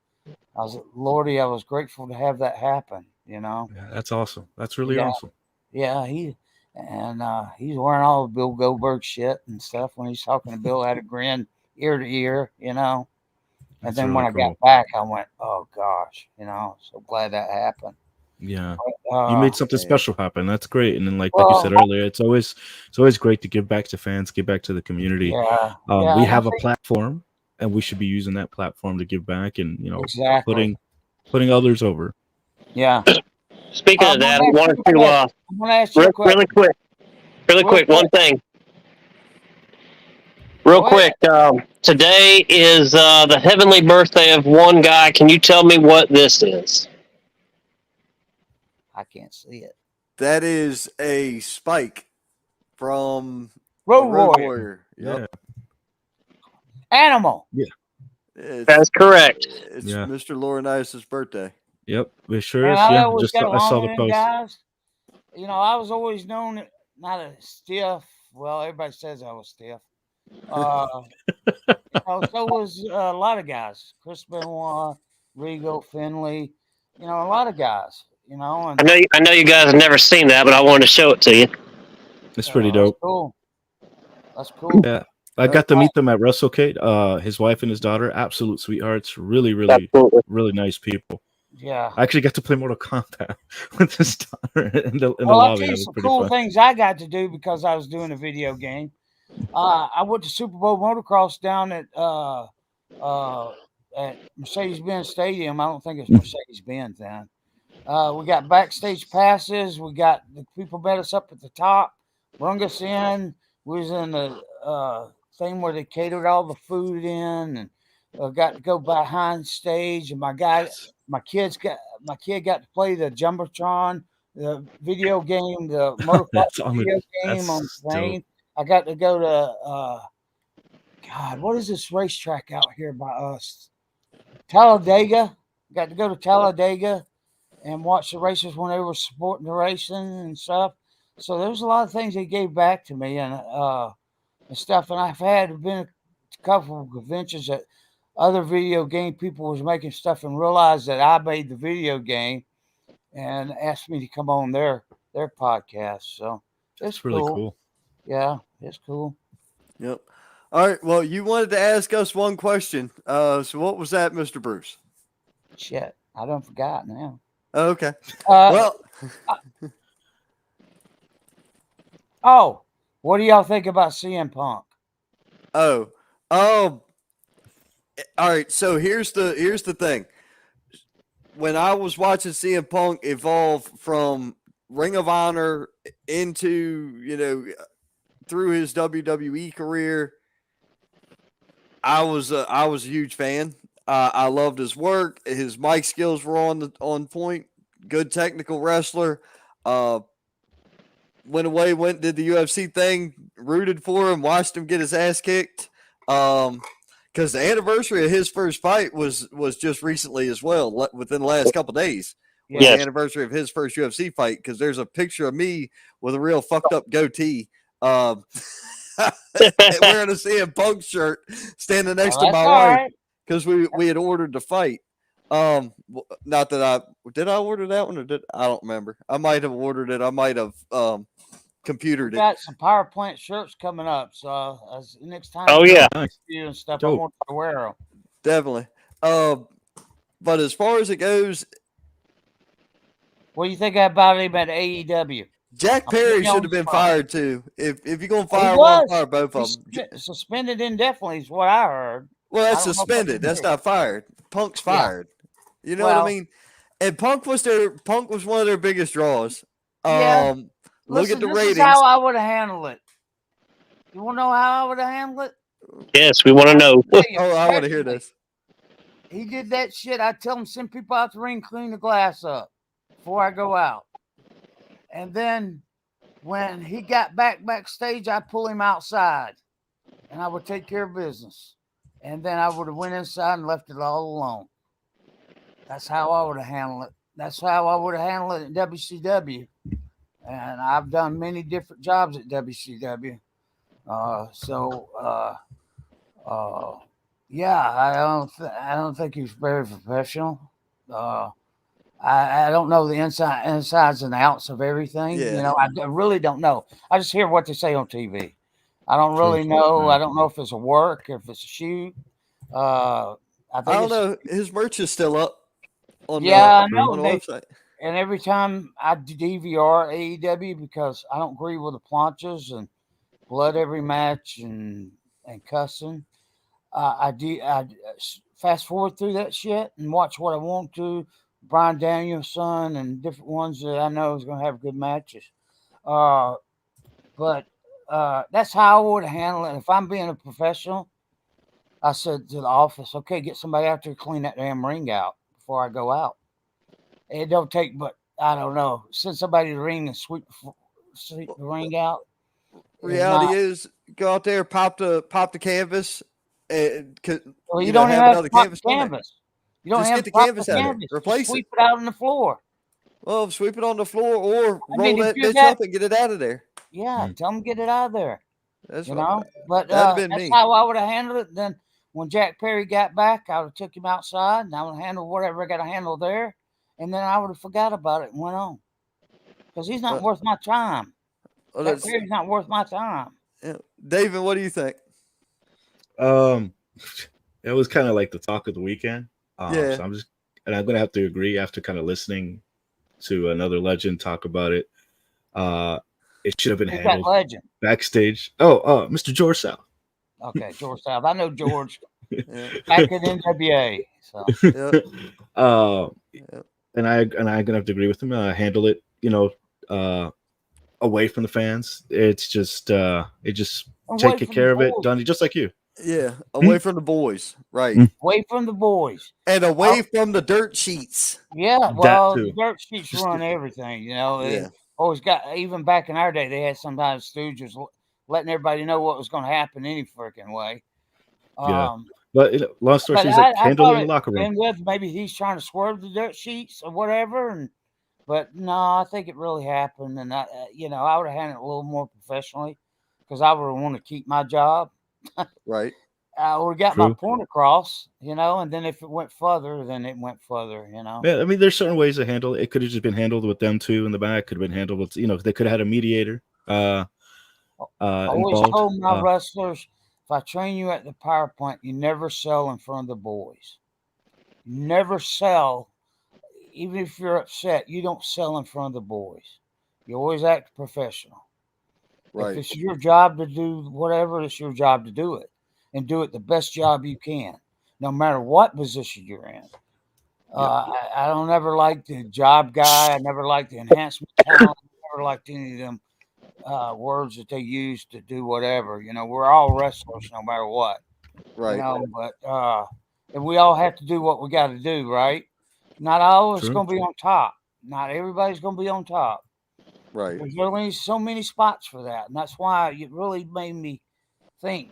I was grateful to have that happen, Yeah, that's awesome. That's really awesome. Yeah, he's wearing all the Bill Goldberg shit and stuff when he's talking to Bill, had a grin ear to ear, And That's then really when I cool. got back, I went, "Oh gosh," so glad that happened. Yeah. But, You made something special happen. That's great. And then like you said earlier, it's always great to give back to fans, give back to the community. We have a platform and we should be using that platform to give back and exactly putting others over. Yeah. Speaking of that, I wanted to ask you a question. really quick, one thing. Real quick, today is the heavenly birthday of one guy. Can you tell me what this is? I can't see it. That is a Spike from Road Road Warrior. Warrior. Yep. Animal. That's correct. It's Mr. Laurinaitis' birthday. Yep, it sure Man, is. I Yeah, always got I along saw with the them post. guys. You know, I was always known not a stiff. Well, everybody says I was stiff. So was a lot of guys. Chris Benoit, Rigo, Finley. You know, a lot of guys. You know, and I know you guys have never seen that, but I wanted to show it to you. It's pretty dope. That's cool. That's cool. Yeah, I got to meet them at WrestleCade. His wife and his daughter, absolute sweethearts. Really, really, really nice people. Yeah, I actually got to play Mortal Kombat with his daughter in the I'll lobby. tell you some cool things I got to do because I was doing a video game. I went to Super Bowl motocross down at Mercedes-Benz Stadium. I don't think it's Mercedes-Benz then. We got backstage passes. We got the people met us up at the top, brung us in. We was in the thing where they catered all the food in, and got to go behind stage. And my kid got to play the Jumbotron, the video game, the motocross video game on the plane. I got to go to God, what is this racetrack out here by us? Talladega. Got to go to Talladega and watch the races when they were supporting the racing and stuff. So there's a lot of things they gave back to me and stuff. And I've been a couple of conventions that other video game people was making stuff and realized that I made the video game and asked me to come on their podcast. So it's really cool. Yeah, it's cool. Yep. All right. Well, you wanted to ask us one question. So what was that, Mr. Bruce? Shit, I don't forgot now. Okay. What do y'all think about CM Punk? All right. So here's the thing. When I was watching CM Punk evolve from Ring of Honor into, through his WWE career, I was a huge fan. I loved his work. His mic skills were on point. Good technical wrestler. Went away, did the UFC thing, rooted for him, watched him get his ass kicked. Because the anniversary of his first fight was just recently as well, within the last couple of days. Was the anniversary of his first UFC fight, because there's a picture of me with a real fucked up goatee. Wearing a CM Punk shirt, standing next to my wife, because we had ordered the fight. Not that did I order that one, or I don't remember. I might have ordered it. I might have computered it. Got some Powerplant shirts coming up, so next time. Oh yeah, and stuff. Dope. I want to wear them. Definitely. But as far as it goes, what do you think about him at AEW? Jack Perry should have been fired too. If you're gonna fire one, fire both of them. Suspended indefinitely is what I heard. Well, that's suspended. That's not fired. Punk's fired. You know what I mean? And Punk was one of their biggest draws. Look at the ratings. This is how I would have handled it. You want to know how I would have handled it? Yes, we want to know. I want to hear this. He did that shit. I tell him, send people out the ring, clean the glass up before I go out. And then when he got backstage, I'd pull him outside and I would take care of business. And then I would have went inside and left it all alone. That's how I would have handled it. That's how I would have handled it in WCW. And I've done many different jobs at WCW. I don't think he was very professional. I don't know the insides and outs of everything. Yeah. I really don't know. I just hear what they say on TV. I don't really know. I don't know if it's a work, if it's a shoot. I don't know. His merch is still up on the website. And every time I DVR AEW, because I don't agree with the planches and blood every match and cussing, I fast forward through that shit and watch what I want to. Bryan Danielson and different ones that I know is going to have good matches. But that's how I would handle it. If I'm being a professional, I said to the office, okay, get somebody out there to clean that damn ring out before I go out. It don't take, but I don't know, send somebody to the ring and sweep the ring out. Reality is, go out there, pop the canvas, and well, you don't have have another to pop canvas the on there. canvas. You don't Just have get to the pop canvas the out of there. canvas. Replace Just sweep it. it out on the floor. Well, sweep it on the floor or I mean, roll if that you're bitch that, up and get it out of there. yeah, tell them get it out of there. That's You what, know, but that'd have been that's me. how I would have handled it. Then when Jack Perry got back, I would have took him outside and I would handle whatever I got to handle there, and then I would have forgot about it and went on because he's not worth my time. Well, Jack Perry's not worth my time. Yeah. David, what do you think? It was kind of like the talk of the weekend. Yeah. So I'm gonna have to agree after kind of listening to another legend talk about it. It should have been handled legend backstage. Oh, Mr. George South. Okay, George South. I know George back in NWA. So and I'm gonna have to agree with him. Handle it, away from the fans. It's just take care of it, done just like you. Yeah, away from the boys, right? Away from the boys, and away from the dirt sheets. Yeah, well, the dirt sheets run everything. Yeah. They always got, even back in our day, they had sometimes stooges letting everybody know what was going to happen any freaking way. But long story short, like handling in the locker room. Maybe he's trying to swerve the dirt sheets or whatever, but no, I think it really happened, and I would have handled it a little more professionally because I would want to keep my job. Right. I would have got my point across, and then if it went further, then it went further, Yeah, I mean, there's certain ways to handle it. It could have just been handled with them two in the back. Could have been handled with, they could have had a mediator. I always told my wrestlers, if I train you at the power plant, you never sell in front of the boys. You never sell, even if you're upset. You don't sell in front of the boys. You always act professional. Right. If it's your job to do whatever, it's your job to do it. And do it the best job you can, no matter what position you're in. I don't ever like the job guy. I never liked the enhancement talent. I never liked any of them words that they use to do whatever. We're all wrestlers no matter what. Right. But and we all have to do what we got to do, right? Not always going to be on top. Not everybody's going to be on top. Right. There's only so many spots for that. And that's why it really made me think,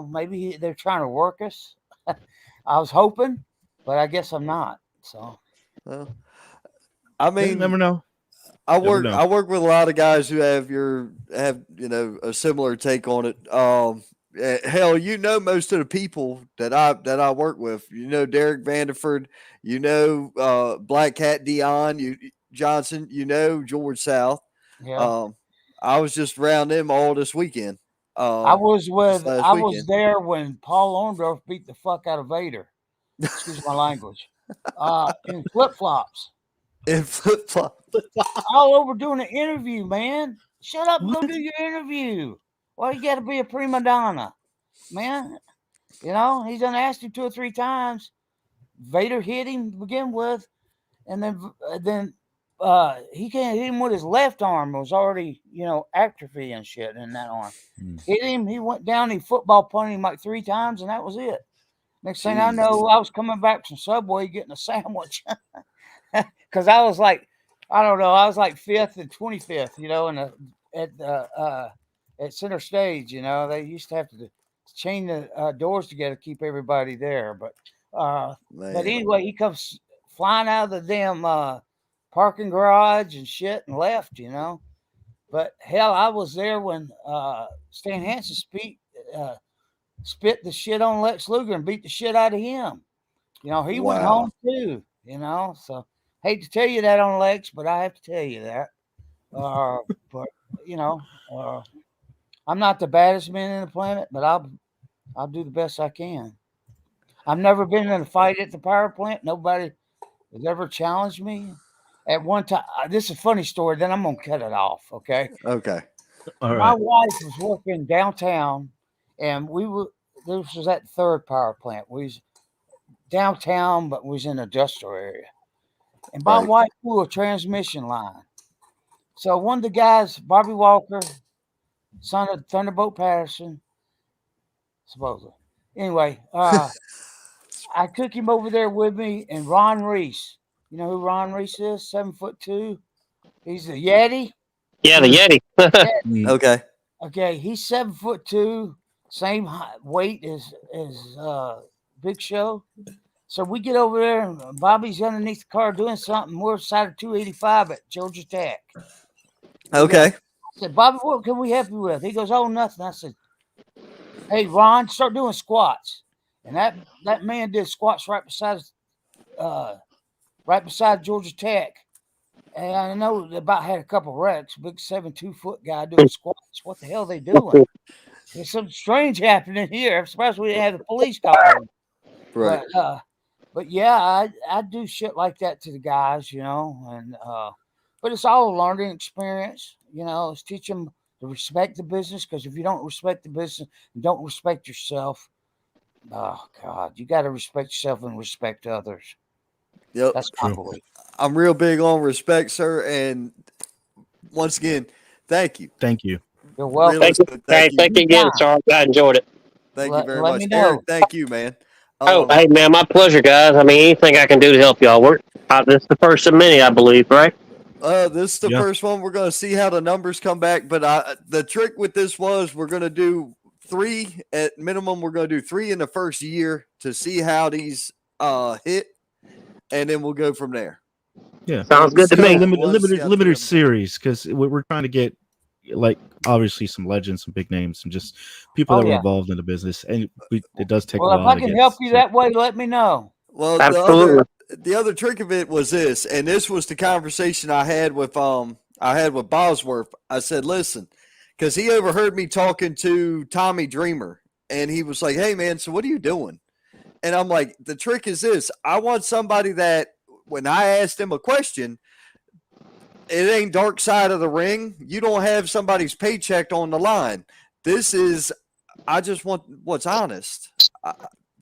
maybe they're trying to work us. I was hoping, but I guess I'm not. So, well, I mean, you never know. I work with a lot of guys who have a similar take on it. Hell, most of the people that I work with. Derek Vanderford. Black Cat Dion. Johnson. George South. Yeah. I was just around them all this weekend. I was there when Paul Orndorff beat the fuck out of Vader. Excuse my language. In flip flops. In flip flops. All over doing an interview, man. Shut up and go do your interview. Why you got to be a prima donna, man? He's done asked him 2 or 3 times. Vader hit him to begin with, and then he can't hit him with his left arm. It was already, atrophy and shit in that arm. Hit him. He went down. He football punted him like 3 times, and that was it. Next thing I know, I was coming back from Subway getting a sandwich because I was like, I don't know, I was like 5th and 25th, at center stage. They used to have to chain the doors together to keep everybody there. But anyway, he comes flying out of the damn parking garage and shit and left, But hell, I was there when Stan Hansen spit the shit on Lex Luger and beat the shit out of him. He went home too, So hate to tell you that on Lex, but I have to tell you that. But I'm not the baddest man in the planet, but I'll do the best I can. I've never been in a fight at the power plant. Nobody has ever challenged me. At one time, this is a funny story. Then I'm gonna cut it off. Okay. Okay. All right. My wife was working downtown, and this was at the 3rd power plant. We was downtown, but we was in an industrial area. And my wife blew a transmission line. So one of the guys, Bobby Walker, son of Thunderbolt Patterson, supposedly. Anyway, I took him over there with me, and Ron Reese. You know who Ron Reese is? 7'2". He's a Yeti. Yeah, the Yeti. Okay. Okay, he's 7'2", same weight as Big Show. So we get over there, and Bobby's underneath the car doing something. We're side of 285 at Georgia Tech. Okay. I said, Bobby, what can we help you with? He goes, oh, nothing. I said, hey, Ron, start doing squats. And that man did squats right beside Georgia Tech. And I know they about had a couple wrecks. Big 7'2" guy doing squats. What the hell are they doing? There's something strange happening here. I'm surprised we didn't have the police call. Right. But yeah, I do shit like that to the guys, and but it's all a learning experience, it's teach them to respect the business, because if you don't respect the business and don't respect yourself, oh God, you got to respect yourself and respect others. Yep. That's my belief. I'm real big on respect, sir. And once again, thank you. Thank you. You're welcome. Thank you again, Sarge. I enjoyed it. Thank you very let much, me know. Eric. Thank you, man. Hey, man, my pleasure, guys. I mean, anything I can do to help y'all. This is the first of many, I believe, right? This is the first one. We're going to see how the numbers come back. But the trick with this was we're going to do 3 at minimum. We're going to do 3 in the first year to see how these hit, and then we'll go from there. Yeah, sounds good to me. Limited series, because we're trying to get, like, obviously some legends, some big names, some just people that were involved in the business, and it does take a while. Well, if I can help you that way, let me know. Well, absolutely. The other trick of it was this, and this was the conversation I had with Bosworth. I said, listen, because he overheard me talking to Tommy Dreamer, and he was like, hey man, so what are you doing? And I'm like, the trick is this: I want somebody that when I asked him a question, it ain't dark side of the ring. You don't have somebody's paycheck on the line. This is, I just want what's honest.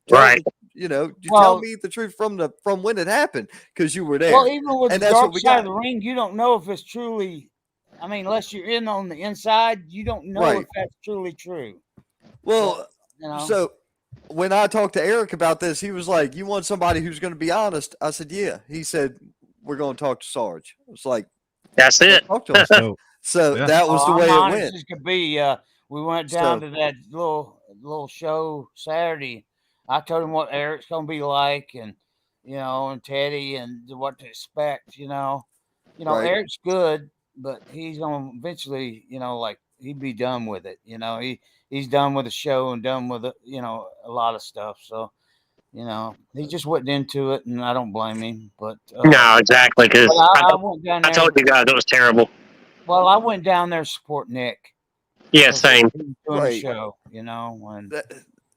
Right. Tell me the truth from when it happened, because you were there. Well, even with the dark side of the ring, you don't know if it's truly, unless you're in on the inside, you don't know if that's truly true. Well, so when I talked to Eric about this, he was like, you want somebody who's going to be honest? I said, yeah. He said, we're going to talk to Sarge. I was like, that's it. Talk to him. So that was the way it went. As could be. We went down to that little show Saturday. I told him what Eric's going to be like, and and Teddy, and what to expect. Right. Eric's good, but he's going to eventually, he'd be done with it. He's done with the show and done with a lot of stuff. So, he just wasn't into it, and I don't blame him. But no, exactly, because I went down there. I told you guys it was terrible. Well, I went down there to support Nick. Yeah, same. Doing the show, and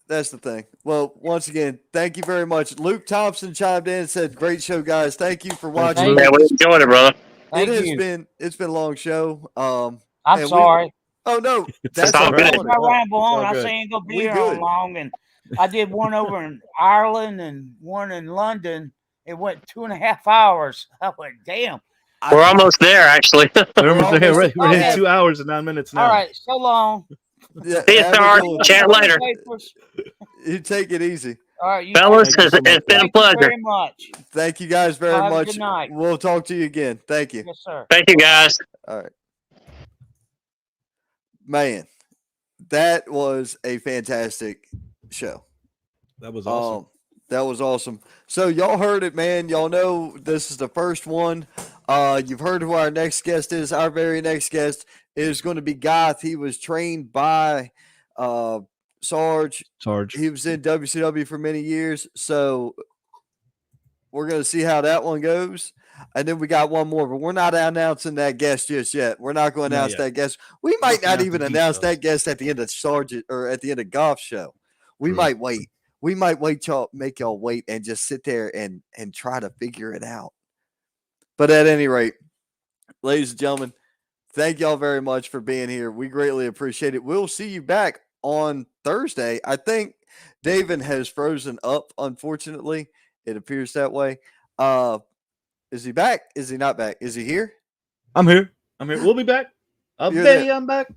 that's the thing. Well, once again, thank you very much. Luke Thompson chimed in and said, "Great show, guys. Thank you for watching." Yeah, we enjoyed it, brother. It's been a long show. I'm sorry. Oh no, that's all good. I ramble on. I say ain't gonna be here all long, and I did one over in Ireland and one in London. It went 2.5 hours. I went, damn. We're almost there, actually. We're in 2 hours and 9 minutes now. All right, so long. See you, Sarge. Chat later. You take it easy. All right, fellas, it's been a pleasure. Very much. Thank you guys very much. Good night. We'll talk to you again. Thank you. Yes, sir. Thank you, guys. All right. Man, that was a fantastic show. That was awesome. That was awesome. So y'all heard it, man. Y'all know this is the first one. You've heard who our next guest is. Our very next guest is going to be Goth. He was trained by Sarge. He was in WCW for many years. So we're going to see how that one goes. And then we got one more, but we're not announcing that guest just yet. We're not going to announce that guest. We might not even announce that guest at the end of Sargent or at the end of Golf show. We might wait. We might make y'all wait and just sit there and try to figure it out. But at any rate, ladies and gentlemen, thank y'all very much for being here. We greatly appreciate it. We'll see you back on Thursday. I think David has frozen up, unfortunately. It appears that way. Is he back? Is he not back? Is he here? I'm here. We'll be back. I'm back.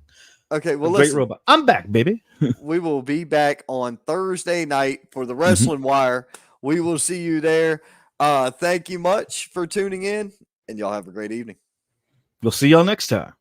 Okay, well, Great listen. robot. I'm back, baby. We will be back on Thursday night for the Wrestling Wire. We will see you there. Thank you much for tuning in, and y'all have a great evening. We'll see y'all next time.